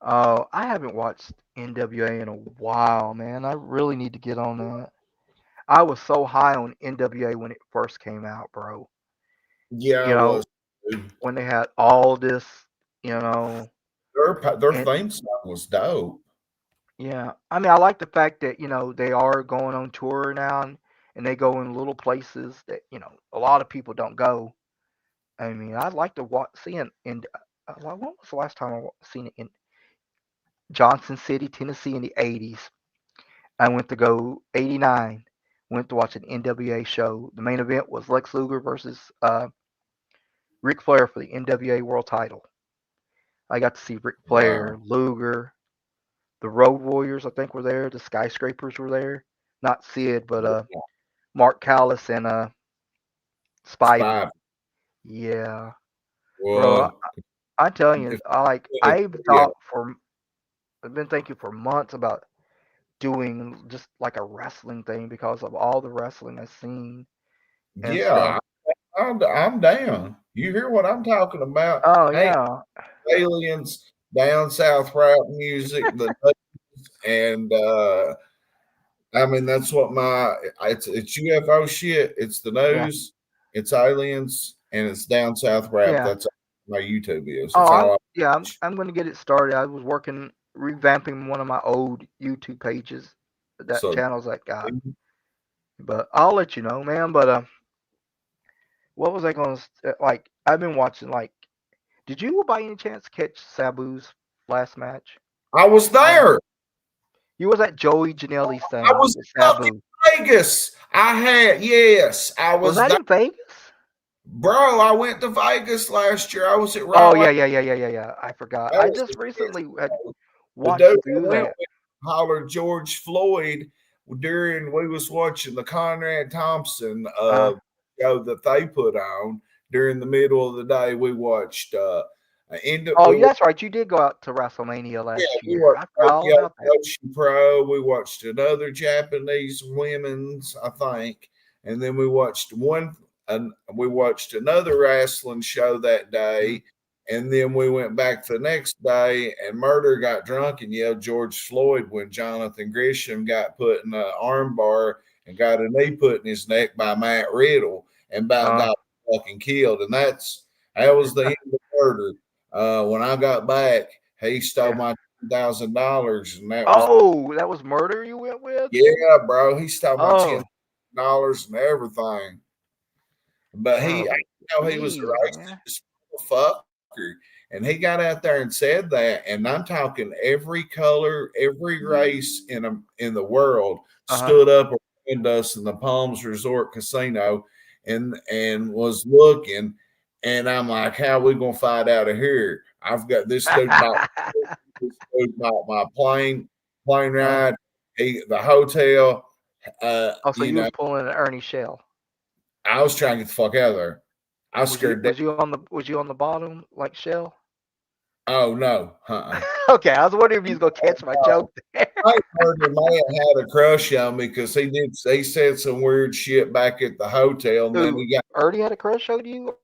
Oh, I haven't watched NWA in a while, man. I really need to get on that. I was so high on NWA when it first came out, bro. Yeah, You I was. know, when they had all this, you know, Their and theme song was dope. yeah. I mean, I like the fact that, they are going on tour now, and they go in little places that, a lot of people don't go. I mean, I'd like to see it in, when was the last time I seen it in Johnson City, Tennessee in the 80s? I went to go 89. Went to watch an NWA show. The main event was Lex Luger versus Ric Flair for the NWA World Title. I got to see Ric Flair, Wow. Luger, the Road Warriors. I think were there. The Skyscrapers were there. Not Sid, but Mark Callis and Spivey. Spy. Yeah, bro. Well, I'm telling you, if I've yeah, thought for I've been thinking for months about doing just like a wrestling thing because of all the wrestling I've seen and stuff. yeah, I'm down. You hear what I'm talking about? Oh Hey, yeah, aliens, down south rap music, and I mean that's what it's UFO shit. It's the yeah, news, it's aliens, and it's down south rap. yeah. That's all my YouTube is. Oh, That's all I watch. I'm gonna get it started. I was working revamping one of my old YouTube pages, that So channels I got. But I'll let you know, man. But what was I gonna like? I've been watching like. Did you by any chance catch Sabu's last match? I was Um, there. you was at Joey Janelle's I thing was with in fucking Sabu. Vegas. Yes, I Was was that there. in Vegas? Bro, I went to Vegas last year. I was at Oh Raleigh. yeah. I forgot. That I was just recently had the watched dude you I do went that. with hollered George Floyd during we was watching the Conrad Thompson Uh, show that they put on. during the middle of the day, we watched Oh, we that's right. You did go out to WrestleMania yeah, last we year. watched I forgot all Tokyo about that. Ocean Pro. We watched another Japanese women's, I think, and then we watched we watched another wrestling show that Mhm. day, and then we went back the next day. And Murder got drunk and yelled George Floyd when Jonathan Grisham got put in an arm bar and got a knee put in his neck by Matt Riddle and about Uh, got fucking killed. And that was the end of Murder. When I got back, he stole yeah. my $10,000, and that was Oh, that was murder you went with? yeah, bro. He stole my Oh, $10,000 and everything. But oh, he was a jeez, man. racist fucker, and he got out there and said that. And I'm talking every color, every race in the world Uh-huh. stood up around us in the Palms Resort Casino, and was looking. And I'm like, how are we gonna fight out of here? I've got this dude bought my plane uh, ride, the hotel. oh, so You you was know, pulling an Ernie shell. I was trying to get the fuck out of there. I was Was you scared. was you on the bottom like shell? Oh no, uh-uh. Okay, I was wondering if you was gonna catch my joke there. I heard the man had a crush on me because he said some weird shit back at the hotel, and then Who? he got Ernie had a crush on you,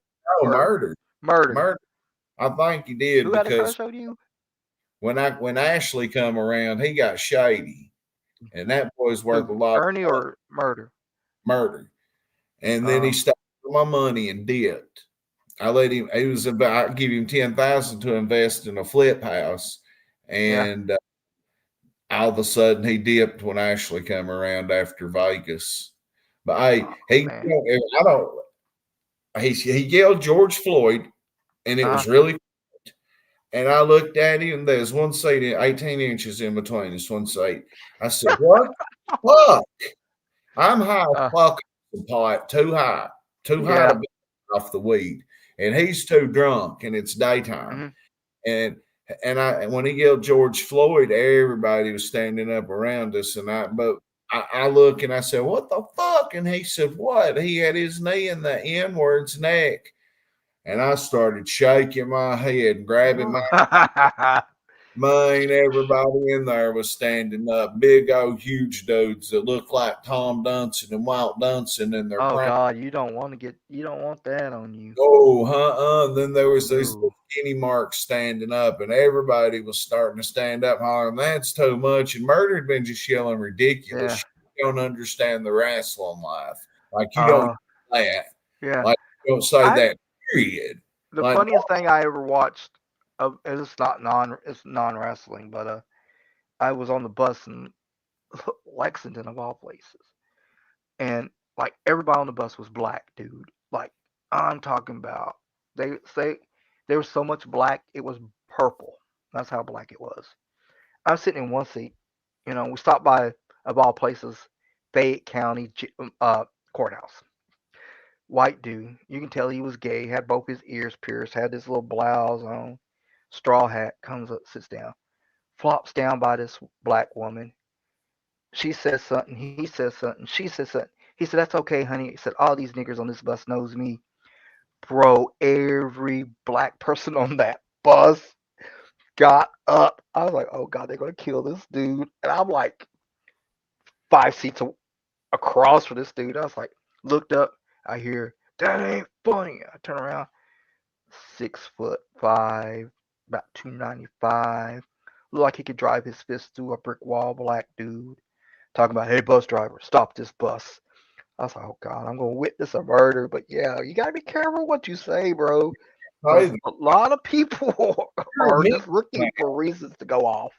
or murdered. murder? Murdered. I think he did Who had a because crush on you? when Ashley come around, he got shady, and that boy's worth a Who? lot of Ernie money. or murder? Murdered, and then he Oh, stole my money and dipped. I let him. He was about. I give him 10,000 to invest in a flip house, yeah. and all of a sudden he dipped when Ashley come around after Vegas. But hey, Oh he man. I don't. He yelled George Floyd, and it Uh-huh. was really. And I looked at him, and there's one seat 18 inches in between us, one seat. I said, "What? Fuck! I'm high as Uh, fuck the pot, too high to yeah. be off the weed, and he's too drunk, and it's daytime." Hmm. And when he yelled George Floyd, everybody was standing up around us, I look and I said, "What the fuck?" And he said, "What?" He had his knee in the N-word's neck, and I started shaking my head and grabbing my mane. Everybody in there was standing up, big old huge dudes that looked like Tom Dunson and Walt Dunson in their Oh prime. God, you don't want that on you. Oh, Then there was these Ooh. skinny marks standing up, and everybody was starting to stand up, hollering, "That's too much!" And Murder had been just yelling ridiculous. Yeah. You don't understand the wrestling life, like you don't Uh, that, yeah. like you don't say I that. Period. The Like, funniest thing I ever watched of it's non wrestling, but I was on the bus in Lexington of all places, and like everybody on the bus was black, dude. Like I'm talking about, they say there was so much black it was purple. That's how black it was. I was sitting in one seat. We stopped by of all places, Fayette County courthouse. White dude, you can tell he was gay. Had both his ears pierced. Had this little blouse on, straw hat. Comes up, sits down, flops down by this black woman. She says something. He says something. She says something. He said, "That's okay, honey." He said, "All these niggers on this bus knows me, bro." Every black person on that bus got up. I was like, "Oh God, they're gonna kill this dude." And I'm like 5 seats across from this dude. I was like, looked up. I hear, "That ain't funny." I turn around. 6'5", about 295. Looked like he could drive his fist through a brick wall. Black dude talking about, "Hey, bus driver, stop this bus." I was like, "Oh God, I'm gonna witness a murder." But yeah, you gotta be careful what you say, bro, because hey, a lot of people you're are mixed. just looking for reasons to go off.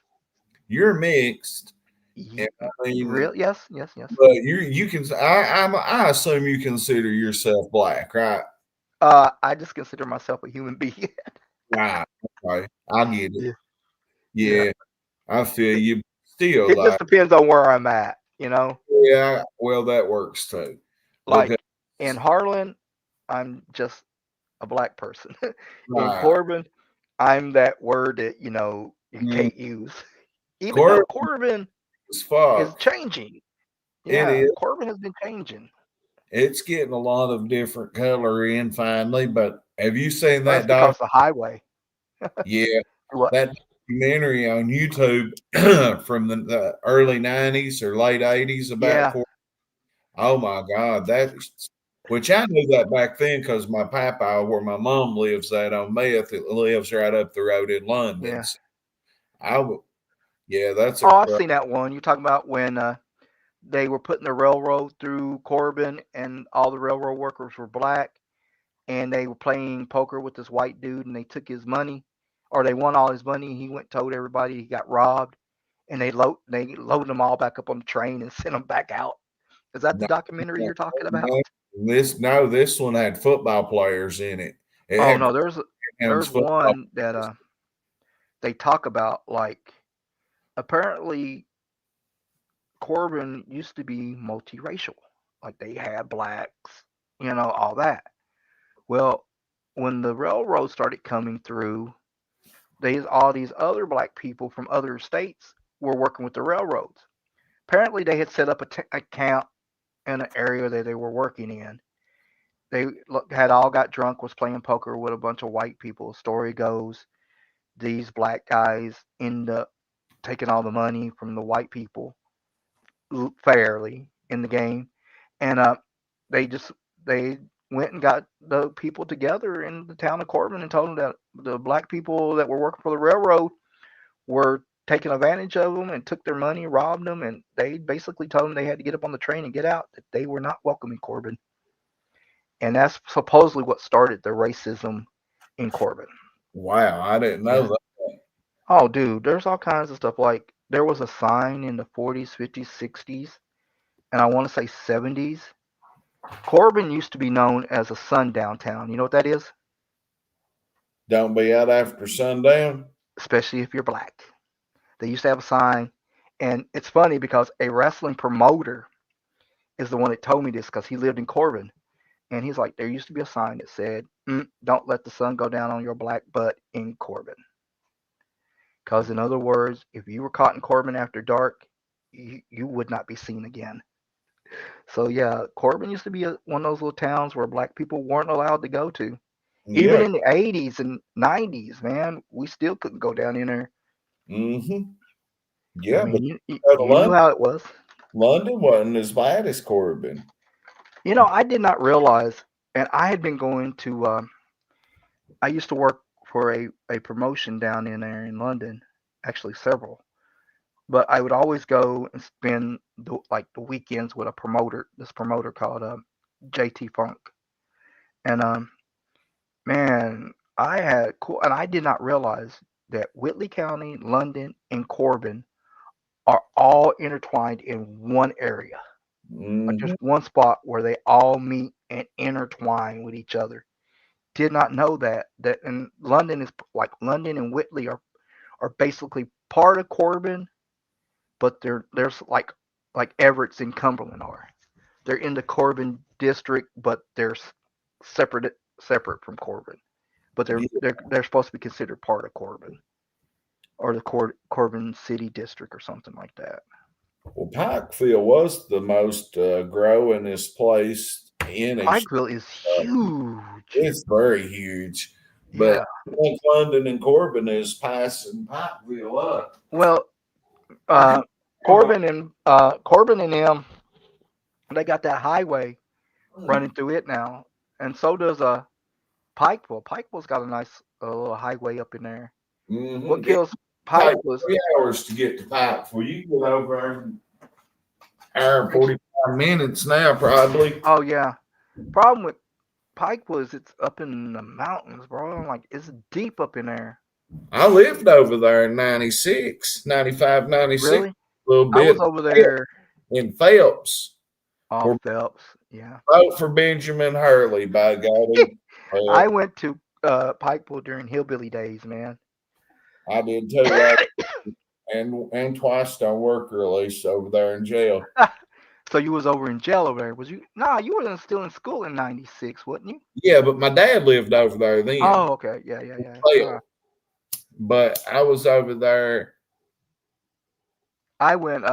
You're mixed, and Ye- I mean, Real? Yes, yes, yes. but you can. I assume you consider yourself black, right? I just consider myself a human being. Right. Okay. I get it. Yeah, yeah. Yeah, I feel you. Still, It just like, depends on where I'm at. yeah, well, that works too. Because, Like in Harlan, I'm just a black person. In right, Corbin, I'm that word that you mm, can't use. Even though Corbin Corbin as is fuck. changing. It Yeah, is, Corbin has been changing. it's getting a lot of different color in finally. But have you seen Well, that's that because dog? the highway. Yeah, What? that documentary on YouTube from the early '90s or late '80s about. Yeah, Oh my God, which I knew that back then because my papa, where my mom lives at on Meth, it lives right up the road in London. yeah. So I would, yeah, that's a Oh, I've seen that one. You're talking about when they were putting the railroad through Corbin, and all the railroad workers were black, and they were playing poker with this white dude, and they took his money, or they won all his money. He went and told everybody he got robbed, and they loaded them all back up on the train and sent them back out. Is that the no, documentary you're talking about? no, this one had football players in it. It Oh had no, Graham's there's football. one that they talk about, like, apparently Corbin used to be multiracial. Like they had blacks, all that. Well, when the railroad started coming through, all these other black people from other states were working with the railroads. Apparently, they had set up a camp in an area that they were working in. They had all got drunk, was playing poker with a bunch of white people. Story goes, these black guys end up taking all the money from the white people fairly in the game, and they just they went and got the people together in the town of Corbin and told them that the black people that were working for the railroad were taking advantage of them and took their money, robbed them, and they basically told them they had to get up on the train and get out. That they were not welcome in Corbin, and that's supposedly what started the racism in Corbin. Wow, I didn't know Yeah. that. Oh, dude, there's all kinds of stuff. Like there was a sign in the 40s, 50s, 60s, and I want to say 70s. Corbin used to be known as a sundown town. You know what that is? Don't be out after sundown. Especially if you're black. They used to have a sign, and it's funny because a wrestling promoter is the one that told me this because he lived in Corbin, and he's like, there used to be a sign that said, "Don't let the sun go down on your black butt in Corbin." Because in other words, if you were caught in Corbin after dark, you would not be seen again. So yeah, Corbin used to be one of those little towns where black people weren't allowed to go to. Even Yeah. in the 80s and 90s, man, we still couldn't go down in there. Mm-hmm. I Yeah, but mean, you, go to you knew how it was. London wasn't as bad as Corbin. I did not realize, and I had been going to, I used to work for a promotion down in there in London, actually several. But I would always go and spend the weekends with this promoter called JT Funk. And man, I had cool, and I did not realize that Whitley County, London, and Corbin are all intertwined in one area, like Mm-hmm. just one spot where they all meet and intertwine with each other. Did not know that in London is like London and Whitley are basically part of Corbin, but there's like Everett's in Cumberland are. They're in the Corbin district, but they're separate from Corbin. But they're Yeah. they're they're supposed to be considered part of Corbin or the Corbin City District or something like that. Well, Pikeville was the most growingest place in it. Pikeville is huge. It's very huge, but Yeah. I think London and Corbin is passing Pikeville up. Well, I can. Corbin and them, they got that highway running through it now, and so does Pikeville. Pikeville's got a nice little highway up in there. What Mm-hmm. It kills takes Pikeville is 3 hours to get to Pikeville. You can get over there in an hour and 45 minutes now, probably. oh yeah. Problem with Pikeville is it's up in the mountains, bro. I'm like it's deep up in there. I lived over there in 96, 95, 96, Really? a little I was bit over there. in Phelps. Oh, Or Phelps. Yeah. vote for Benjamin Hurley, by golly. I went to Pikeville during hillbilly days, man. I did too. And twice on work release over there in jail. So you was over in jail over there. Was you? Nah, you were still in school in '96, wasn't you? Yeah, but my dad lived over there then. Oh, okay. Yeah, yeah, yeah. But I was over there. I went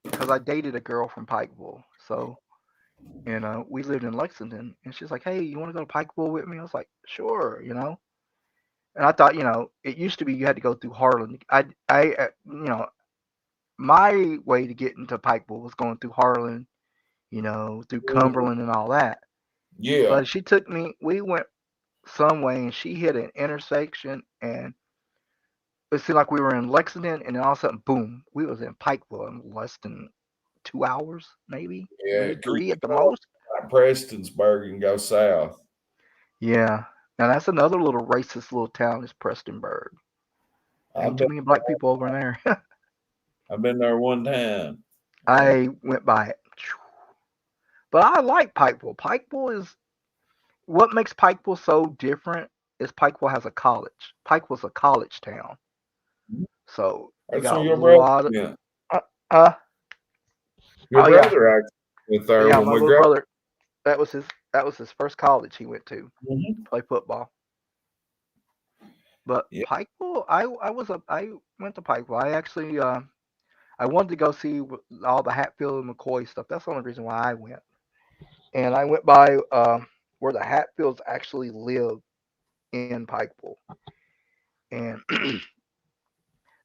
because I dated a girl from Pikeville. So We lived in Lexington, and she's like, "Hey, you want to go to Pikeville with me?" I was like, "Sure," And I thought, it used to be you had to go through Harlan. My way to get into Pikeville was going through Harlan, through Cumberland and all that. Yeah. But she took me. We went some way, and she hit an intersection, and it seemed like we were in Lexington, and then all of a sudden, boom, we was in Pikeville in less than 2 hours, Yeah. maybe Keep three at the going most. like Prestonsburg and go south. Yeah. Now that's another little racist little town is Prestonburg. I've Ain't too been many black people over there. I've been there one time. I went by it. But I like Pikeville. Pikeville is what makes Pikeville so different is Pikeville has a college. Pikeville's a college town. So you That's got where a your brother lot of went. uh, uh Your oh yeah. brother actually went there Yeah, when my we little grew up. brother that was his first college he went to Mhm. play football. But Yeah. Pikeville, I went to Pikeville. I wanted to go see all the Hatfield and McCoy stuff. That's the only reason why I went. And I went by where the Hatfields actually live in Pikeville. And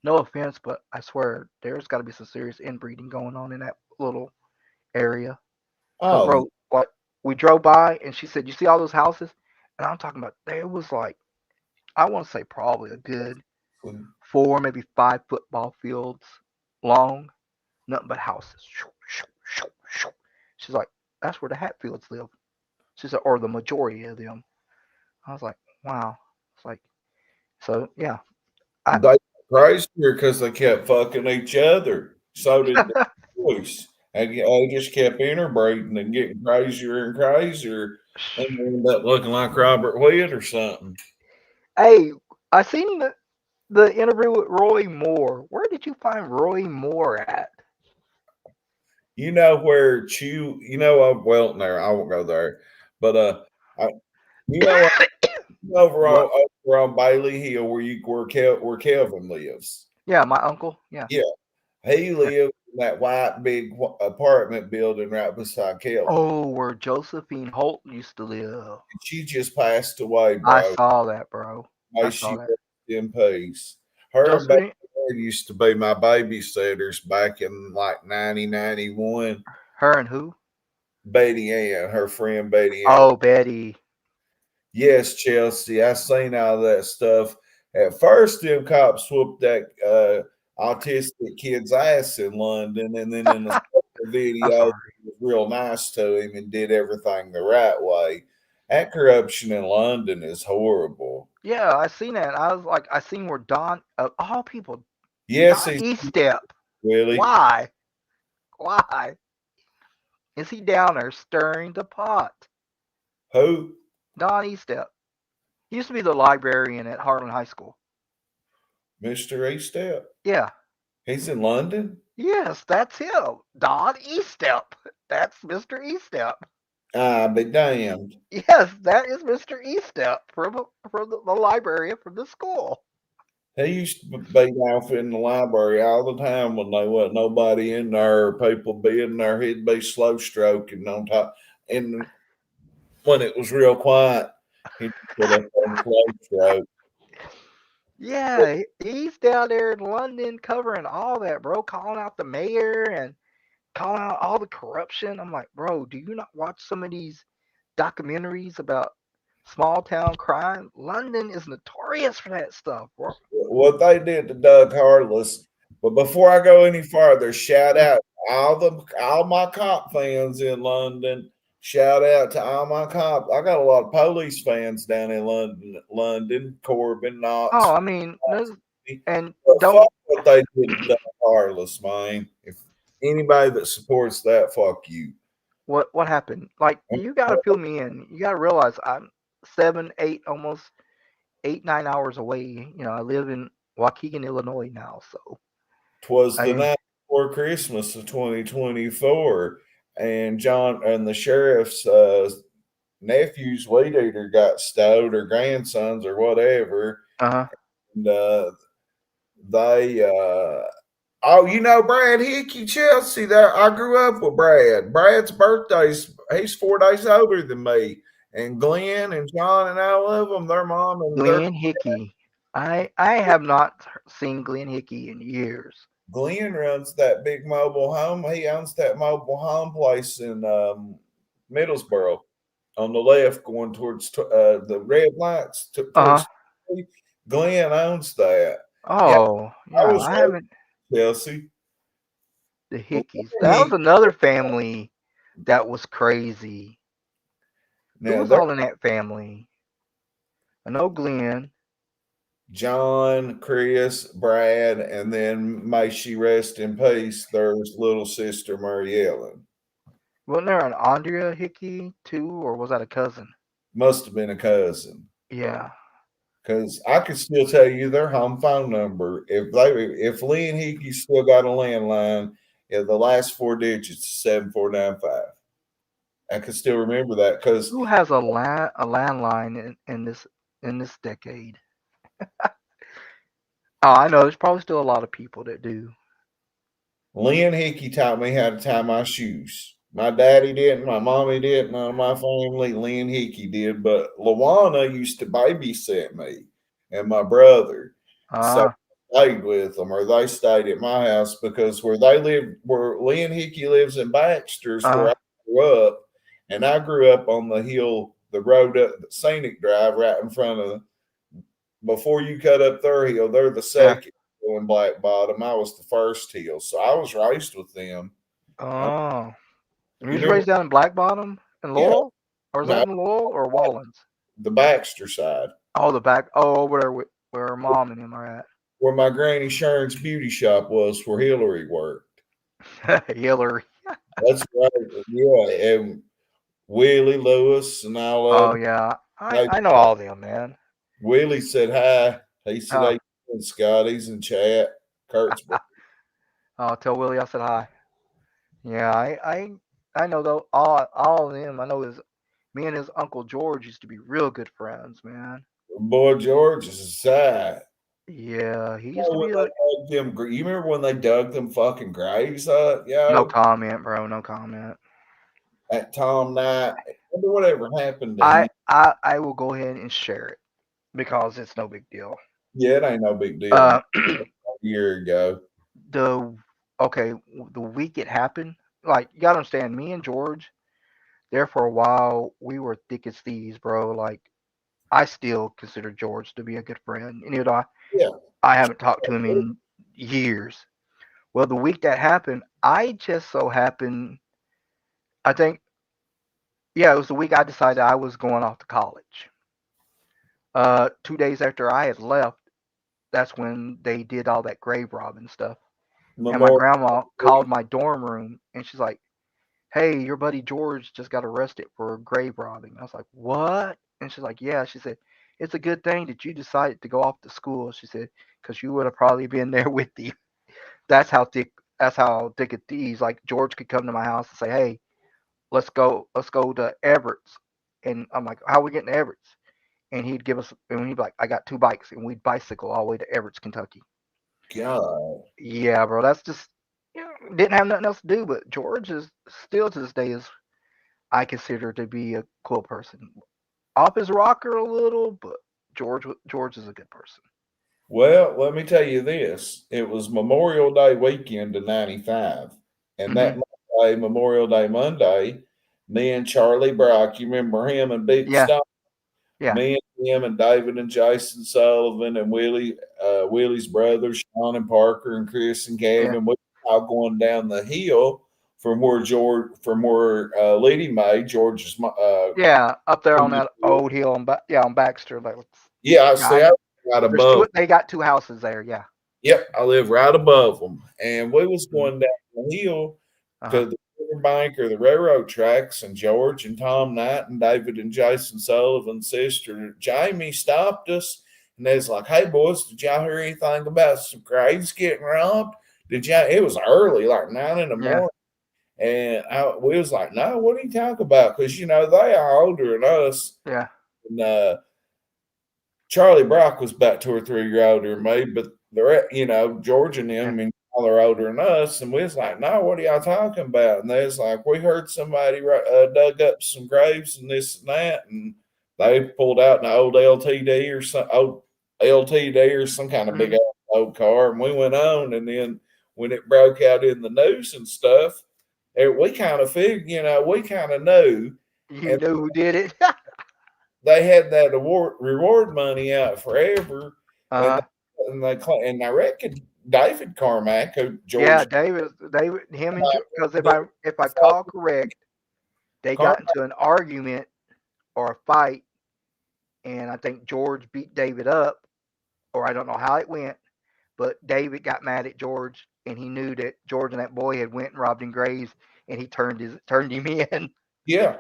no offense, but I swear there's got to be some serious inbreeding going on in that little area. Cause Oh, bro, like we drove by and she said, "You see all those houses?" And I'm talking about there was like I want to say probably a good 4, maybe 5 football fields long, nothing but houses. She's like, "That's where the Hatfields live." She said, "Or the majority of them." I was like, "Wow." It's like so yeah. I they crazier because they kept fucking each other. So did the boys. And they just kept interbreeding and getting crazier and crazier. And they end up looking like Robert Witt or something. Hey, I seen the interview with Roy Moore. Where did you find Roy Moore at? You know where well, there, I won't go there. But I, you know What? over on Bailey Hill where Kelvin lives. Yeah, my uncle. Yeah. Yeah, he Yeah. lived in that white big apartment building right beside Kelvin. Oh, where Josephine Holt used to live. And she just passed away, I bro. saw that, bro. I May saw she that. rest in peace. Her and Betty Josephine, Ann used to be my babysitters back in like 1991. her and who? Betty Ann, her friend Betty Ann. Oh, Betty. Yes, Chelsea, I seen all that stuff. At first, them cops whooped that autistic kid's ass in London, and then in the second I'm video, sorry. he was real nice to him and did everything the right way. That corruption in London is horrible. Yeah, I seen that. I was like, I seen where Don, of all people, Yes, Don he's Estep. really. Why? Why is he down there stirring the pot? Who? Don Estep. He used to be the librarian at Harlan High School. Mr. Estep. Yeah. He's in London? Yes, that's him. Don Estep. That's Mr. Estep. Ah, be damned. Yes, that is Mr. Estep from the librarian from the school. He used to be off in the library all the time when there wasn't nobody in there or people be in there. He'd be slow stroking on top. And when it was real quiet, he'd put up on slow stroke. Yeah, he's down there in London covering all that, bro, calling out the mayor and calling out all the corruption. I'm like, bro, do you not watch some of these documentaries about small town crime? London is notorious for that stuff, bro. What they did to Doug Harless. But before I go any farther, shout Mm. out all my cop fans in London. Shout out to all my cop. I got a lot of police fans down in London, Corbin, Oh, Knox. I mean, and But don't fuck what they did to Doug Harless, man. If anybody that supports that, fuck you. what happened? Like you got to fill me in. You got to realize I'm 7, 8, almost 8, 9 hours away. I live in Waukegan, Illinois now, so 'Twas the I night before Christmas of 2024, and John and the sheriff's nephew's weed eater got stowed, or grandsons, or whatever. uh huh. And they Oh, you know Brad Hickey, Chelsea. There, I grew up with Brad. Brad's birthday's he's 4 days older than me. And Glenn and John and all of them, their mom and their Glenn Hickey. I have not seen Glenn Hickey in years. Glenn runs that big mobile home. He owns that mobile home place in Middlesboro on the left, going towards the red lights Uh huh. towards. Glenn owns that. Yeah, Oh I yeah, was I raised haven't. in Chelsea. The Glenn Hickeys. That was Hickey. another family that was crazy. Who Now was they're all in that family? I know Glenn. John, Chris, Brad, and then may she rest in peace. There's little sister Mary Ellen. Wasn't there an Andrea Hickey too, or was that a cousin? Must have been a cousin. Yeah. Because I could still tell you their home phone number. If Lee and Hickey still got a landline, the last 4 digits is 7495. I could still remember that because Who has a landline in this decade? Oh, I know. There's probably still a lot of people that do. Lee and Hickey taught me how to tie my shoes. My daddy didn't, my mommy didn't, none of my family. Lee and Hickey did, but Luana used to babysit me and my brother. So Ah, I stayed with them, or they stayed at my house because where Lee and Hickey lives in Baxter's, where uh, I grew up, and I grew up on the hill, the road up the scenic drive right in front of before you cut up their hill. They're the yeah. second hill in Black Bottom. I was the first hill, so I was raised with them. Um, Oh, you you was remember? raised down in Black Bottom in Yeah, Laurel, or is that no, in Laurel or Wallens? the Baxter side, Oh, the back. Oh, over there where her mom and him are where my Granny Sharon's beauty shop was, where Hillary worked. at. Hillary. That's right. Yeah, and Willie Lewis and all of Oh them. yeah, I They, I know all them, man. Willie said hi. He said, Uh, "Hey, Scotty's in chat." Kurtzburg. I'll tell Willie I said hi. Yeah, I know though all of them. I know his me and his uncle George used to be real good friends, man. Boy, George is a side. Yeah, he You used know to when be they a dug you remember when they dug them fucking graves up, no yo? comment, bro. No comment. At Tom Knight. I wonder whatever happened to I him. I I will go ahead and share it because it's no big deal. Yeah, it ain't no big deal now. Uh, A year ago. the okay, the week it happened, like you gotta understand, me and George, there for a while, we were thick as thieves, bro. Like I still consider George to be a good friend, and Yeah. I haven't talked to him in years. Well, the week that happened, I just so happened, I think, yeah, it was the week I decided I was going off to college. 2 days after I had left, that's when they did all that grave robbing stuff. And my Memorial. grandma called my dorm room and she's like, "Hey, your buddy George just got arrested for grave robbing." I was like, "What?" And she's like, "Yeah." She said, "It's a good thing that you decided to go off to school." She said, "Because you would have probably been there with the." That's how thick. That's how thick it is. Like George could come to my house and say, "Hey, let's go to Everett's," and I'm like, "How are we getting to Everett's?" And he'd give us, and he'd be like, "I got 2 bikes," and we'd bicycle all the way to Everett's, Kentucky. God. Yeah, bro, that's just didn't have nothing else to do. But George is still to this day is I consider to be a cool person. Off his rocker a little, but George is a good person. Well, let me tell you this. It was Memorial Day weekend of 95. And Hmm. that Monday, Memorial Day Monday, me and Charlie Brock, you remember him and Big Yeah, Stone? yeah, Me and him and David and Jason Sullivan and Willie's brothers, Sean and Parker and Chris and yeah, Gavin, we were all going down the hill from where Liddy made George's. yeah. Up there on that old hill on Baxter. Like, Yeah, I yeah, I see. I know. was right There's above. They got 2 houses there. Yeah. Yep, I live right above them, and we was Mhm. going down the hill Uh huh. to the riverbank or the railroad tracks, and George and Tom Knight and David and Jason Sullivan's sister Jamie stopped us, and they was like, "Hey boys, did y'all hear anything about some graves getting robbed? Did y'all?" It was early, like 9 in the Yeah. morning, and we was like, "No, what are you talking about?" Because they are older than us, Yeah. and Charlie Brock was about 2 or 3 years older than me, but George and them, Yeah. and they're older than us, and we was like, "No, what are y'all talking about?" And they was like, "We heard somebody dug up some graves and this and that," and they pulled out an old LTD or some old LTD or some kind of big Mhm. old car, and we went on. And then when it broke out in the news and stuff, we kind of figured, we kind of knew, You and know who did it? they had that award reward money out forever, and uh and I reckon David Carmack, who yeah, George David, him and because David if I call correct, they got Carmack, into an argument or a fight, and I think George beat David up, or I don't know how it went, but David got mad at George, and he knew that George and that boy had went and robbed him graves, and he turned him in. yeah,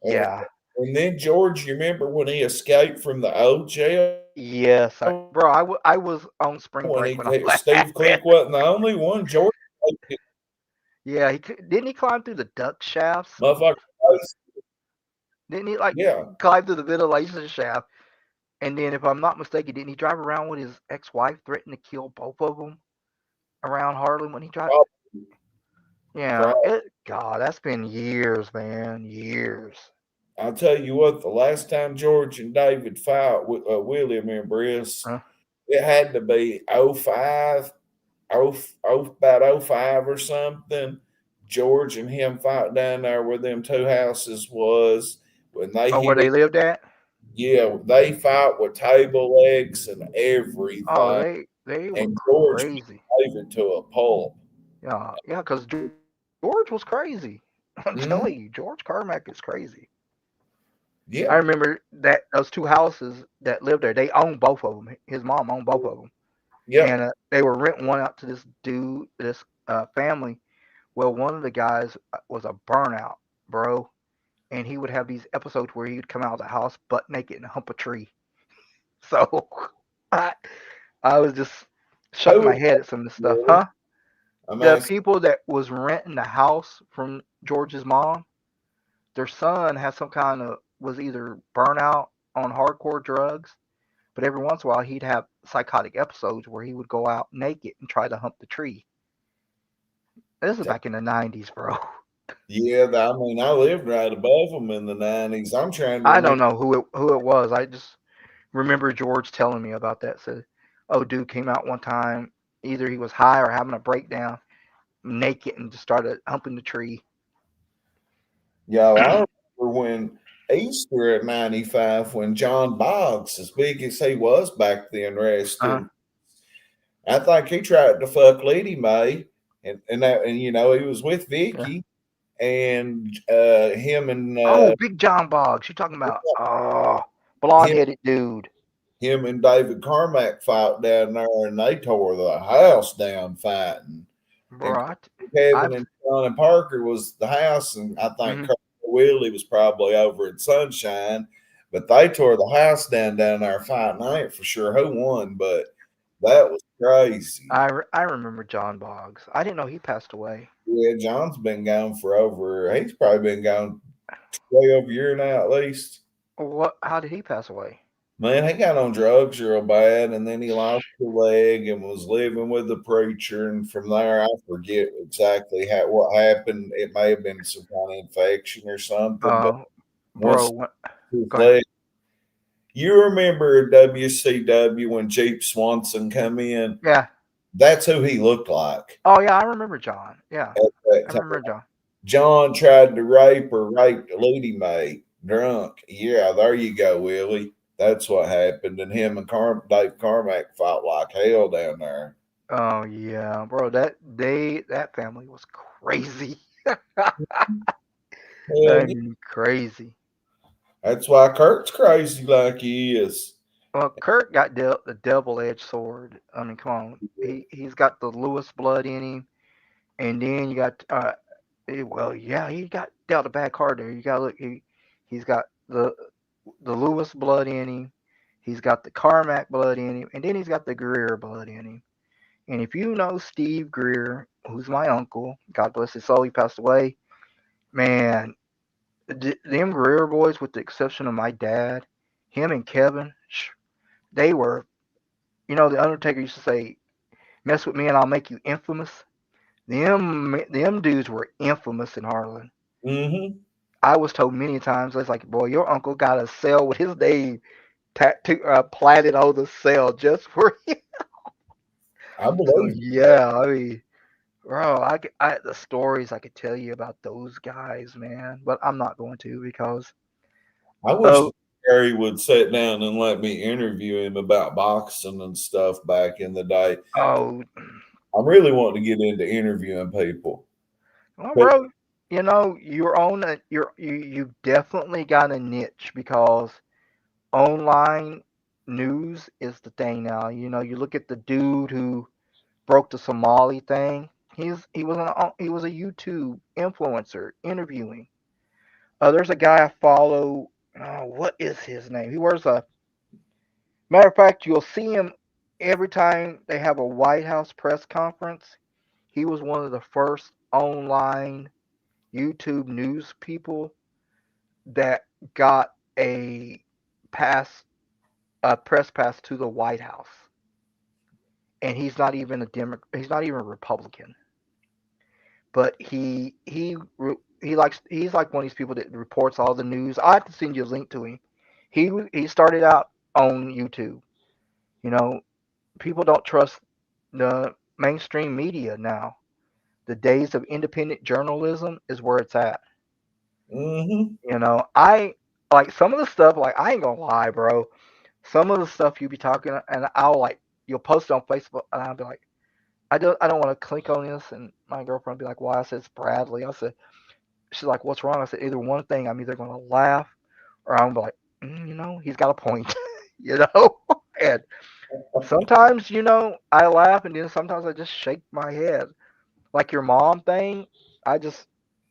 and, Yeah. and then George, you remember when he escaped from the old jail? Yes, bro. I was on spring When break when all that Steve happened. Click wasn't the only one. George, Yeah, didn't he climb through the duct shafts? motherfucker, Didn't he like yeah, climb through the ventilation shaft? And then, if I'm not mistaken, didn't he drive around with his ex-wife, threatening to kill both of them around Harlem when he drive? probably, Yeah, probably. God, that's been years, man, years. I'll tell you what, the last time George and David fought with William and Briss, Huh? it had to be '05, about '05 or something. George and him fought down there where them two houses was when they Oh, where hit they it. lived at? Yeah, they fought with table legs and Oh, everything. they were And George beat crazy. David to a pulp. Yeah, yeah, because George was crazy. I'm Hmm. telling you, George Carmack is crazy. I Yeah, remember that those two houses that lived there, they owned both of them. His mom owned both of them, yep. and they were renting one out to this dude, this family. Well, one of the guys was a burnout, bro, and he would have these episodes where he would come out of the house butt naked and hump a tree. So I, I was just Who shucking my was head at some of this stuff, really? huh? I'm The asking. people that was renting the house from George's mom, their son had some kind of was either burnout on hardcore drugs, but every once in a while he'd have psychotic episodes where he would go out naked and try to hump the tree. This is back in the 90s, bro. Yeah, I mean, I lived right above them in the '90s. I'm trying to I don't remember. know who it was. I just remember George telling me about that. Said, "Oh, dude came out one time. Either he was high or having a breakdown, naked, and just started humping the tree." Yo, I remember when Easter at '95 when John Boggs, as big as he was back then, rest Uh, in. I think he tried to fuck Lady Mae, and he was with yeah. Vicky, and him and Oh, Big John Boggs. You talking about? Oh, blonde him headed dude, him and David Carmack fought down there, and they tore the house down fighting. And bro. Kevin I've and John and Parker was the house, and I think mhm. Kurt Willie was probably over in Sunshine, but they tore the house down there fighting. I ain't for sure who won, but that was crazy. I remember John Boggs. I didn't know he passed away. Yeah, John's been gone for over. He's probably been gone 12 years now at least. What? How did he pass away? Man, he got on drugs real bad, and then he lost a leg and was living with the preacher. And from there, I forget exactly what happened. It may have been some kind of infection or something. But Bro. once his Go ahead. leg, you remember WCW when Jeep Swanson come in? Yeah. That's who he looked like Oh yeah, I remember John. Yeah, at that I time. remember John. John tried to rape Lady Mae drunk. Yeah, there you go, Willie. That's what happened. And him and Dave Carmack fought like hell down there. Oh yeah, bro. That family was crazy. Hell I yeah. mean, crazy. That's why Kurt's crazy like he is. Well, Kurt got dealt the double-edged sword. I mean, come on. He's got the Lewis blood in him, and then you got well, yeah, he got dealt a bad card there. You got to look. He's got the Lewis blood in him. He's got the Carmack blood in him, and then he's got the Greer blood in him. And if you know Steve Greer, who's my uncle, God bless his soul, he passed away. Man, them Greer boys, with the exception of my dad, him and Kevin, they were. The Undertaker used to say, Mess with me and I'll make you infamous. Them dudes were infamous in Harlan. Mm-hmm. I was told many times, it's like, boy, your uncle got a cell with his name tattoo platted on the cell just for him. I So believe. yeah, I mean, bro, the stories I could tell you about those guys, man, but I'm not going to because I wish oh Gary would sit down and let me interview him about boxing and stuff back in the day. oh I really want to get into interviewing people. well, But bro, you're on you definitely got a niche because online news is the thing now. You look at the dude who broke the Somali thing. He was a YouTube influencer interviewing. There's a guy I follow. Oh, what is his name? He wears a matter of fact. You'll see him every time they have a White House press conference. He was one of the first online YouTube news people that got a pass, a press pass to the White House, and he's not even a He's not even a Republican, but he's like one of these people that reports all the news. I have to send you a link to him. He started out on YouTube. You know, people don't trust the mainstream media now. The days of independent journalism is where it's at. mm-hmm. I like some of the stuff. Like I ain't gonna lie, bro. Some of the stuff you be talking, and you'll post it on Facebook, and I'll be like, I don't want to click on this, and my girlfriend will be like, why? I said it's Bradley. I said, she's like, what's wrong? I said, either one thing, I'm either gonna laugh or I'm gonna be like, he's got a point, you know. And sometimes, I laugh, and then sometimes I just shake my head, like your mom thing. I just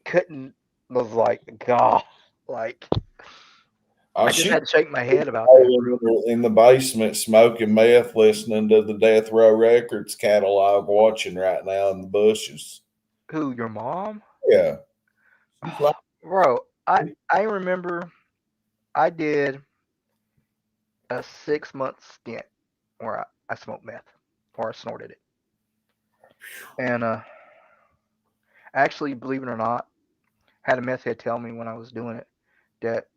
couldn't. Was like, God, like I just She had to shake my head about that, bro. in the basement smoking meth, listening to the Death Row Records catalog, watching right now in the bushes. Who, your mom? Yeah, she's Oh, like, bro, I remember I did a 6 month stint where I smoked meth or I snorted it. And actually, believe it or not, had a meth head tell me when I was doing it that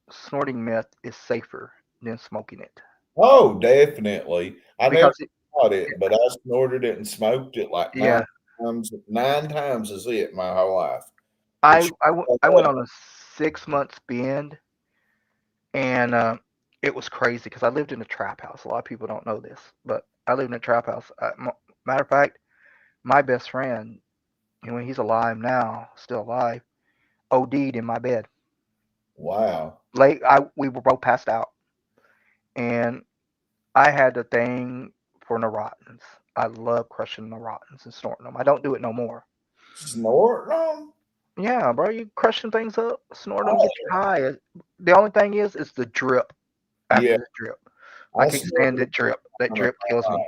snorting meth is safer than smoking it oh, definitely. I never because thought it, but I snorted it and smoked it like nine yeah, times. 9 times is it my whole life. But I went on a 6 month bend and it was crazy because I lived in a trap house. A lot of people don't know this, but I lived in a trap house. Matter of fact, my best friend, he's alive now, still alive, OD'd in my bed. wow. We were both passed out, and I had the thing for neurotins. I love crushing neurotins and snorting them. I don't do it no more. Snorting them? Yeah, bro, you crushing things up, snorting them, get Oh, you high. The only thing is the drip yeah. after the drip. I I can't stand snorted that drip. That on drip kills me.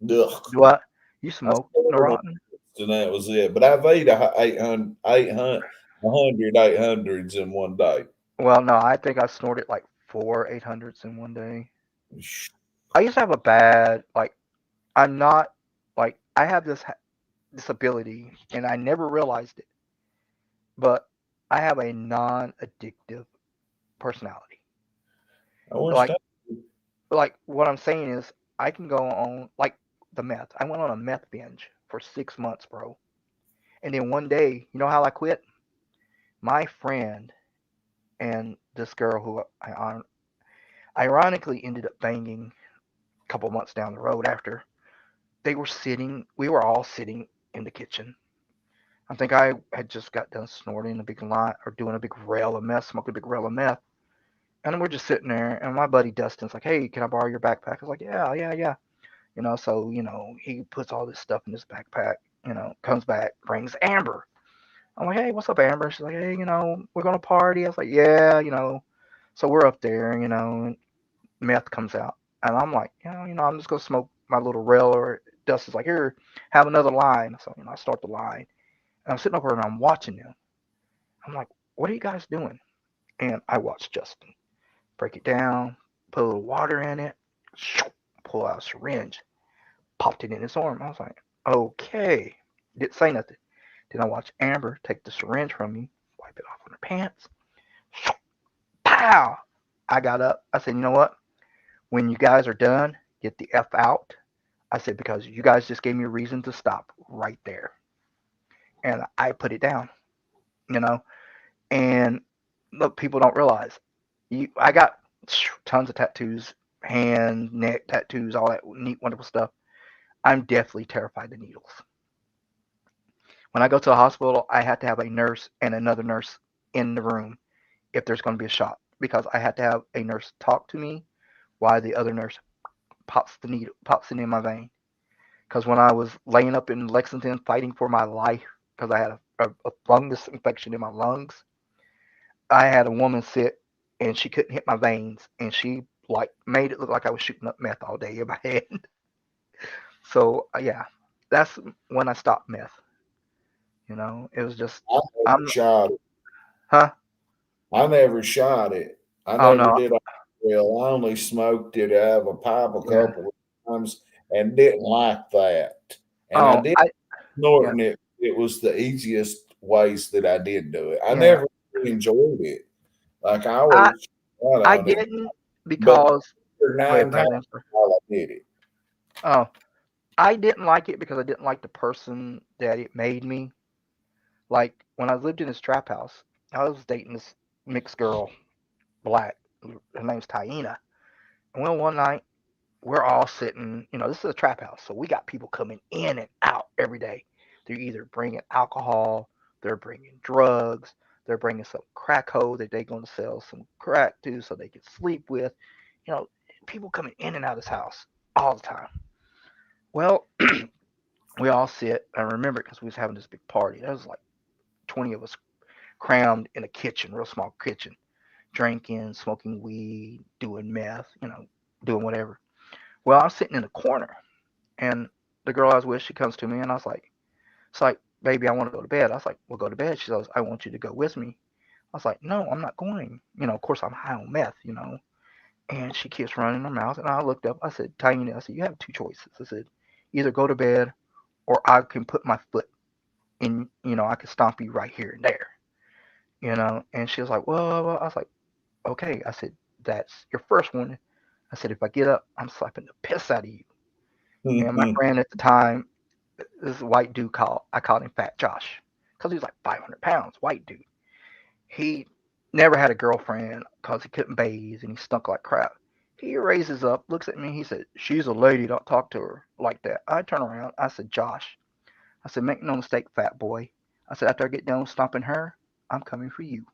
a ugh. Do I? You I smoke snorted neurotin? and that was it. But I've ate 100 800s in one day. Well, no, I think I snorted like 4 800s in one day. I used to have a bad like. I'm not like I have this ability, and I never realized it, but I have a non-addictive personality. I wish Like that. like what I'm saying is I can go on like the meth. I went on a meth binge for 6 months, bro. And then one day, you know how I quit? My friend and this girl who ironically ended up banging a couple months down the road after we were all sitting in the kitchen. I think I had just got done snorting a big line or doing a big rail of meth, smoking a big rail of meth. And we're just sitting there, and my buddy Dustin's like, "Hey, can I borrow your backpack?" I was like, "Yeah, yeah, yeah." So he puts all this stuff in his backpack. Comes back, brings Amber. I'm like, "Hey, what's up, Amber?" She's like, "Hey, we're gonna party." I was like, "Yeah." So we're up there, and meth comes out, and I'm like, I'm just gonna smoke my little rail. Or Dustin's like, "Here, have another line." So I start the line, and I'm sitting over and I'm watching them. I'm like, "What are you guys doing?" And I watch Justin break it down, put a little water in it, pull out a syringe, popped it in his arm. I was like, okay. Didn't say nothing. Then I watched Amber take the syringe from me, wipe it off on her pants. Pow! I got up. I said, you know what? When you guys are done, get the F out. I said, because you guys just gave me a reason to stop right there. And I put it down, you know. And look, people don't realize I got tons of tattoos, hand, neck tattoos, all that neat, wonderful stuff. I'm definitely terrified of needles. When I go to the hospital, I have to have a nurse and another nurse in the room if there's going to be a shot because I had to have a nurse talk to me while the other nurse pops it in my vein. Because when I was laying up in Lexington fighting for my life because I had a fungus infection in my lungs, I had a woman sit and she couldn't hit my veins and she like made it look like I was shooting up meth all day in my head. So yeah, that's when I stopped meth. It was just I never I'm shot it. huh? I never shot it. I Oh never no, did. Well, I only smoked it out of a pipe a yeah. couple of times and didn't like that. And I Oh did yeah, snorting it. It was the easiest ways that I did do it. I yeah. never really enjoyed it. Like I I always shot I on it, didn't but because go ahead, 9 times go ahead, answer. while I did it. Oh, I didn't like it because I didn't like the person that it made me. Like when I lived in this trap house, I was dating this mixed girl, black. Her name's Taina. And well, one night we're all sitting. This is a trap house, so we got people coming in and out every day. They're either bringing alcohol, they're bringing drugs, they're bringing some crack hoe that they're going to sell some crack to so they can sleep with. You know, people coming in and out of this house all the time. Well, we all sit. I remember it because we was having this big party. There was like 20 of us crammed in a kitchen, real small kitchen, drinking, smoking weed, doing meth, doing whatever. Well, I was sitting in the corner, and the girl I was with, she comes to me, and I was like, it's like, baby, I want to go to bed. I was like, well, go to bed. She goes, I want you to go with me. I was like, no, I'm not going. Of course, I'm high on meth. And she keeps running her mouth, and I looked up. I said, Tiny, I said, you have two choices. I said, either go to bed, or I can put my foot in, I can stomp you right here and there. And she was like, well, I was like, okay. I said, that's your first one. I said, if I get up, I'm slapping the piss out of you. And my friend at the time, this white dude I called him Fat Josh because he was like 500 pounds, white dude. He never had a girlfriend because he couldn't bathe and he stunk like crap. He raises up, looks at me, he said, she's a lady, don't talk to her like that. I turn around, I said, Josh, I said, make no mistake, fat boy. I said, after I get done stomping her, I'm coming for you.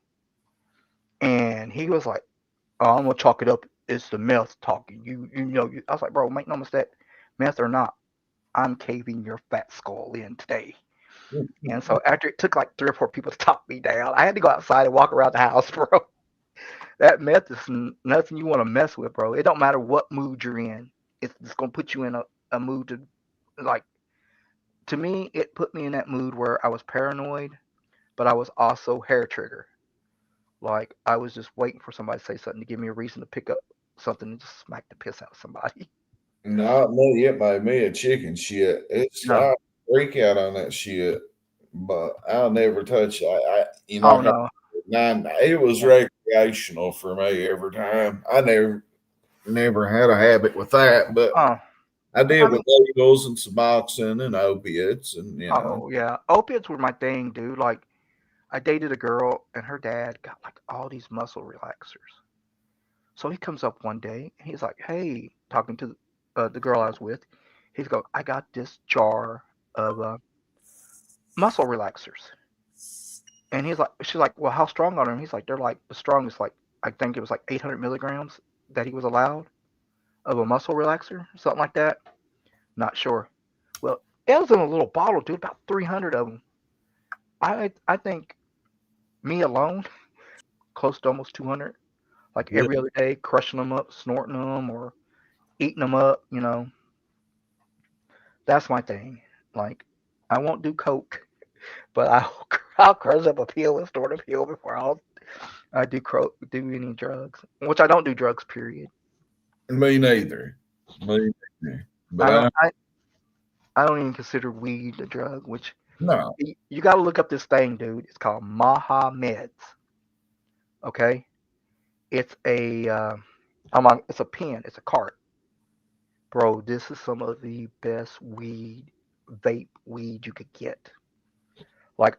And he was like, oh, I'm gonna chalk it up. It's the meth talking. I was like, bro, make no mistake, meth or not, I'm caving your fat skull in today. And so after it took like 3 or 4 people to talk me down, I had to go outside and walk around the house, bro. That meth is nothing you want to mess with, bro. It don't matter what mood you're in. It's just gonna put you in a mood to like. To me, it put me in that mood where I was paranoid, but I was also hair trigger. Like I was just waiting for somebody to say something to give me a reason to pick up something and just smack the piss out of somebody. Not me. It made me a chicken shit. It's No. I freak out on that shit, but I'll never touch. Oh Like no. it was Yeah. recreational for me every time. I never had a habit with that, but Oh. I did I with mean, needles and Suboxone and opiates, and oh yeah. Opiates were my thing, dude. Like I dated a girl and her dad got like all these muscle relaxers. So he comes up one day and he's like, "Hey," talking to the girl I was with. He's going, "I got this jar of muscle relaxers." And she's like, "Well, how strong are them?" He's like, "They're like the strongest. Like I think it was like 800 milligrams that he was allowed of a muscle relaxer, something like that. Not sure." Well, it was in a little bottle, dude, about 300 of them. I think me alone, close to almost 200. Like yeah. every other day, crushing them up, snorting them, or eating them up. That's my thing. Like, I won't do coke, but I'll crush up a pill and snort a pill before I do any drugs. Which I don't do drugs. Period. Me neither. Me neither. But I don't. I don't even consider weed a drug. Which No. you got to look up this thing, dude. It's called Maha Meds. Okay, it's a it's a pen. It's a cart, bro. This is some of the best weed, vape weed you could get. Like